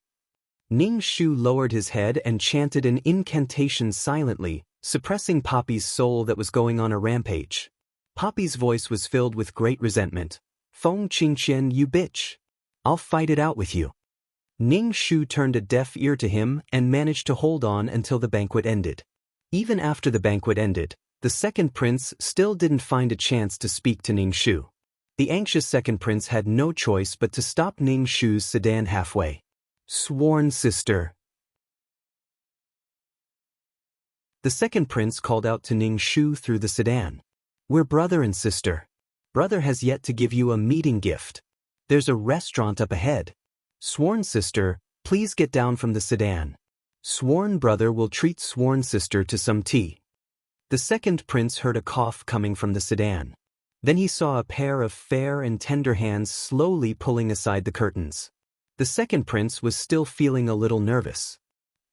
Ning Shu lowered his head and chanted an incantation silently, suppressing Poppy's soul that was going on a rampage. Poppy's voice was filled with great resentment. Feng Qingqian, you bitch. I'll fight it out with you. Ning Shu turned a deaf ear to him and managed to hold on until the banquet ended. Even after the banquet ended, the second prince still didn't find a chance to speak to Ning Shu. The anxious second prince had no choice but to stop Ning Shu's sedan halfway. Sworn sister. The second prince called out to Ning Shu through the sedan. We're brother and sister. Brother has yet to give you a meeting gift. There's a restaurant up ahead. Sworn sister, please get down from the sedan. Sworn brother will treat sworn sister to some tea. The second prince heard a cough coming from the sedan. Then he saw a pair of fair and tender hands slowly pulling aside the curtains. The second prince was still feeling a little nervous.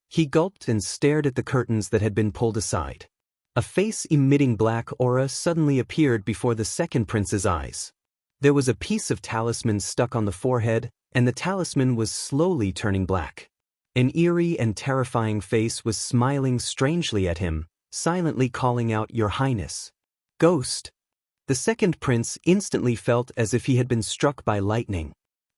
He gulped and stared at the curtains that had been pulled aside. A face emitting black aura suddenly appeared before the second prince's eyes. There was a piece of talisman stuck on the forehead, and the talisman was slowly turning black. An eerie and terrifying face was smiling strangely at him, silently calling out, Your Highness. Ghost. The second prince instantly felt as if he had been struck by lightning.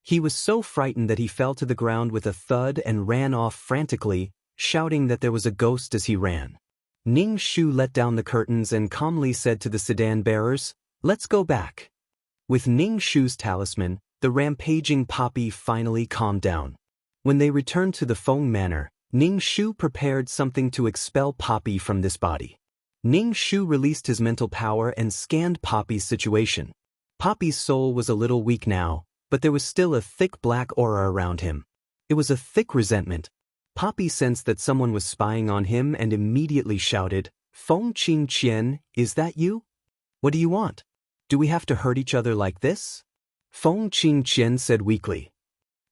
He was so frightened that he fell to the ground with a thud and ran off frantically, shouting that there was a ghost as he ran. Ning Shu let down the curtains and calmly said to the sedan bearers, Let's go back. With Ning Shu's talisman, the rampaging Poppy finally calmed down. When they returned to the Feng Manor, Ning Shu prepared something to expel Poppy from this body. Ning Shu released his mental power and scanned Poppy's situation. Poppy's soul was a little weak now, but there was still a thick black aura around him. It was a thick resentment. Poppy sensed that someone was spying on him and immediately shouted, Feng Qingqian, is that you? What do you want? Do we have to hurt each other like this? Feng Qingqian said weakly.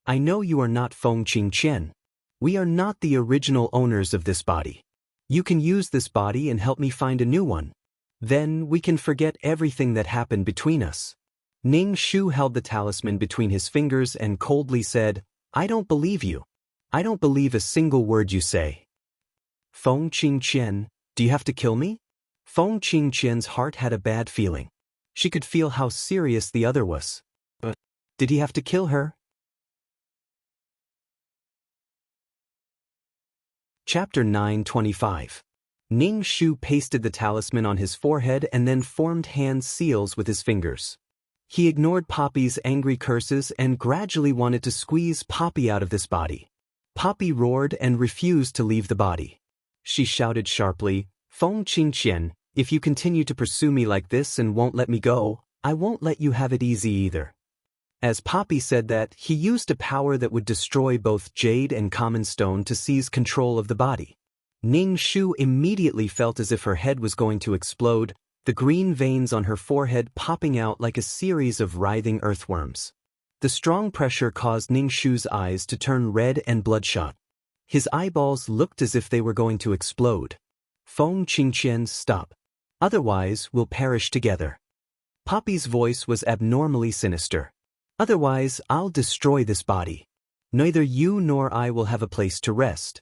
I know you are not Feng Qingqian. We are not the original owners of this body. You can use this body and help me find a new one. Then we can forget everything that happened between us. Ning Shu held the talisman between his fingers and coldly said, I don't believe you. I don't believe a single word you say. Feng Qingqian, do you have to kill me? Feng Qingqian's heart had a bad feeling. She could feel how serious the other was. But did he have to kill her? Chapter 9:25. Ning Shu pasted the talisman on his forehead and then formed hand seals with his fingers. He ignored Poppy's angry curses and gradually wanted to squeeze Poppy out of this body. Poppy roared and refused to leave the body. She shouted sharply, Feng Qingqian, if you continue to pursue me like this and won't let me go, I won't let you have it easy either. As Poppy said that, he used a power that would destroy both jade and common stone to seize control of the body. Ning Shu immediately felt as if her head was going to explode, the green veins on her forehead popping out like a series of writhing earthworms. The strong pressure caused Ning Shu's eyes to turn red and bloodshot. His eyeballs looked as if they were going to explode. Feng Qingqian, stop. Otherwise, we'll perish together. Poppy's voice was abnormally sinister. Otherwise, I'll destroy this body. Neither you nor I will have a place to rest.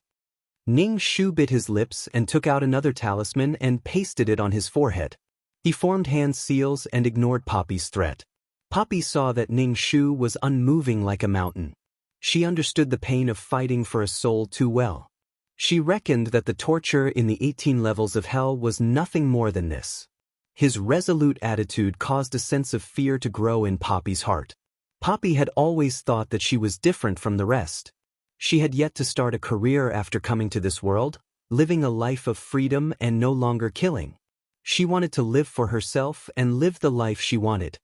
Ning Shu bit his lips and took out another talisman and pasted it on his forehead. He formed hand seals and ignored Poppy's threat. Poppy saw that Ning Shu was unmoving like a mountain. She understood the pain of fighting for a soul too well. She reckoned that the torture in the 18 levels of hell was nothing more than this. His resolute attitude caused a sense of fear to grow in Poppy's heart. Poppy had always thought that she was different from the rest. She had yet to start a career after coming to this world, living a life of freedom and no longer killing. She wanted to live for herself and live the life she wanted.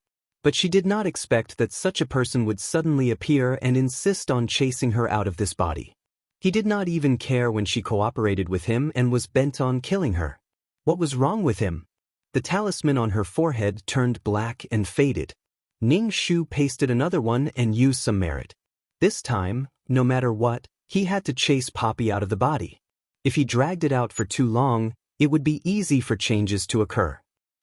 But she did not expect that such a person would suddenly appear and insist on chasing her out of this body. He did not even care when she cooperated with him and was bent on killing her. What was wrong with him? The talisman on her forehead turned black and faded. Ning Shu pasted another one and used some merit. This time, no matter what, he had to chase Poppy out of the body. If he dragged it out for too long, it would be easy for changes to occur.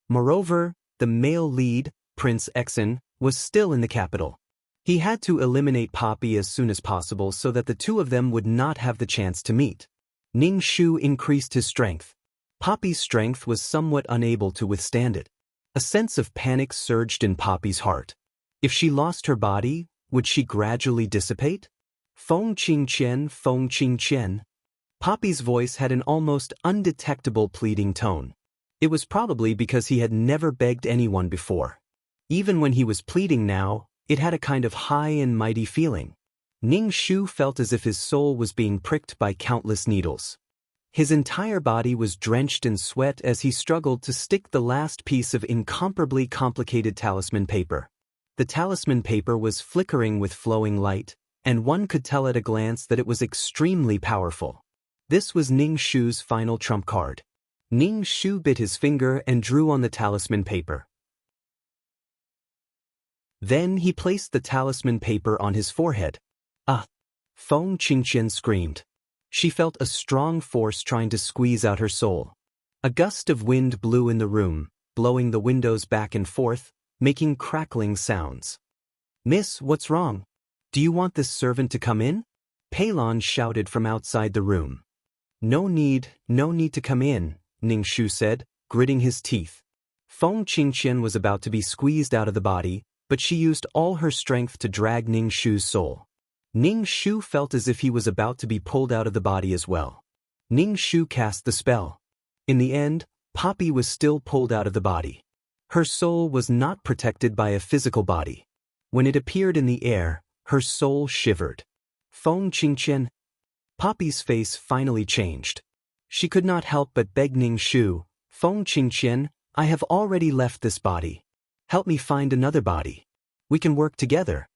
Moreover, the male lead, Prince Exin, was still in the capital. He had to eliminate Poppy as soon as possible so that the two of them would not have the chance to meet. Ning Shu increased his strength. Poppy's strength was somewhat unable to withstand it. A sense of panic surged in Poppy's heart. If she lost her body, would she gradually dissipate? Feng Qingqian, Feng Qingqian. Poppy's voice had an almost undetectable pleading tone. It was probably because he had never begged anyone before. Even when he was pleading now, it had a kind of high and mighty feeling. Ning Shu felt as if his soul was being pricked by countless needles. His entire body was drenched in sweat as he struggled to stick the last piece of incomparably complicated talisman paper. The talisman paper was flickering with flowing light, and one could tell at a glance that it was extremely powerful. This was Ning Shu's final trump card. Ning Shu bit his finger and drew on the talisman paper. Then he placed the talisman paper on his forehead. Ah! Feng Qingqian screamed. She felt a strong force trying to squeeze out her soul. A gust of wind blew in the room, blowing the windows back and forth, making crackling sounds. "Miss, what's wrong? Do you want this servant to come in?" Peilon shouted from outside the room. No need to come in," Ning Shu said, gritting his teeth. Feng Qingqian was about to be squeezed out of the body, but she used all her strength to drag Ning Shu's soul. Ning Shu felt as if he was about to be pulled out of the body as well. Ning Shu cast the spell. In the end, Poppy was still pulled out of the body. Her soul was not protected by a physical body. When it appeared in the air, her soul shivered. Feng Qingqian. Poppy's face finally changed. She could not help but beg Ning Shu, "Feng Qingqian, I have already left this body. Help me find another body. We can work together."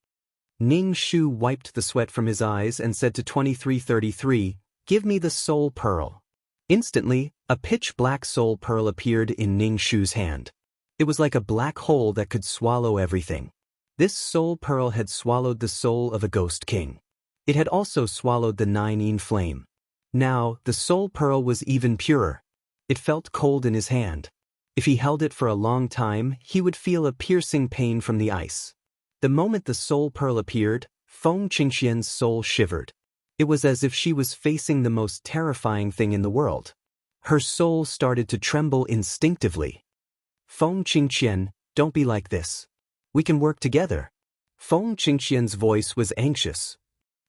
Ning Shu wiped the sweat from his eyes and said to 2333, "Give me the soul pearl." Instantly, a pitch-black soul pearl appeared in Ning Shu's hand. It was like a black hole that could swallow everything. This soul pearl had swallowed the soul of a ghost king. It had also swallowed the 9-yin flame. Now, the soul pearl was even purer. It felt cold in his hand. If he held it for a long time, he would feel a piercing pain from the ice. The moment the soul pearl appeared, Feng Qingqian's soul shivered. It was as if she was facing the most terrifying thing in the world. Her soul started to tremble instinctively. "Feng Qingqian, don't be like this. We can work together." Feng Qingqian's voice was anxious.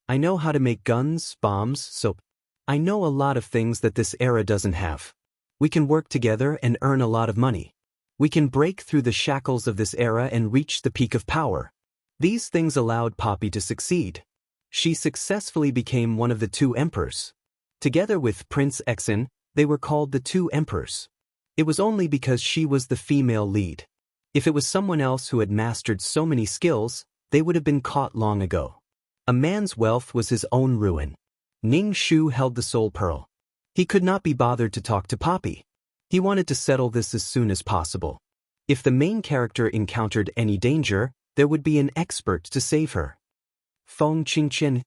"I know how to make guns, bombs, soap. I know a lot of things that this era doesn't have. We can work together and earn a lot of money. We can break through the shackles of this era and reach the peak of power." These things allowed Poppy to succeed. She successfully became one of the two emperors. Together with Prince Exin, they were called the two emperors. It was only because she was the female lead. If it was someone else who had mastered so many skills, they would have been caught long ago. A man's wealth was his own ruin. Ning Shu held the soul pearl. He could not be bothered to talk to Poppy. He wanted to settle this as soon as possible. If the main character encountered any danger, there would be an expert to save her. Feng Qingqian.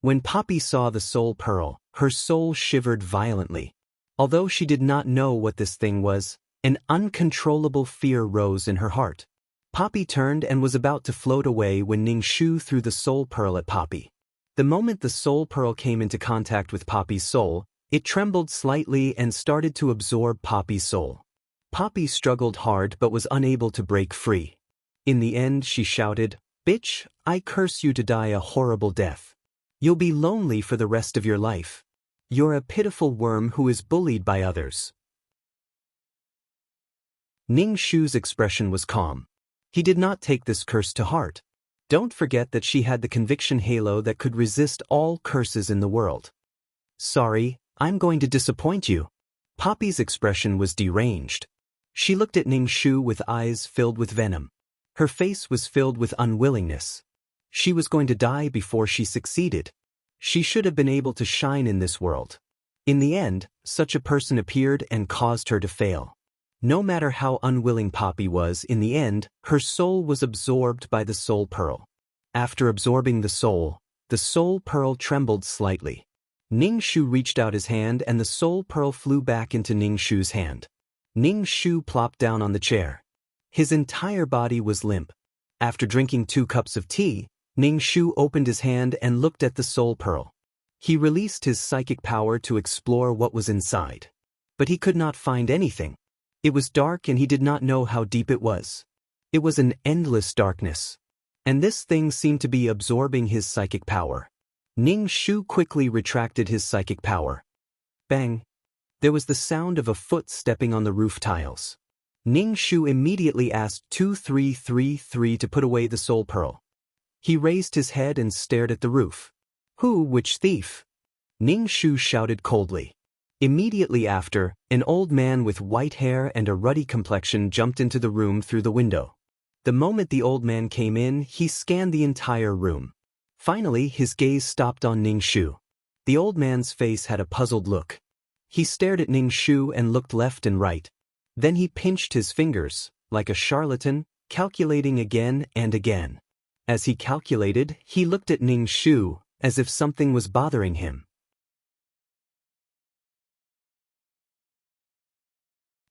When Poppy saw the soul pearl, her soul shivered violently. Although she did not know what this thing was, an uncontrollable fear rose in her heart. Poppy turned and was about to float away when Ning Shu threw the soul pearl at Poppy. The moment the soul pearl came into contact with Poppy's soul, it trembled slightly and started to absorb Poppy's soul. Poppy struggled hard but was unable to break free. In the end, she shouted, "Bitch, I curse you to die a horrible death. You'll be lonely for the rest of your life. You're a pitiful worm who is bullied by others." Ning Shu's expression was calm. He did not take this curse to heart. Don't forget that she had the conviction halo that could resist all curses in the world. "Sorry, I'm going to disappoint you." Poppy's expression was deranged. She looked at Ning Shu with eyes filled with venom. Her face was filled with unwillingness. She was going to die before she succeeded. She should have been able to shine in this world. In the end, such a person appeared and caused her to fail. No matter how unwilling Poppy was, in the end, her soul was absorbed by the soul pearl. After absorbing the soul pearl trembled slightly. Ning Shu reached out his hand and the soul pearl flew back into Ning Shu's hand. Ning Shu plopped down on the chair. His entire body was limp. After drinking 2 cups of tea, Ning Shu opened his hand and looked at the soul pearl. He released his psychic power to explore what was inside. But he could not find anything. It was dark and he did not know how deep it was. It was an endless darkness. And this thing seemed to be absorbing his psychic power. Ning Shu quickly retracted his psychic power. Bang! There was the sound of a foot stepping on the roof tiles. Ning Shu immediately asked 2333 to put away the soul pearl. He raised his head and stared at the roof. Who, which thief? Ning Shu shouted coldly. Immediately after, an old man with white hair and a ruddy complexion jumped into the room through the window. The moment the old man came in, he scanned the entire room. Finally, his gaze stopped on Ning Shu. The old man's face had a puzzled look. He stared at Ning Shu and looked left and right. Then he pinched his fingers, like a charlatan, calculating again and again. As he calculated, he looked at Ning Shu, as if something was bothering him.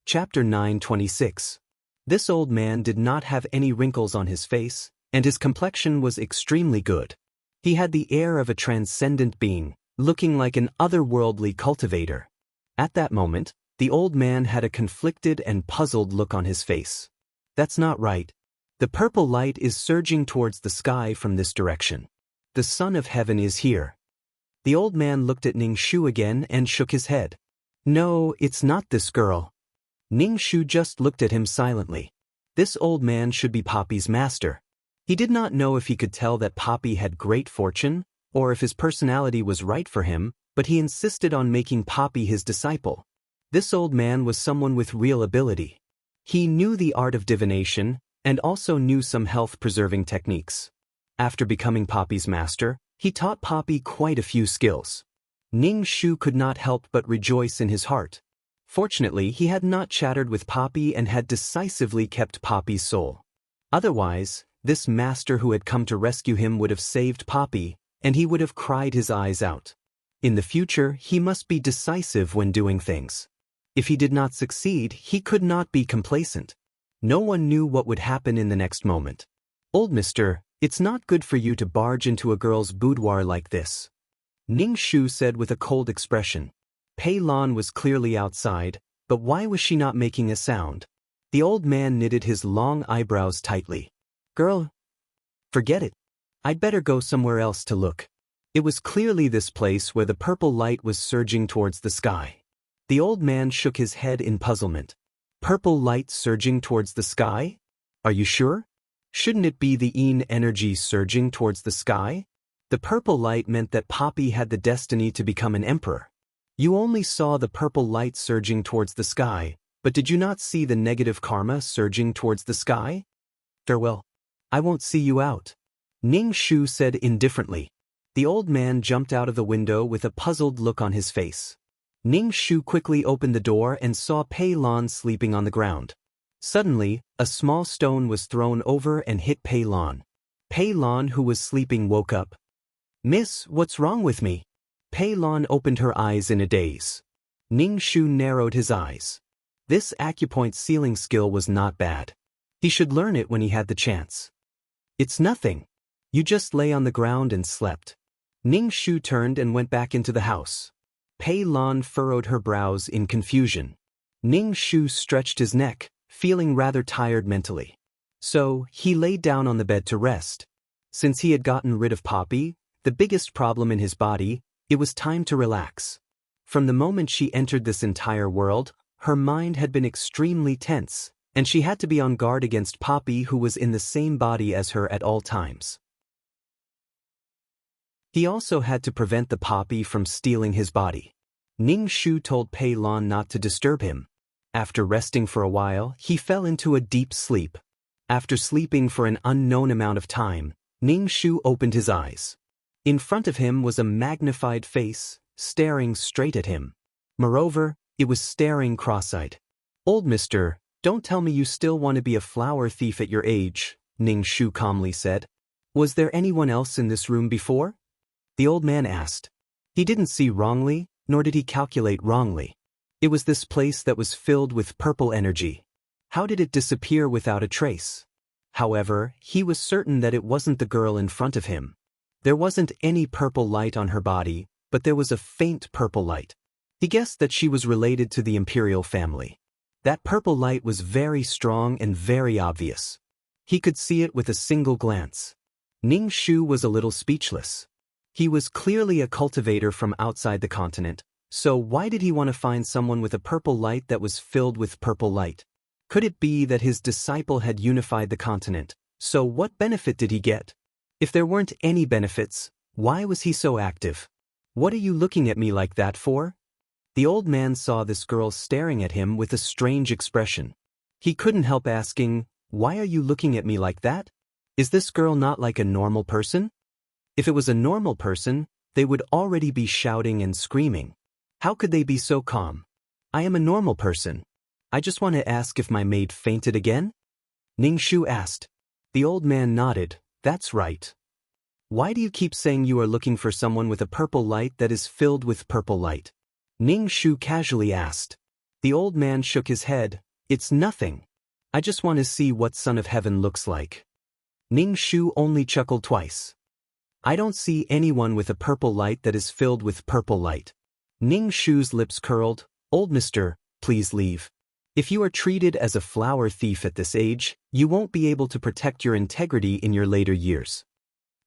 Chapter 926. This old man did not have any wrinkles on his face, and his complexion was extremely good. He had the air of a transcendent being, looking like an otherworldly cultivator. At that moment, the old man had a conflicted and puzzled look on his face. That's not right. The purple light is surging towards the sky from this direction. The Son of Heaven is here. The old man looked at Ning Shu again and shook his head. No, it's not this girl. Ning Shu just looked at him silently. This old man should be Poppy's master. He did not know if he could tell that Poppy had great fortune, or if his personality was right for him, but he insisted on making Poppy his disciple. This old man was someone with real ability. He knew the art of divination, and also knew some health-preserving techniques. After becoming Poppy's master, he taught Poppy quite a few skills. Ning Shu could not help but rejoice in his heart. Fortunately, he had not chattered with Poppy and had decisively kept Poppy's soul. Otherwise, this master who had come to rescue him would have saved Poppy, and he would have cried his eyes out. In the future, he must be decisive when doing things. If he did not succeed, he could not be complacent. No one knew what would happen in the next moment. Old mister, it's not good for you to barge into a girl's boudoir like this. Ning Shu said with a cold expression. Pei Lan was clearly outside, but why was she not making a sound? The old man knitted his long eyebrows tightly. Girl, forget it. I'd better go somewhere else to look. It was clearly this place where the purple light was surging towards the sky. The old man shook his head in puzzlement. Purple light surging towards the sky? Are you sure? Shouldn't it be the Yin energy surging towards the sky? The purple light meant that Poppy had the destiny to become an emperor. You only saw the purple light surging towards the sky, but did you not see the negative karma surging towards the sky? Farewell. I won't see you out. Ning Shu said indifferently. The old man jumped out of the window with a puzzled look on his face. Ning Shu quickly opened the door and saw Pei Lan sleeping on the ground. Suddenly, a small stone was thrown over and hit Pei Lan. Pei Lan, who was sleeping, woke up. Miss, what's wrong with me? Pei Lan opened her eyes in a daze. Ning Shu narrowed his eyes. This acupoint sealing skill was not bad. He should learn it when he had the chance. It's nothing. You just lay on the ground and slept. Ning Shu turned and went back into the house. Pei Lan furrowed her brows in confusion. Ning Shu stretched his neck, feeling rather tired mentally. So, he laid down on the bed to rest. Since he had gotten rid of Poppy, the biggest problem in his body, it was time to relax. From the moment she entered this entire world, her mind had been extremely tense, and she had to be on guard against Poppy, who was in the same body as her at all times. He also had to prevent the Poppy from stealing his body. Ning Shu told Pei Lan not to disturb him. After resting for a while, he fell into a deep sleep. After sleeping for an unknown amount of time, Ning Shu opened his eyes. In front of him was a magnified face, staring straight at him. Moreover, it was staring cross-eyed. "Old mister, don't tell me you still want to be a flower thief at your age," Ning Shu calmly said. "Was there anyone else in this room before?" The old man asked. He didn't see wrongly, nor did he calculate wrongly. It was this place that was filled with purple energy. How did it disappear without a trace? However, he was certain that it wasn't the girl in front of him. There wasn't any purple light on her body, but there was a faint purple light. He guessed that she was related to the imperial family. That purple light was very strong and very obvious. He could see it with a single glance. Ning Shu was a little speechless. He was clearly a cultivator from outside the continent, so why did he want to find someone with a purple light that was filled with purple light? Could it be that his disciple had unified the continent, so what benefit did he get? If there weren't any benefits, why was he so active? "What are you looking at me like that for?" The old man saw this girl staring at him with a strange expression. He couldn't help asking, "Why are you looking at me like that? Is this girl not like a normal person?" If it was a normal person, they would already be shouting and screaming. How could they be so calm? "I am a normal person. I just want to ask if my maid fainted again?" Ning Shu asked. The old man nodded. "That's right. Why do you keep saying you are looking for someone with a purple light that is filled with purple light?" Ning Shu casually asked. The old man shook his head. "It's nothing. I just want to see what Son of Heaven looks like." Ning Shu only chuckled twice. "I don't see anyone with a purple light that is filled with purple light." Ning Shu's lips curled. "Old mister, please leave. If you are treated as a flower thief at this age, you won't be able to protect your integrity in your later years."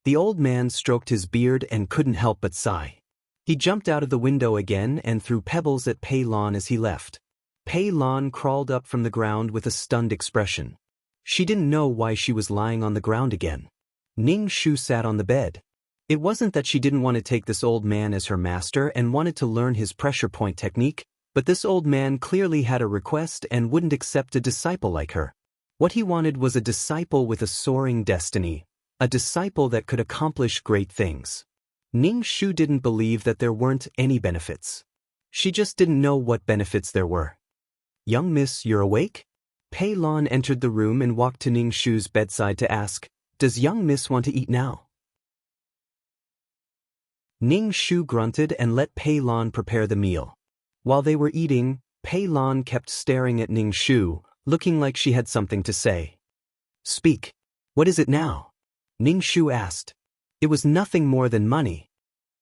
The old man stroked his beard and couldn't help but sigh. He jumped out of the window again and threw pebbles at Pei Lan as he left. Pei Lan crawled up from the ground with a stunned expression. She didn't know why she was lying on the ground again. Ning Shu sat on the bed. It wasn't that she didn't want to take this old man as her master and wanted to learn his pressure point technique, but this old man clearly had a request and wouldn't accept a disciple like her. What he wanted was a disciple with a soaring destiny, a disciple that could accomplish great things. Ning Shu didn't believe that there weren't any benefits. She just didn't know what benefits there were. "Young miss, you're awake?" Pei Lan entered the room and walked to Ning Shu's bedside to ask, "Does young miss want to eat now?" Ning Shu grunted and let Pei Lan prepare the meal. While they were eating, Pei Lan kept staring at Ning Shu, looking like she had something to say. "Speak. What is it now?" Ning Shu asked. "It was nothing more than money."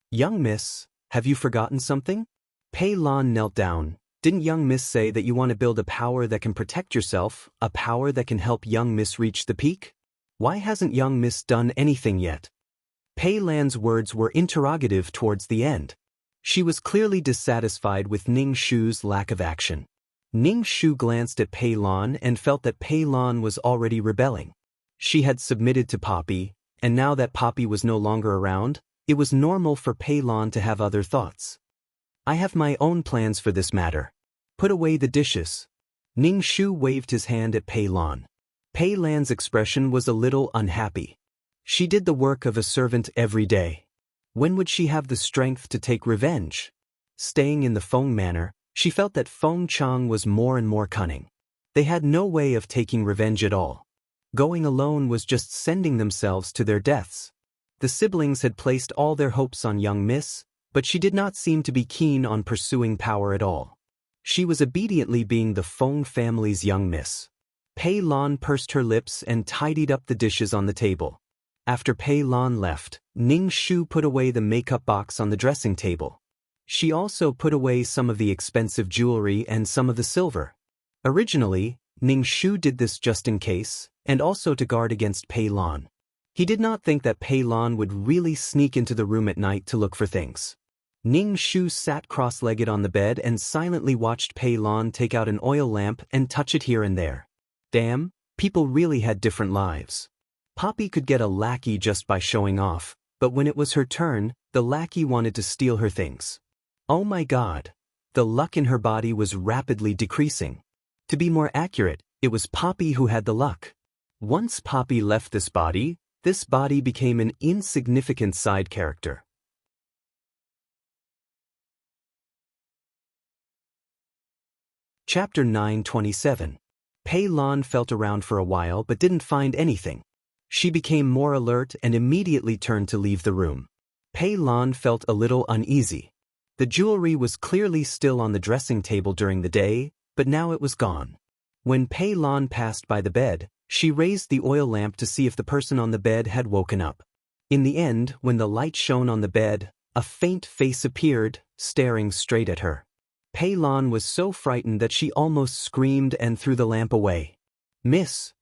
"Young miss, have you forgotten something?" Pei Lan knelt down. "Didn't young miss say that you want to build a power that can protect yourself, a power that can help young miss reach the peak? Why hasn't young miss done anything yet?" Pei Lan's words were interrogative towards the end. She was clearly dissatisfied with Ning Shu's lack of action. Ning Shu glanced at Pei Lan and felt that Pei Lan was already rebelling. She had submitted to Poppy, and now that Poppy was no longer around, it was normal for Pei Lan to have other thoughts. "I have my own plans for this matter. Put away the dishes." Ning Shu waved his hand at Pei Lan. Pei Lan's expression was a little unhappy. She did the work of a servant every day. When would she have the strength to take revenge? Staying in the Feng manor, she felt that Feng Chang was more and more cunning. They had no way of taking revenge at all. Going alone was just sending themselves to their deaths. The siblings had placed all their hopes on young miss, but she did not seem to be keen on pursuing power at all. She was obediently being the Feng family's young miss. Pei Lan pursed her lips and tidied up the dishes on the table. After Pei Lan left, Ning Shu put away the makeup box on the dressing table. She also put away some of the expensive jewelry and some of the silver. Originally, Ning Shu did this just in case, and also to guard against Pei Lan. He did not think that Pei Lan would really sneak into the room at night to look for things. Ning Shu sat cross-legged on the bed and silently watched Pei Lan take out an oil lamp and touch it here and there. Damn, people really had different lives. Poppy could get a lackey just by showing off, but when it was her turn, the lackey wanted to steal her things. Oh my God! The luck in her body was rapidly decreasing. To be more accurate, it was Poppy who had the luck. Once Poppy left this body, This body became an insignificant side character. Chapter 927. Pei Lan felt around for a while but didn't find anything. She became more alert and immediately turned to leave the room. Pei Lan felt a little uneasy. The jewelry was clearly still on the dressing table during the day, but now it was gone. When Pei Lan passed by the bed, she raised the oil lamp to see if the person on the bed had woken up. In the end, when the light shone on the bed, a faint face appeared, staring straight at her. Pei Lan was so frightened that she almost screamed and threw the lamp away. "Miss."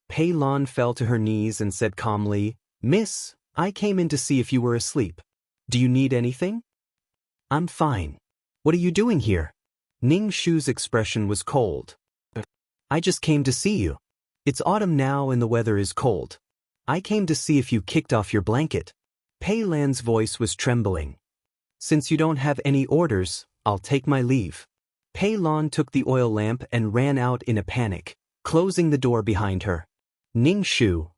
Pei Lan fell to her knees and said calmly, "Miss, I came in to see if you were asleep. Do you need anything?" "I'm fine. What are you doing here?" Ning Shu's expression was cold. "I just came to see you. It's autumn now and the weather is cold. I came to see if you kicked off your blanket." Pei Lan's voice was trembling. "Since you don't have any orders, I'll take my leave." Pei Lan took the oil lamp and ran out in a panic, closing the door behind her. Ning Shu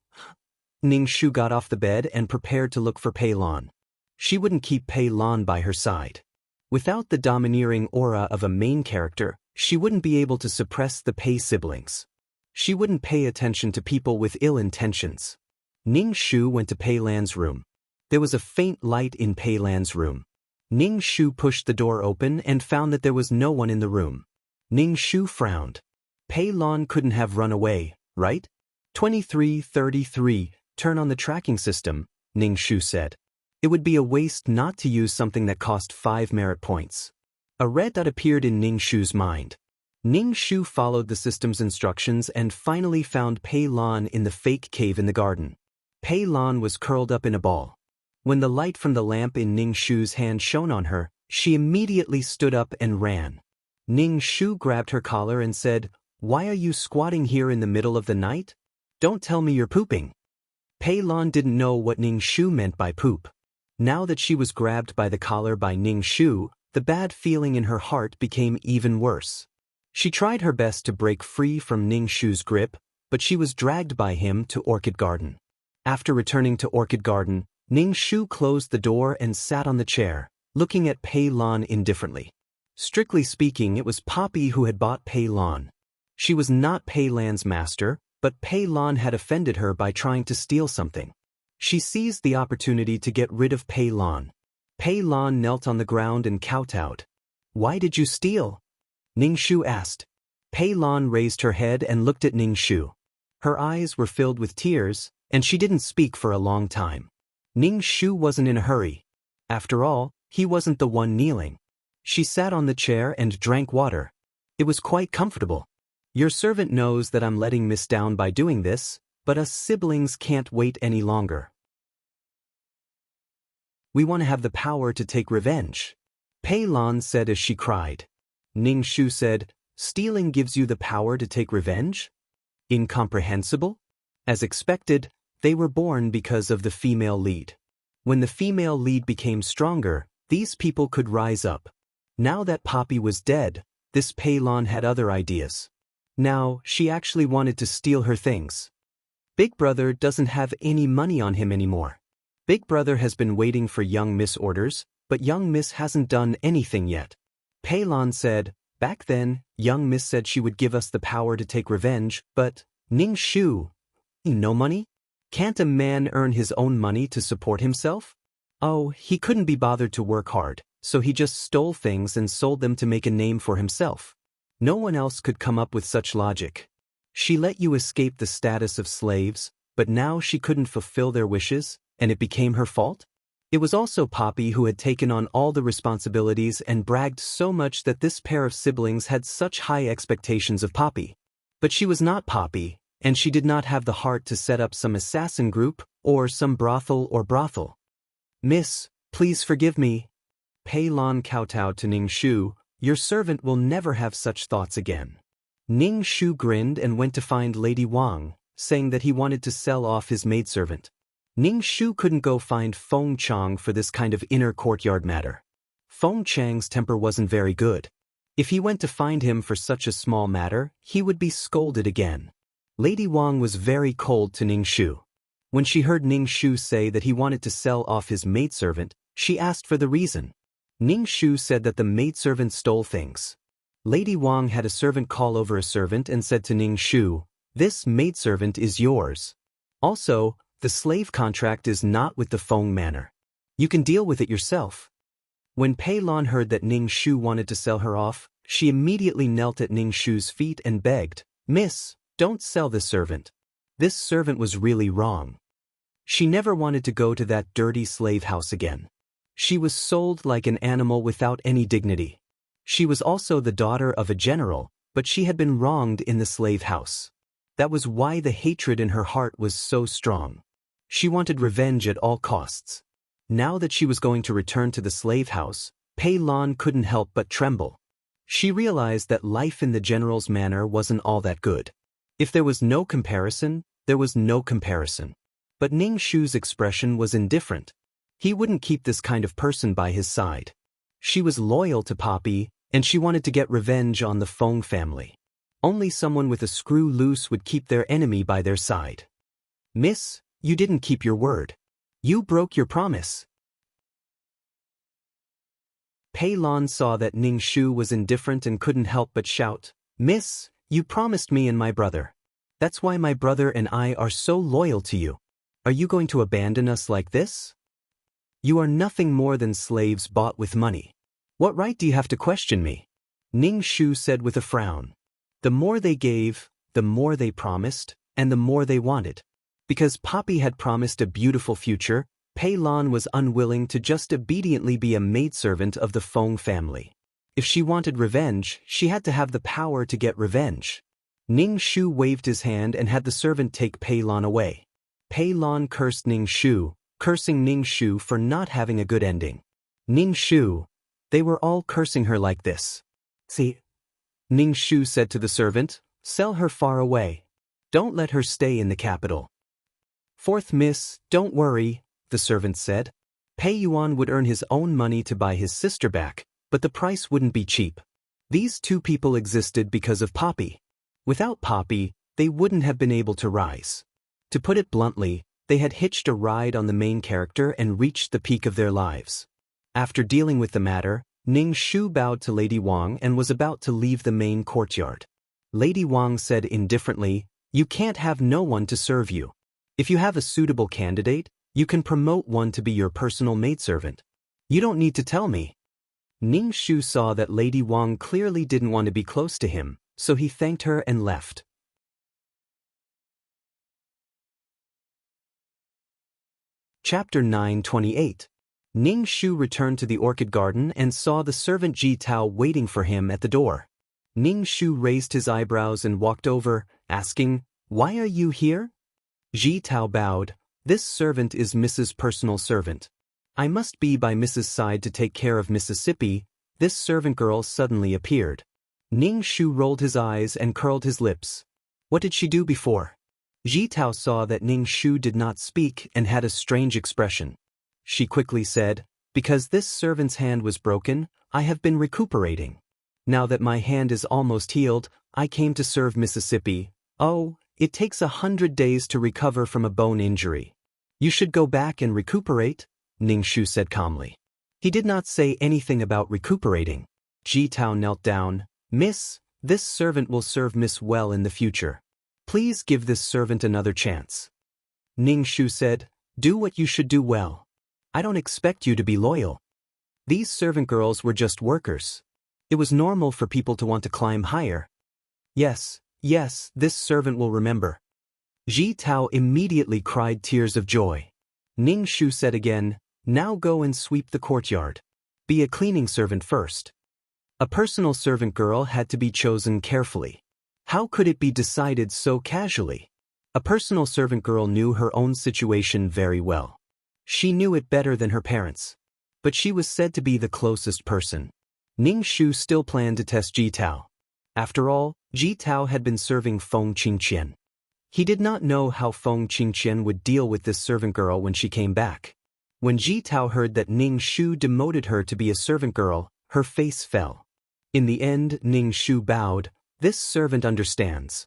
got off the bed and prepared to look for Pei Lan. She wouldn't keep Pei Lan by her side. Without the domineering aura of a main character, she wouldn't be able to suppress the Pei siblings. She wouldn't pay attention to people with ill intentions. Ning Shu went to Pei Lan's room. There was a faint light in Pei Lan's room. Ning Shu pushed the door open and found that there was no one in the room. Ning Shu frowned. Pei Lan couldn't have run away, right? 2333, turn on the tracking system, Ning Shu said. It would be a waste not to use something that cost 5 merit points. A red dot appeared in Ning Shu's mind. Ning Shu followed the system's instructions and finally found Pei Lan in the fake cave in the garden. Pei Lan was curled up in a ball. When the light from the lamp in Ning Shu's hand shone on her, she immediately stood up and ran. Ning Shu grabbed her collar and said, "Why are you squatting here in the middle of the night? Don't tell me you're pooping." Pei Lan didn't know what Ning Shu meant by poop. Now that she was grabbed by the collar by Ning Shu, the bad feeling in her heart became even worse. She tried her best to break free from Ning Shu's grip, but she was dragged by him to Orchid Garden. After returning to Orchid Garden, Ning Shu closed the door and sat on the chair, looking at Pei Lan indifferently. Strictly speaking, it was Poppy who had bought Pei Lan. She was not Pei Lan's master, but Pei Lan had offended her by trying to steal something. She seized the opportunity to get rid of Pei Lan. Pei Lan knelt on the ground and kowtowed. "Why did you steal?" Ning Shu asked. Pei Lan raised her head and looked at Ning Shu. Her eyes were filled with tears, and she didn't speak for a long time. Ning Shu wasn't in a hurry. After all, he wasn't the one kneeling. She sat on the chair and drank water. It was quite comfortable. "Your servant knows that I'm letting Miss down by doing this, but us siblings can't wait any longer. We want to have the power to take revenge," Pei Lan said as she cried. Ning Shu said, "Stealing gives you the power to take revenge? Incomprehensible?" As expected, they were born because of the female lead. When the female lead became stronger, these people could rise up. Now that Poppy was dead, this Pei Lan had other ideas. Now, she actually wanted to steal her things. Big Brother doesn't have any money on him anymore. Big Brother has been waiting for young Miss orders, but young Miss hasn't done anything yet. Pei Lan said, "Back then, young Miss said she would give us the power to take revenge, but, Ning Shu, no money? Can't a man earn his own money to support himself?" Oh, he couldn't be bothered to work hard, so he just stole things and sold them to make a name for himself. No one else could come up with such logic. She let you escape the status of slaves, but now she couldn't fulfill their wishes, and it became her fault? It was also Poppy who had taken on all the responsibilities and bragged so much that this pair of siblings had such high expectations of Poppy. But she was not Poppy, and she did not have the heart to set up some assassin group or some brothel. "Miss, please forgive me." Pei Lan kowtowed to Ning Shu. "Your servant will never have such thoughts again." Ning Shu grinned and went to find Lady Wang, saying that he wanted to sell off his maidservant. Ning Shu couldn't go find Feng Chang for this kind of inner courtyard matter. Feng Chang's temper wasn't very good. If he went to find him for such a small matter, he would be scolded again. Lady Wang was very cold to Ning Shu. When she heard Ning Shu say that he wanted to sell off his maidservant, she asked for the reason. Ning Shu said that the maidservant stole things. Lady Wang had a servant call over a servant and said to Ning Shu, "This maidservant is yours. Also, the slave contract is not with the Feng manor. You can deal with it yourself." When Pei Lan heard that Ning Shu wanted to sell her off, she immediately knelt at Ning Shu's feet and begged, "Miss, don't sell this servant. This servant was really wrong. She never wanted to go to that dirty slave house again. She was sold like an animal without any dignity. She was also the daughter of a general, but she had been wronged in the slave house. That was why the hatred in her heart was so strong. She wanted revenge at all costs. Now that she was going to return to the slave house, Pei Lan couldn't help but tremble. She realized that life in the general's manor wasn't all that good. If there was no comparison, there was no comparison. But Ning Shu's expression was indifferent. He wouldn't keep this kind of person by his side. She was loyal to Poppy, and she wanted to get revenge on the Feng family. Only someone with a screw loose would keep their enemy by their side. "Miss, you didn't keep your word. You broke your promise." Pei Lan saw that Ning Shu was indifferent and couldn't help but shout, "Miss, you promised me and my brother. That's why my brother and I are so loyal to you. Are you going to abandon us like this? You are nothing more than slaves bought with money. What right do you have to question me?" Ning Shu said with a frown. The more they gave, the more they promised, and the more they wanted. Because Poppy had promised a beautiful future, Pei Lan was unwilling to just obediently be a maidservant of the Feng family. If she wanted revenge, she had to have the power to get revenge. Ning Shu waved his hand and had the servant take Pei Lan away. Pei Lan cursed Ning Shu, cursing Ning Shu for not having a good ending. Ning Shu, they were all cursing her like this. "See," Ning Shu said to the servant, "sell her far away. Don't let her stay in the capital." "Fourth miss, don't worry," the servant said. Pei Yuan would earn his own money to buy his sister back, but the price wouldn't be cheap. These two people existed because of Poppy. Without Poppy, they wouldn't have been able to rise. To put it bluntly, they had hitched a ride on the main character and reached the peak of their lives. After dealing with the matter, Ning Shu bowed to Lady Wang and was about to leave the main courtyard. Lady Wang said indifferently, "You can't have no one to serve you. If you have a suitable candidate, you can promote one to be your personal maidservant. You don't need to tell me." Ning Shu saw that Lady Wang clearly didn't want to be close to him, so he thanked her and left. Chapter 9:28. Ning Shu returned to the orchid garden and saw the servant Ji Tao waiting for him at the door. Ning Shu raised his eyebrows and walked over, asking, "Why are you here?" Ji Tao bowed. "This servant is Mrs.'s personal servant. I must be by Mrs.'s side to take care of Mississippi." This servant girl suddenly appeared. Ning Shu rolled his eyes and curled his lips. What did she do before? Ji Tao saw that Ning Shu did not speak and had a strange expression. She quickly said, "Because this servant's hand was broken, I have been recuperating. Now that my hand is almost healed, I came to serve Mississippi. Oh, it takes 100 days to recover from a bone injury. You should go back and recuperate," Ning Shu said calmly. He did not say anything about recuperating. Ji Tao knelt down. "Miss, this servant will serve Miss well in the future. Please give this servant another chance." Ning Shu said, "Do what you should do well. I don't expect you to be loyal." These servant girls were just workers. It was normal for people to want to climb higher. Yes, this servant will remember." Ji Tao immediately cried tears of joy. Ning Shu said again, "Now go and sweep the courtyard. Be a cleaning servant first." A personal servant girl had to be chosen carefully. How could it be decided so casually? A personal servant girl knew her own situation very well. She knew it better than her parents. But she was said to be the closest person. Ning Shu still planned to test Ji Tao. After all, Ji Tao had been serving Feng Qingqian. He did not know how Feng Qingqian would deal with this servant girl when she came back. When Ji Tao heard that Ning Shu demoted her to be a servant girl, her face fell. In the end, Ning Shu bowed. "This servant understands."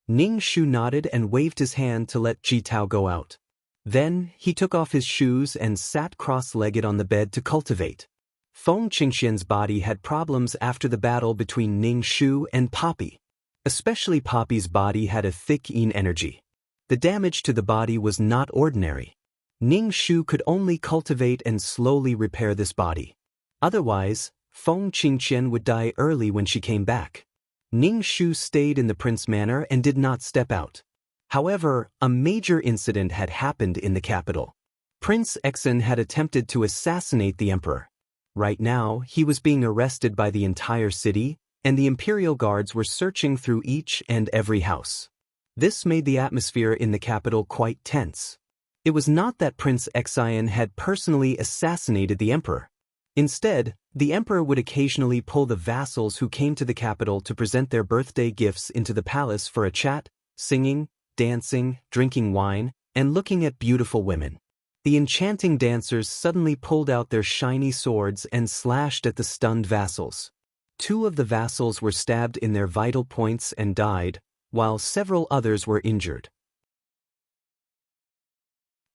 Ning Shu nodded and waved his hand to let Ji Tao go out. Then, he took off his shoes and sat cross-legged on the bed to cultivate. Feng Qingxian's body had problems after the battle between Ning Shu and Poppy. Especially Poppy's body had a thick yin energy. The damage to the body was not ordinary. Ning Shu could only cultivate and slowly repair this body. Otherwise, Feng Qingxian would die early when she came back. Ning Shu stayed in the Prince Manor and did not step out. However, a major incident had happened in the capital. Prince Exin had attempted to assassinate the emperor. Right now, he was being arrested by the entire city, and the imperial guards were searching through each and every house. This made the atmosphere in the capital quite tense. It was not that Prince Exin had personally assassinated the emperor. Instead, the emperor would occasionally pull the vassals who came to the capital to present their birthday gifts into the palace for a chat, singing, dancing, drinking wine, and looking at beautiful women. The enchanting dancers suddenly pulled out their shiny swords and slashed at the stunned vassals. 2 of the vassals were stabbed in their vital points and died, while several others were injured.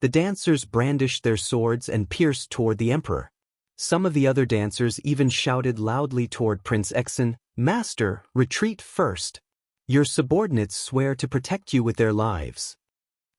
The dancers brandished their swords and pierced toward the emperor. Some of the other dancers even shouted loudly toward Prince Exin, "Master, retreat first. Your subordinates swear to protect you with their lives."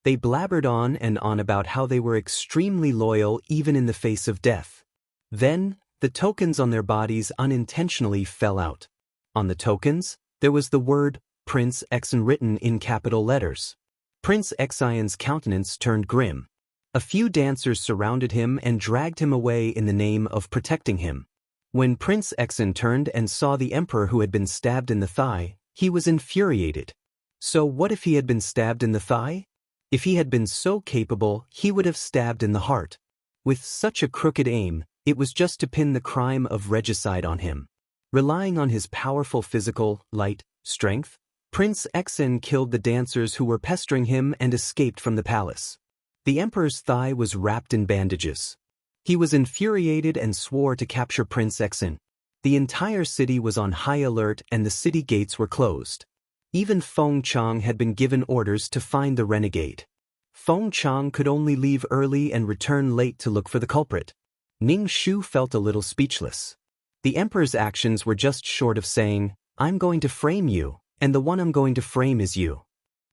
They blabbered on and on about how they were extremely loyal even in the face of death. Then, the tokens on their bodies unintentionally fell out. On the tokens, there was the word Prince Exin written in capital letters. Prince Exin's countenance turned grim. A few dancers surrounded him and dragged him away in the name of protecting him. When Prince Exin turned and saw the emperor who had been stabbed in the thigh, he was infuriated. So what if he had been stabbed in the thigh? If he had been so capable, he would have stabbed in the heart. With such a crooked aim, it was just to pin the crime of regicide on him. Relying on his powerful physical, light, strength, Prince Exin killed the dancers who were pestering him and escaped from the palace. The emperor's thigh was wrapped in bandages. He was infuriated and swore to capture Prince Exin. The entire city was on high alert and the city gates were closed. Even Feng Chang had been given orders to find the renegade. Feng Chang could only leave early and return late to look for the culprit. Ning Shu felt a little speechless. The emperor's actions were just short of saying, "I'm going to frame you, and the one I'm going to frame is you."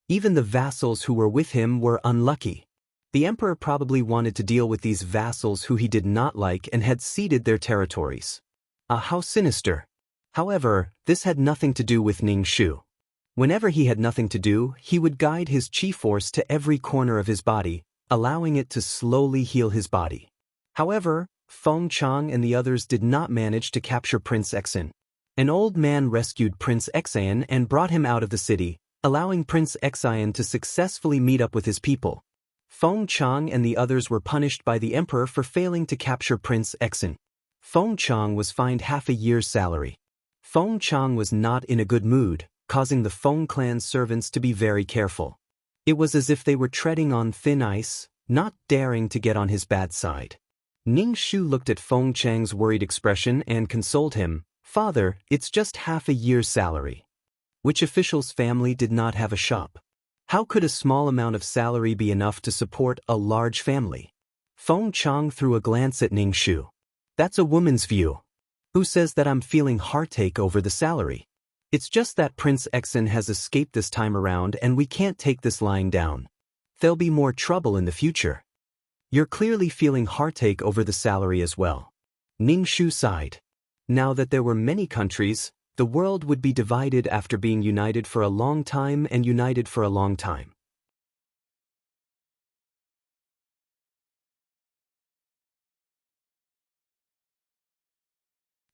Even the vassals who were with him were unlucky. The emperor probably wanted to deal with these vassals who he did not like and had ceded their territories. How sinister. However, this had nothing to do with Ning Shu. Whenever he had nothing to do, he would guide his chi force to every corner of his body, allowing it to slowly heal his body. However, Feng Chang and the others did not manage to capture Prince Exin. An old man rescued Prince Exin and brought him out of the city, allowing Prince Exin to successfully meet up with his people. Feng Chang and the others were punished by the emperor for failing to capture Prince Exin. Feng Chang was fined half a year's salary. Feng Chang was not in a good mood, causing the Feng clan's servants to be very careful. It was as if they were treading on thin ice, not daring to get on his bad side. Ning Shu looked at Feng Chang's worried expression and consoled him, "Father, it's just half a year's salary." Which official's family did not have a shop? How could a small amount of salary be enough to support a large family? Feng Chang threw a glance at Ning Shu. "That's a woman's view. Who says that I'm feeling heartache over the salary? It's just that Prince Exin has escaped this time around and we can't take this lying down. There'll be more trouble in the future." "You're clearly feeling heartache over the salary as well." Ning Shu sighed. Now that there were many countries, the world would be divided after being united for a long time and united for a long time.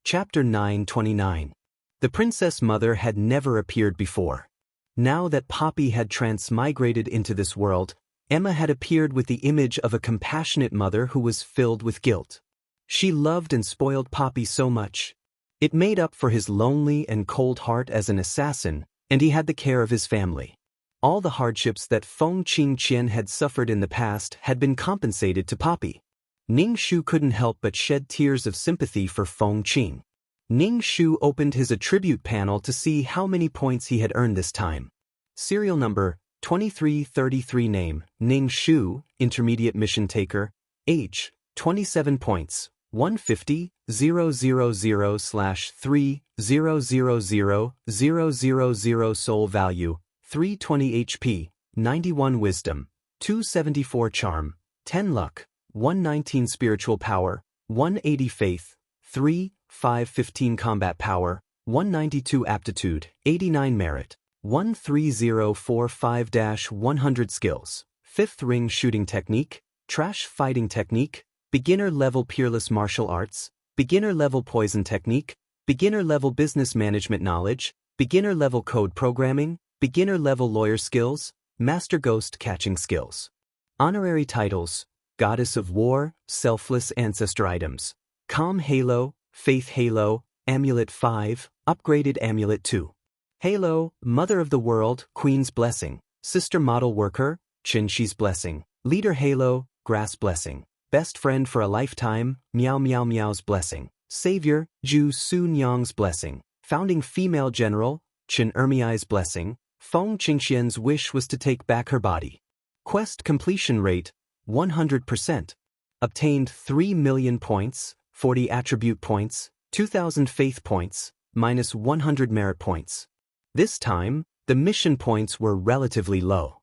Chapter 929. The princess mother had never appeared before. Now that Poppy had transmigrated into this world, Emma had appeared with the image of a compassionate mother who was filled with guilt. She loved and spoiled Poppy so much. It made up for his lonely and cold heart as an assassin, and he had the care of his family. All the hardships that Feng Qingxian had suffered in the past had been compensated to Poppy. Ning Shu couldn't help but shed tears of sympathy for Feng Qing. Ning Shu opened his attribute panel to see how many points he had earned this time. Serial number 2333 Name, Ning Shu, Intermediate Mission Taker. Age, 27 points, 150, 000/3, Soul Value, 320 HP, 91 Wisdom, 274 Charm, 10 Luck, 119 Spiritual Power, 180 Faith, 515 Combat Power, 192 Aptitude, 89 Merit, 13045-100 Skills, 5th Ring Shooting Technique, Trash Fighting Technique, Beginner Level Peerless Martial Arts, Beginner Level Poison Technique, Beginner Level Business Management Knowledge, Beginner Level Code Programming, Beginner Level Lawyer Skills, Master Ghost Catching Skills. Honorary Titles: Goddess of War, Selfless Ancestor Items, Calm Halo, Faith Halo, Amulet 5, Upgraded Amulet 2. Halo, Mother of the World, Queen's Blessing, Sister Model Worker, Chinshi's Blessing, Leader Halo, Grass Blessing, Best Friend for a Lifetime, Meow Meow Meow's Blessing, Savior, Ju Su Nyang's Blessing, Founding Female General, Chen Ermiai's Blessing. Feng Qingxian's wish was to take back her body. Quest completion rate, 100%. Obtained 3 million points, 40 attribute points, 2,000 faith points, minus 100 merit points. This time, the mission points were relatively low.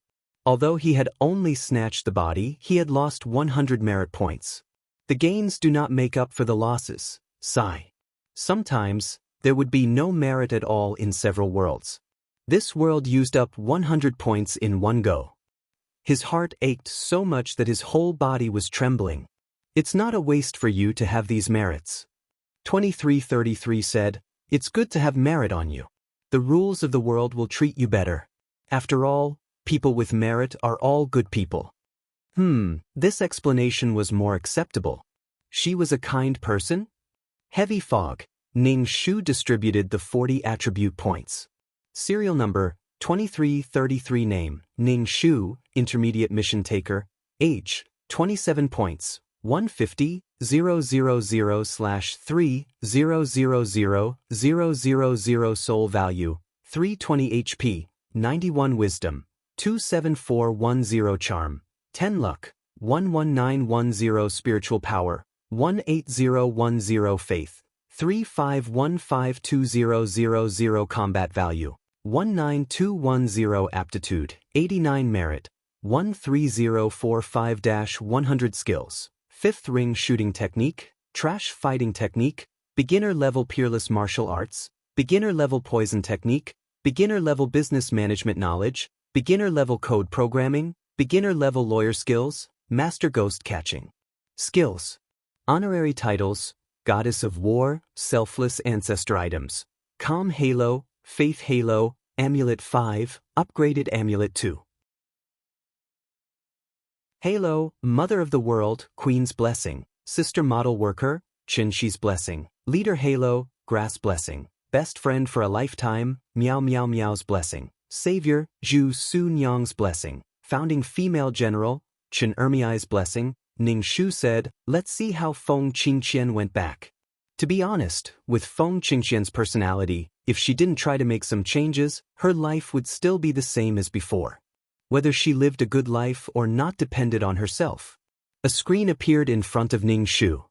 Although he had only snatched the body, he had lost 100 merit points. The gains do not make up for the losses. Sigh. Sometimes, there would be no merit at all in several worlds. This world used up 100 points in one go. His heart ached so much that his whole body was trembling. It's not a waste for you to have these merits. 2333 said, it's good to have merit on you. The rules of the world will treat you better. After all, people with merit are all good people. This explanation was more acceptable. She was a kind person? Heavy fog. Ning Shu distributed the 40 attribute points. Serial number, 2333 Name, Ning Shu, Intermediate Mission Taker. Age, 27 points, 150, 000/3, Soul Value, 320 HP, 91 Wisdom, 27410 Charm, 10 Luck, 11910 Spiritual Power, 18010 Faith, 35152000 Combat Value, 19210 Aptitude, 89 Merit, 13045-100 Skills, 5th Ring Shooting Technique, Trash Fighting Technique, Beginner Level Peerless Martial Arts, Beginner Level Poison Technique, Beginner Level Business Management Knowledge, Beginner Level Code Programming, Beginner Level Lawyer Skills, Master Ghost Catching. Skills. Honorary Titles: Goddess of War, Selfless Ancestor Items, Calm Halo, Faith Halo, Amulet 5, Upgraded Amulet 2. Halo, Mother of the World, Queen's Blessing, Sister Model Worker, Chinshi's Blessing, Leader Halo, Grass Blessing, Best Friend for a Lifetime, Meow Meow Meow's Blessing, Savior, Ju Su Nyang's Blessing, Founding Female General, Chen Ermiai's Blessing. Ning Shu said, let's see how Feng Qingxian went back. To be honest, with Feng Qingxian's personality, if she didn't try to make some changes, her life would still be the same as before. Whether she lived a good life or not depended on herself. A screen appeared in front of Ning Shu.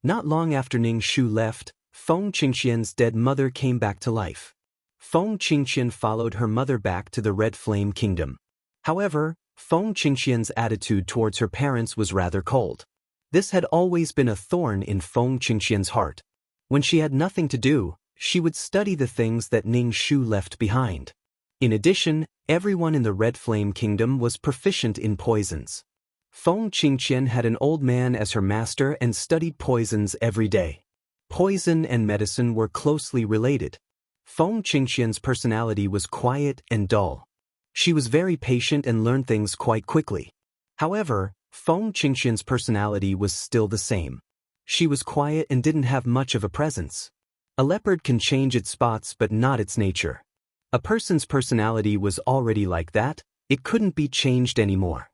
Not long after Ning Shu left, Feng Qingxian's dead mother came back to life. Feng Qingxian followed her mother back to the Red Flame Kingdom. However, Feng Qingxian's attitude towards her parents was rather cold. This had always been a thorn in Feng Qingxian's heart. When she had nothing to do, she would study the things that Ning Shu left behind. In addition, everyone in the Red Flame Kingdom was proficient in poisons. Feng Qingxian had an old man as her master and studied poisons every day. Poison and medicine were closely related. Feng Qingxian's personality was quiet and dull. She was very patient and learned things quite quickly. However, Feng Qingxian's personality was still the same. She was quiet and didn't have much of a presence. A leopard can change its spots but not its nature. A person's personality was already like that, it couldn't be changed anymore.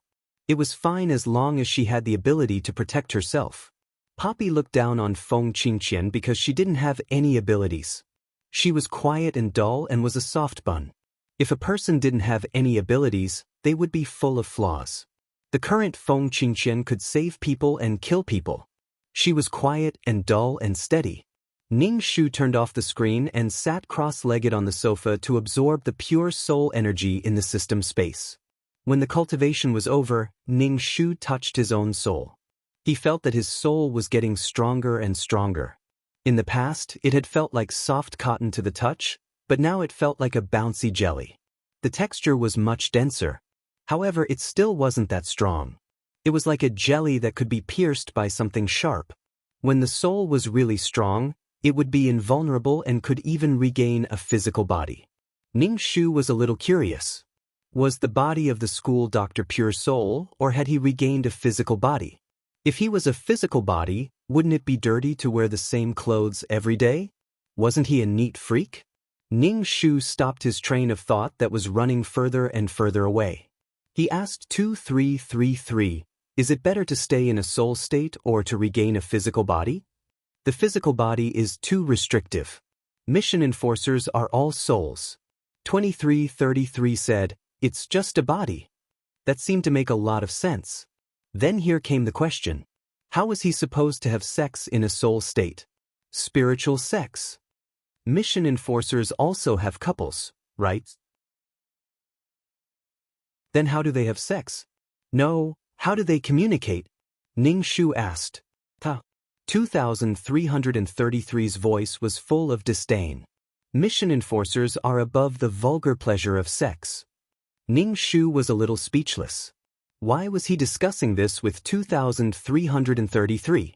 It was fine as long as she had the ability to protect herself. Poppy looked down on Feng Qingxian because she didn't have any abilities. She was quiet and dull and was a soft bun. If a person didn't have any abilities, they would be full of flaws. The current Feng Qingqian could save people and kill people. She was quiet and dull and steady. Ning Shu turned off the screen and sat cross-legged on the sofa to absorb the pure soul energy in the system space. When the cultivation was over, Ning Shu touched his own soul. He felt that his soul was getting stronger and stronger. In the past, it had felt like soft cotton to the touch, but now it felt like a bouncy jelly. The texture was much denser. However, it still wasn't that strong. It was like a jelly that could be pierced by something sharp. When the soul was really strong, it would be invulnerable and could even regain a physical body. Ning Shu was a little curious. Was the body of the school doctor pure soul, or had he regained a physical body? If he was a physical body, wouldn't it be dirty to wear the same clothes every day? Wasn't he a neat freak? Ning Shu stopped his train of thought that was running further and further away. He asked 2333, is it better to stay in a soul state or to regain a physical body? The physical body is too restrictive. Mission enforcers are all souls. 2333 said, it's just a body. That seemed to make a lot of sense. Then here came the question. How was he supposed to have sex in a soul state? Spiritual sex. Mission enforcers also have couples, right? Then how do they have sex? No, how do they communicate? Ning Shu asked. 2333's voice was full of disdain. Mission enforcers are above the vulgar pleasure of sex. Ning Shu was a little speechless. Why was he discussing this with 2333?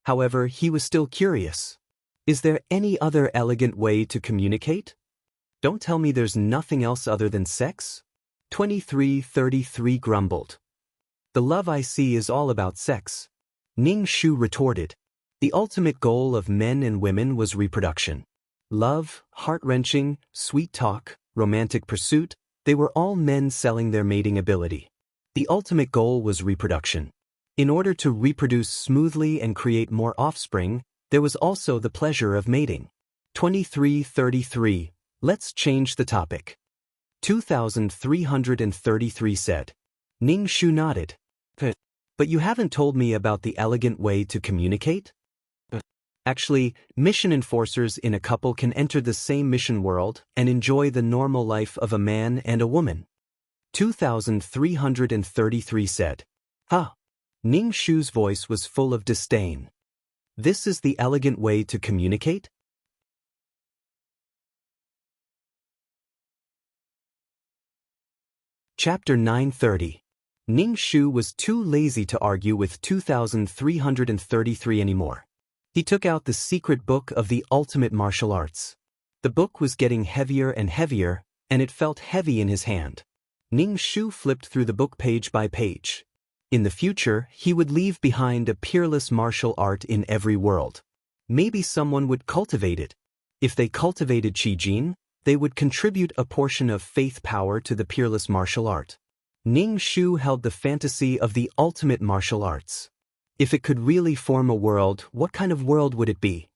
However, he was still curious. Is there any other elegant way to communicate? Don't tell me there's nothing else other than sex? 2333 grumbled. The love I see is all about sex. Ning Shu retorted. The ultimate goal of men and women was reproduction. Love, heart-wrenching, sweet talk, romantic pursuit, they were all men selling their mating ability. The ultimate goal was reproduction. In order to reproduce smoothly and create more offspring, there was also the pleasure of mating. 2333, let's change the topic. 2333 said. Ning Shu nodded. But you haven't told me about the elegant way to communicate? Actually, mission enforcers in a couple can enter the same mission world and enjoy the normal life of a man and a woman. 2333 said. Ning Shu's voice was full of disdain. This is the elegant way to communicate? Chapter 930. Ning Shu was too lazy to argue with 2333 anymore. He took out the secret book of the ultimate martial arts. The book was getting heavier and heavier, and it felt heavy in his hand. Ning Shu flipped through the book page by page. In the future, he would leave behind a peerless martial art in every world. Maybe someone would cultivate it. If they cultivated Qi Jin, they would contribute a portion of faith power to the peerless martial art. Ning Shu held the fantasy of the ultimate martial arts. If it could really form a world, what kind of world would it be?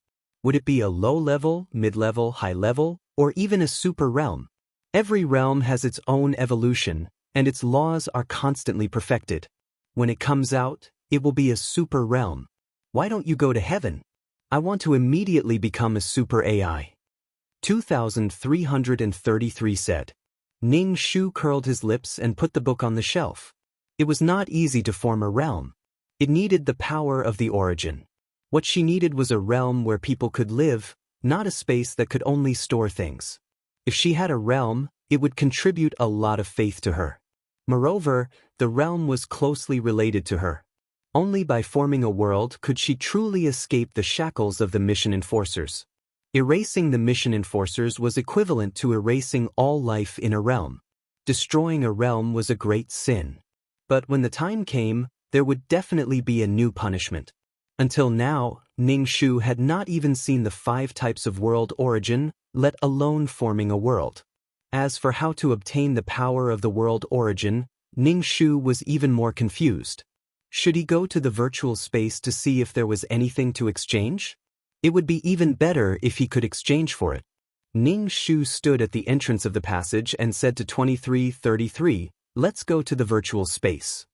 Would it be a low-level, mid-level, high-level, or even a super realm? Every realm has its own evolution, and its laws are constantly perfected. When it comes out, it will be a super realm. Why don't you go to heaven? I want to immediately become a super AI. 2333 said. Ning Shu curled his lips and put the book on the shelf. It was not easy to form a realm. It needed the power of the origin. What she needed was a realm where people could live, not a space that could only store things. If she had a realm, it would contribute a lot of faith to her. Moreover, the realm was closely related to her. Only by forming a world could she truly escape the shackles of the mission enforcers. Erasing the mission enforcers was equivalent to erasing all life in a realm. Destroying a realm was a great sin. But when the time came, there would definitely be a new punishment. Until now, Ning Shu had not even seen the 5 types of world origin, let alone forming a world. As for how to obtain the power of the world origin, Ning Shu was even more confused. Should he go to the virtual space to see if there was anything to exchange? It would be even better if he could exchange for it. Ning Shu stood at the entrance of the passage and said to 2333, Let's go to the virtual space.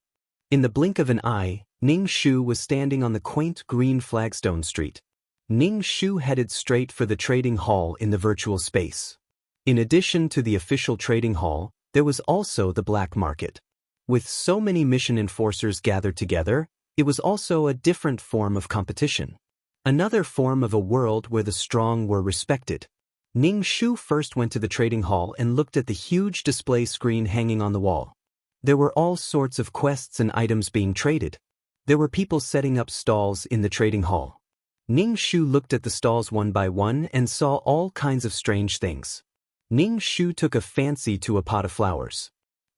In the blink of an eye, Ning Shu was standing on the quaint green flagstone street. Ning Shu headed straight for the trading hall in the virtual space. In addition to the official trading hall, there was also the black market. With so many mission enforcers gathered together, it was also a different form of competition. Another form of a world where the strong were respected. Ning Shu first went to the trading hall and looked at the huge display screen hanging on the wall. There were all sorts of quests and items being traded. There were people setting up stalls in the trading hall. Ning Shu looked at the stalls one by one and saw all kinds of strange things. Ning Shu took a fancy to a pot of flowers.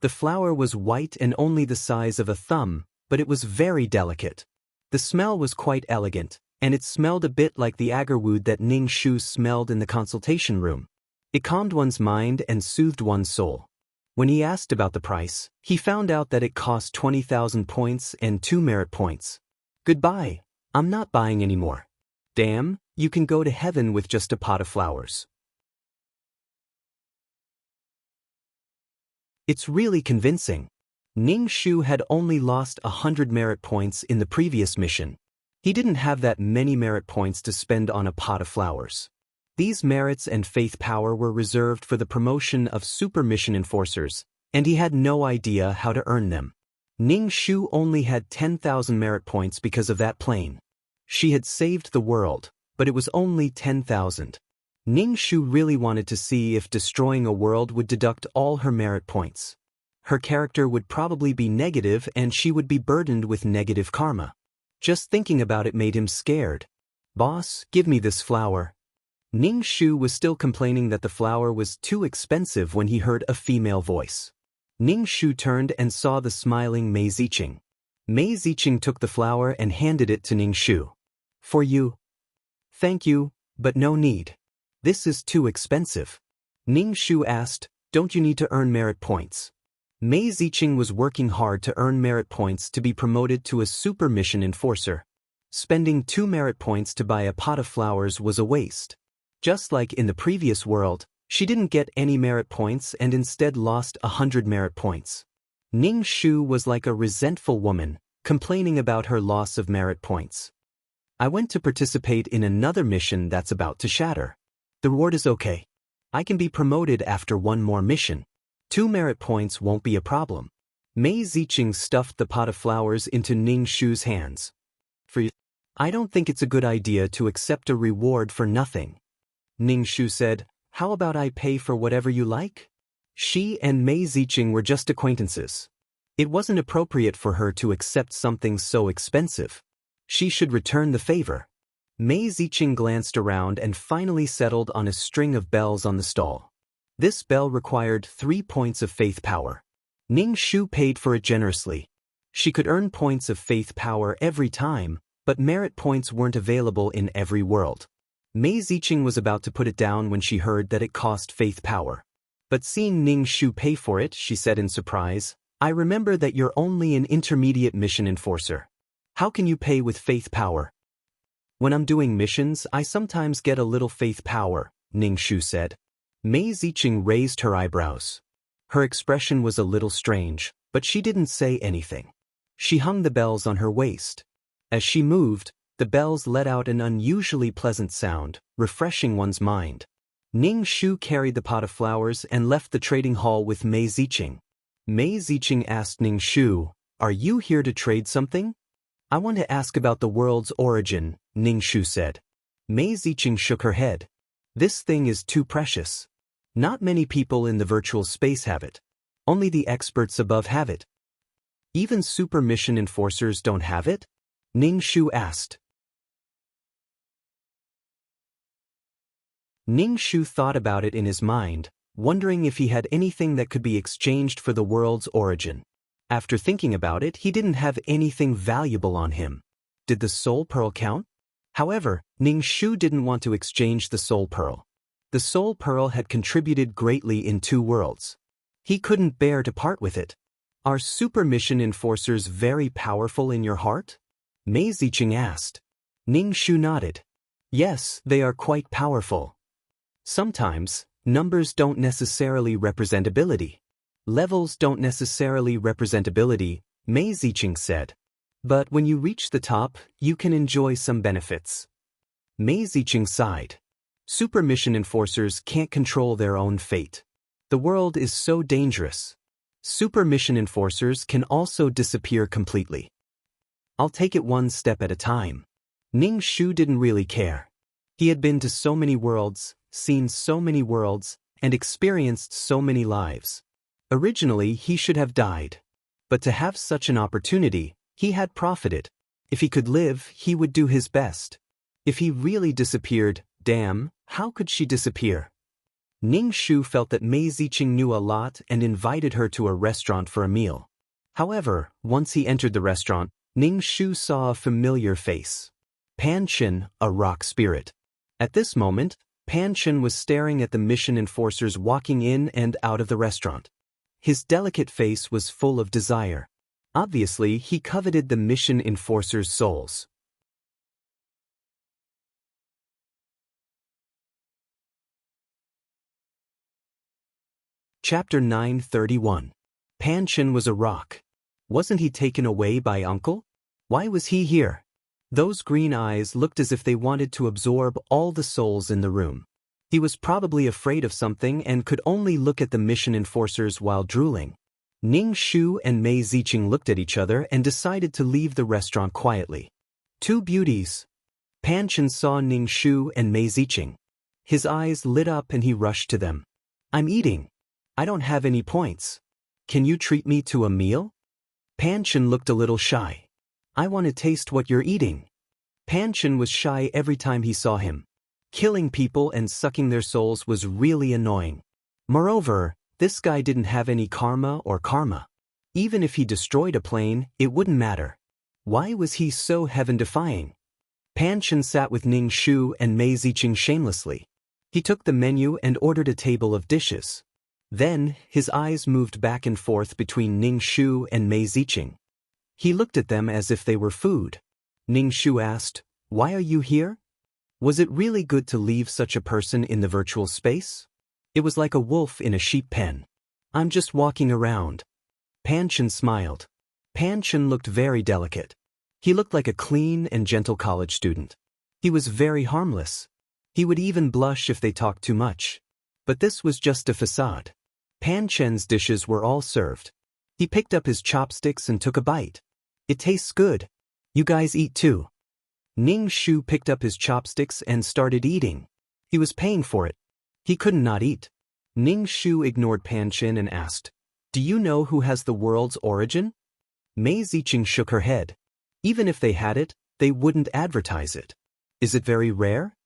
The flower was white and only the size of a thumb, but it was very delicate. The smell was quite elegant, and it smelled a bit like the agarwood that Ning Shu smelled in the consultation room. It calmed one's mind and soothed one's soul. When he asked about the price, he found out that it cost 20,000 points and 2 merit points. Goodbye, I'm not buying anymore. Damn, you can go to heaven with just a pot of flowers. It's really convincing. Ning Shu had only lost 100 merit points in the previous mission. He didn't have that many merit points to spend on a pot of flowers. These merits and faith power were reserved for the promotion of super mission enforcers, and he had no idea how to earn them. Ning Shu only had 10,000 merit points because of that plane. She had saved the world, but it was only 10,000. Ning Shu really wanted to see if destroying a world would deduct all her merit points. Her character would probably be negative and she would be burdened with negative karma. Just thinking about it made him scared. Boss, give me this flower. Ning Shu was still complaining that the flower was too expensive when he heard a female voice. Ning Shu turned and saw the smiling Mei Ziqing. Mei Ziqing took the flower and handed it to Ning Shu. For you. Thank you, but no need. This is too expensive. Ning Shu asked, don't you need to earn merit points? Mei Ziqing was working hard to earn merit points to be promoted to a super mission enforcer. Spending 2 merit points to buy a pot of flowers was a waste. Just like in the previous world, she didn't get any merit points and instead lost 100 merit points. Ning Shu was like a resentful woman, complaining about her loss of merit points. I went to participate in another mission that's about to shatter. The reward is okay. I can be promoted after one more mission. 2 merit points won't be a problem. Mei Ziqing stuffed the pot of flowers into Ning Shu's hands. I don't think it's a good idea to accept a reward for nothing. Ning Shu said, how about I pay for whatever you like? She and Mei Ziqing were just acquaintances. It wasn't appropriate for her to accept something so expensive. She should return the favor. Mei Ziqing glanced around and finally settled on a string of bells on the stall. This bell required 3 points of faith power. Ning Shu paid for it generously. She could earn points of faith power every time, but merit points weren't available in every world. Mei Ziqing was about to put it down when she heard that it cost faith power. But seeing Ning Shu pay for it, she said in surprise, I remember that you're only an intermediate mission enforcer. How can you pay with faith power? When I'm doing missions, I sometimes get a little faith power, Ning Shu said. Mei Ziqing raised her eyebrows. Her expression was a little strange, but she didn't say anything. She hung the bells on her waist. As she moved, the bells let out an unusually pleasant sound, refreshing one's mind. Ning Shu carried the pot of flowers and left the trading hall with Mei Ziqing. Mei Ziqing asked Ning Shu, are you here to trade something? I want to ask about the world's origin, Ning Shu said. Mei Ziqing shook her head. This thing is too precious. Not many people in the virtual space have it. Only the experts above have it. Even super mission enforcers don't have it? Ning Shu asked. Ning Shu thought about it in his mind, wondering if he had anything that could be exchanged for the world's origin. After thinking about it, he didn't have anything valuable on him. Did the soul pearl count? However, Ning Shu didn't want to exchange the soul pearl. The soul pearl had contributed greatly in 2 worlds. He couldn't bear to part with it. Are super mission enforcers very powerful in your heart? Mei Ziqing asked. Ning Shu nodded. Yes, they are quite powerful. Sometimes, numbers don't necessarily represent ability. Levels don't necessarily represent ability, Mei Ziqing said. But when you reach the top, you can enjoy some benefits. Mei Ziqing sighed. Super mission enforcers can't control their own fate. The world is so dangerous. Super mission enforcers can also disappear completely. I'll take it one step at a time. Ning Shu didn't really care. He had been to so many worlds, seen so many worlds, and experienced so many lives. Originally, he should have died. But to have such an opportunity, he had profited. If he could live, he would do his best. If he really disappeared, damn, how could she disappear? Ning Shu felt that Mei Ziqing knew a lot and invited her to a restaurant for a meal. However, once he entered the restaurant, Ning Shu saw a familiar face. Pan Chen, a rock spirit. At this moment, Pan Chen was staring at the mission enforcers walking in and out of the restaurant. His delicate face was full of desire. Obviously, he coveted the mission enforcers' souls. Chapter 931. Pan Chen was a rock. Wasn't he taken away by Uncle? Why was he here? Those green eyes looked as if they wanted to absorb all the souls in the room. He was probably afraid of something and could only look at the mission enforcers while drooling. Ning Shu and Mei Ziqing looked at each other and decided to leave the restaurant quietly. Two beauties. Pan Chen saw Ning Shu and Mei Ziqing. His eyes lit up and he rushed to them. I'm eating. I don't have any points. Can you treat me to a meal? Pan Chen looked a little shy. I want to taste what you're eating. Pan Chen was shy every time he saw him. Killing people and sucking their souls was really annoying. Moreover, this guy didn't have any karma. Even if he destroyed a plane, it wouldn't matter. Why was he so heaven-defying? Pan Chen sat with Ning Shu and Mei Ziqing shamelessly. He took the menu and ordered a table of dishes. Then, his eyes moved back and forth between Ning Shu and Mei Ziqing. He looked at them as if they were food. Ning Shu asked, "Why are you here? Was it really good to leave such a person in the virtual space?" It was like a wolf in a sheep pen. I'm just walking around. Pan Chen smiled. Pan Chen looked very delicate. He looked like a clean and gentle college student. He was very harmless. He would even blush if they talked too much. But this was just a facade. Pan Chen's dishes were all served. He picked up his chopsticks and took a bite. It tastes good. You guys eat too. Ning Shu picked up his chopsticks and started eating. He was paying for it. He couldn't not eat. Ning Shu ignored Pan Chen and asked, "Do you know who has the world's origin?" Mei Ziqing shook her head. Even if they had it, they wouldn't advertise it. Is it very rare?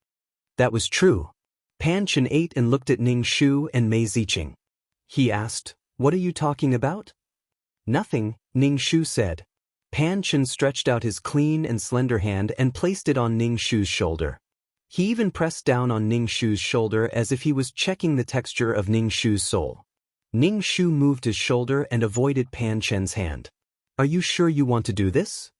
That was true. Pan Chen ate and looked at Ning Shu and Mei Ziqing. He asked, "What are you talking about?" "Nothing," Ning Shu said. Pan Chen stretched out his clean and slender hand and placed it on Ning Shu's shoulder. He even pressed down on Ning Shu's shoulder as if he was checking the texture of Ning Shu's soul. Ning Shu moved his shoulder and avoided Pan Chen's hand. "Are you sure you want to do this?"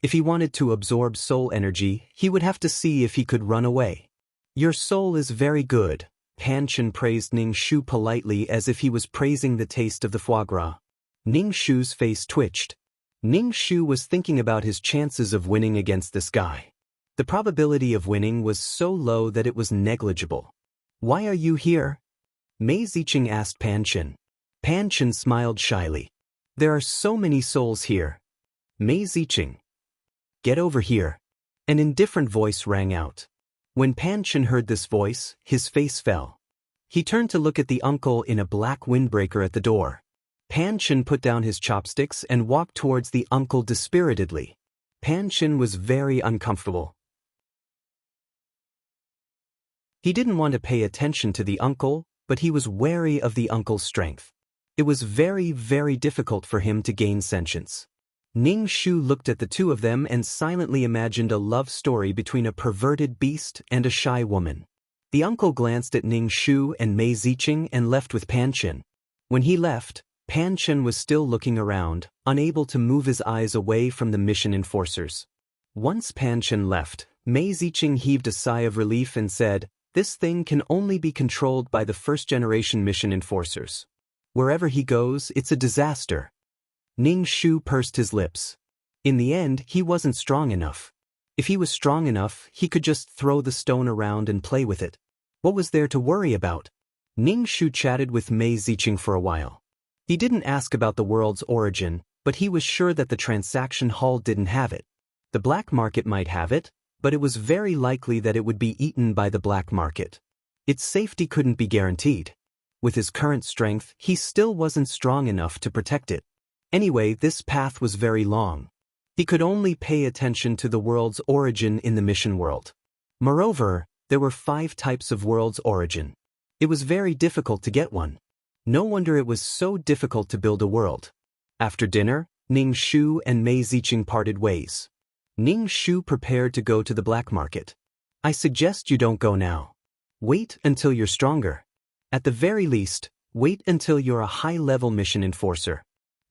If he wanted to absorb soul energy, he would have to see if he could run away. "Your soul is very good," Pan Chen praised Ning Shu politely as if he was praising the taste of the foie gras. Ning Shu's face twitched. Ning Shu was thinking about his chances of winning against this guy. The probability of winning was so low that it was negligible. "Why are you here?" Mei Ziqing asked Pan Chen. Pan Chen smiled shyly. "There are so many souls here." Mei Ziqing. "Get over here." An indifferent voice rang out. When Pan Chen heard this voice, his face fell. He turned to look at the uncle in a black windbreaker at the door. Pan Chen put down his chopsticks and walked towards the uncle dispiritedly. Pan Chen was very uncomfortable. He didn't want to pay attention to the uncle, but he was wary of the uncle's strength. It was very, very difficult for him to gain sentience. Ning Shu looked at the two of them and silently imagined a love story between a perverted beast and a shy woman. The uncle glanced at Ning Shu and Mei Ziqing and left with Pan Chen. When he left, Pan Chen was still looking around, unable to move his eyes away from the mission enforcers. Once Pan Chen left, Mei Ziqing heaved a sigh of relief and said, "This thing can only be controlled by the first-generation mission enforcers." Wherever he goes, it's a disaster. Ning Shu pursed his lips. In the end, he wasn't strong enough. If he was strong enough, he could just throw the stone around and play with it. What was there to worry about? Ning Shu chatted with Mei Ziqing for a while. He didn't ask about the world's origin, but he was sure that the transaction hall didn't have it. The black market might have it, but it was very likely that it would be eaten by the black market. Its safety couldn't be guaranteed. With his current strength, he still wasn't strong enough to protect it. Anyway, this path was very long. He could only pay attention to the world's origin in the mission world. Moreover, there were 5 types of world's origin. It was very difficult to get one. No wonder it was so difficult to build a world. After dinner, Ning Shu and Mei Ziqing parted ways. Ning Shu prepared to go to the black market. I suggest you don't go now. Wait until you're stronger. At the very least, wait until you're a high-level mission enforcer.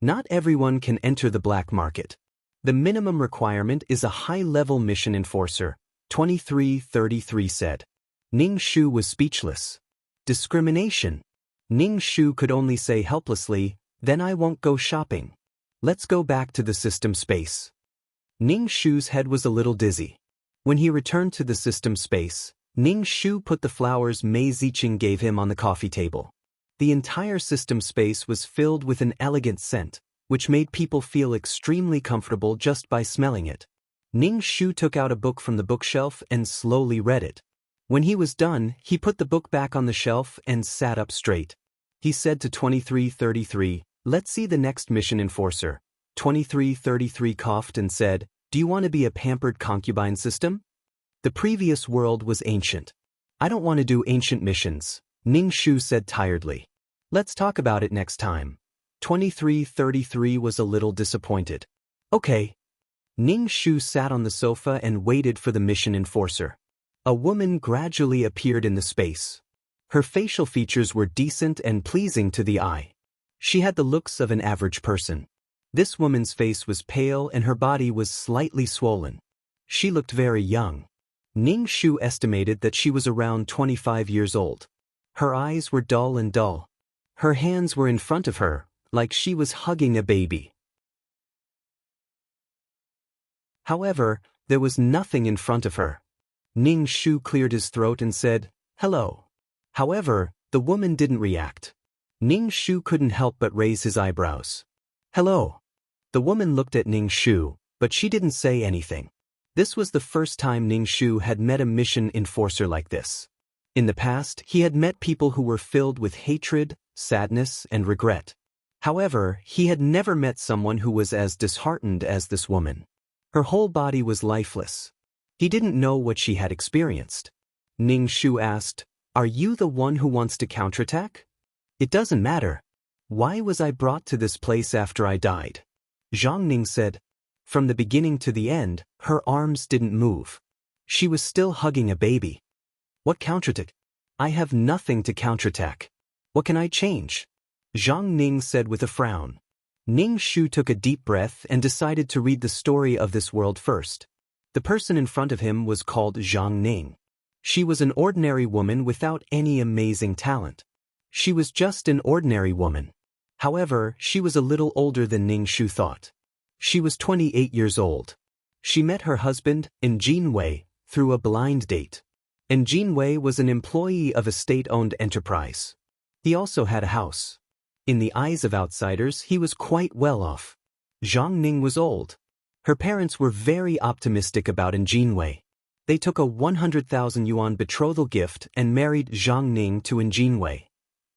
Not everyone can enter the black market. The minimum requirement is a high-level mission enforcer, 2333 said. Ning Shu was speechless. Discrimination. Ning Shu could only say helplessly, then I won't go shopping. Let's go back to the system space. Ning Shu's head was a little dizzy. When he returned to the system space, Ning Shu put the flowers Mei Ziqing gave him on the coffee table. The entire system space was filled with an elegant scent, which made people feel extremely comfortable just by smelling it. Ning Shu took out a book from the bookshelf and slowly read it. When he was done, he put the book back on the shelf and sat up straight. He said to 2333, let's see the next mission enforcer. 2333 coughed and said, do you want to be a pampered concubine system? The previous world was ancient. I don't want to do ancient missions, Ning Shu said tiredly. Let's talk about it next time. 2333 was a little disappointed. Okay. Ning Shu sat on the sofa and waited for the mission enforcer. A woman gradually appeared in the space. Her facial features were decent and pleasing to the eye. She had the looks of an average person. This woman's face was pale and her body was slightly swollen. She looked very young. Ning Shu estimated that she was around 25 years old. Her eyes were dull and dull. Her hands were in front of her, like she was hugging a baby. However, there was nothing in front of her. Ning Shu cleared his throat and said, hello. However, the woman didn't react. Ning Shu couldn't help but raise his eyebrows. Hello. The woman looked at Ning Shu, but she didn't say anything. This was the first time Ning Shu had met a mission enforcer like this. In the past, he had met people who were filled with hatred, sadness, and regret. However, he had never met someone who was as disheartened as this woman. Her whole body was lifeless. He didn't know what she had experienced. Ning Shu asked, are you the one who wants to counterattack? It doesn't matter. Why was I brought to this place after I died? Zhang Ning said. From the beginning to the end, her arms didn't move. She was still hugging a baby. What counterattack? I have nothing to counterattack. What can I change? Zhang Ning said with a frown. Ning Shu took a deep breath and decided to read the story of this world first. The person in front of him was called Zhang Ning. She was an ordinary woman without any amazing talent. She was just an ordinary woman. However, she was a little older than Ning Shu thought. She was 28 years old. She met her husband, Jin Wei, through a blind date. Jin Wei was an employee of a state-owned enterprise. He also had a house. In the eyes of outsiders, he was quite well off. Zhang Ning was old. Her parents were very optimistic about Jin Wei. They took a 100,000 yuan betrothal gift and married Zhang Ning to Jin Wei.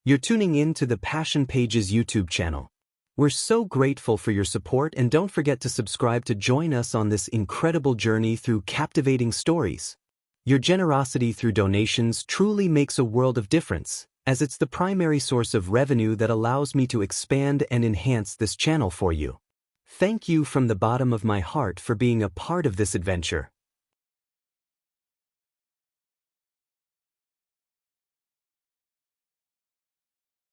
You're tuning in to the Passion Pages YouTube channel. We're so grateful for your support and don't forget to subscribe to join us on this incredible journey through captivating stories. Your generosity through donations truly makes a world of difference, as it's the primary source of revenue that allows me to expand and enhance this channel for you. Thank you from the bottom of my heart for being a part of this adventure.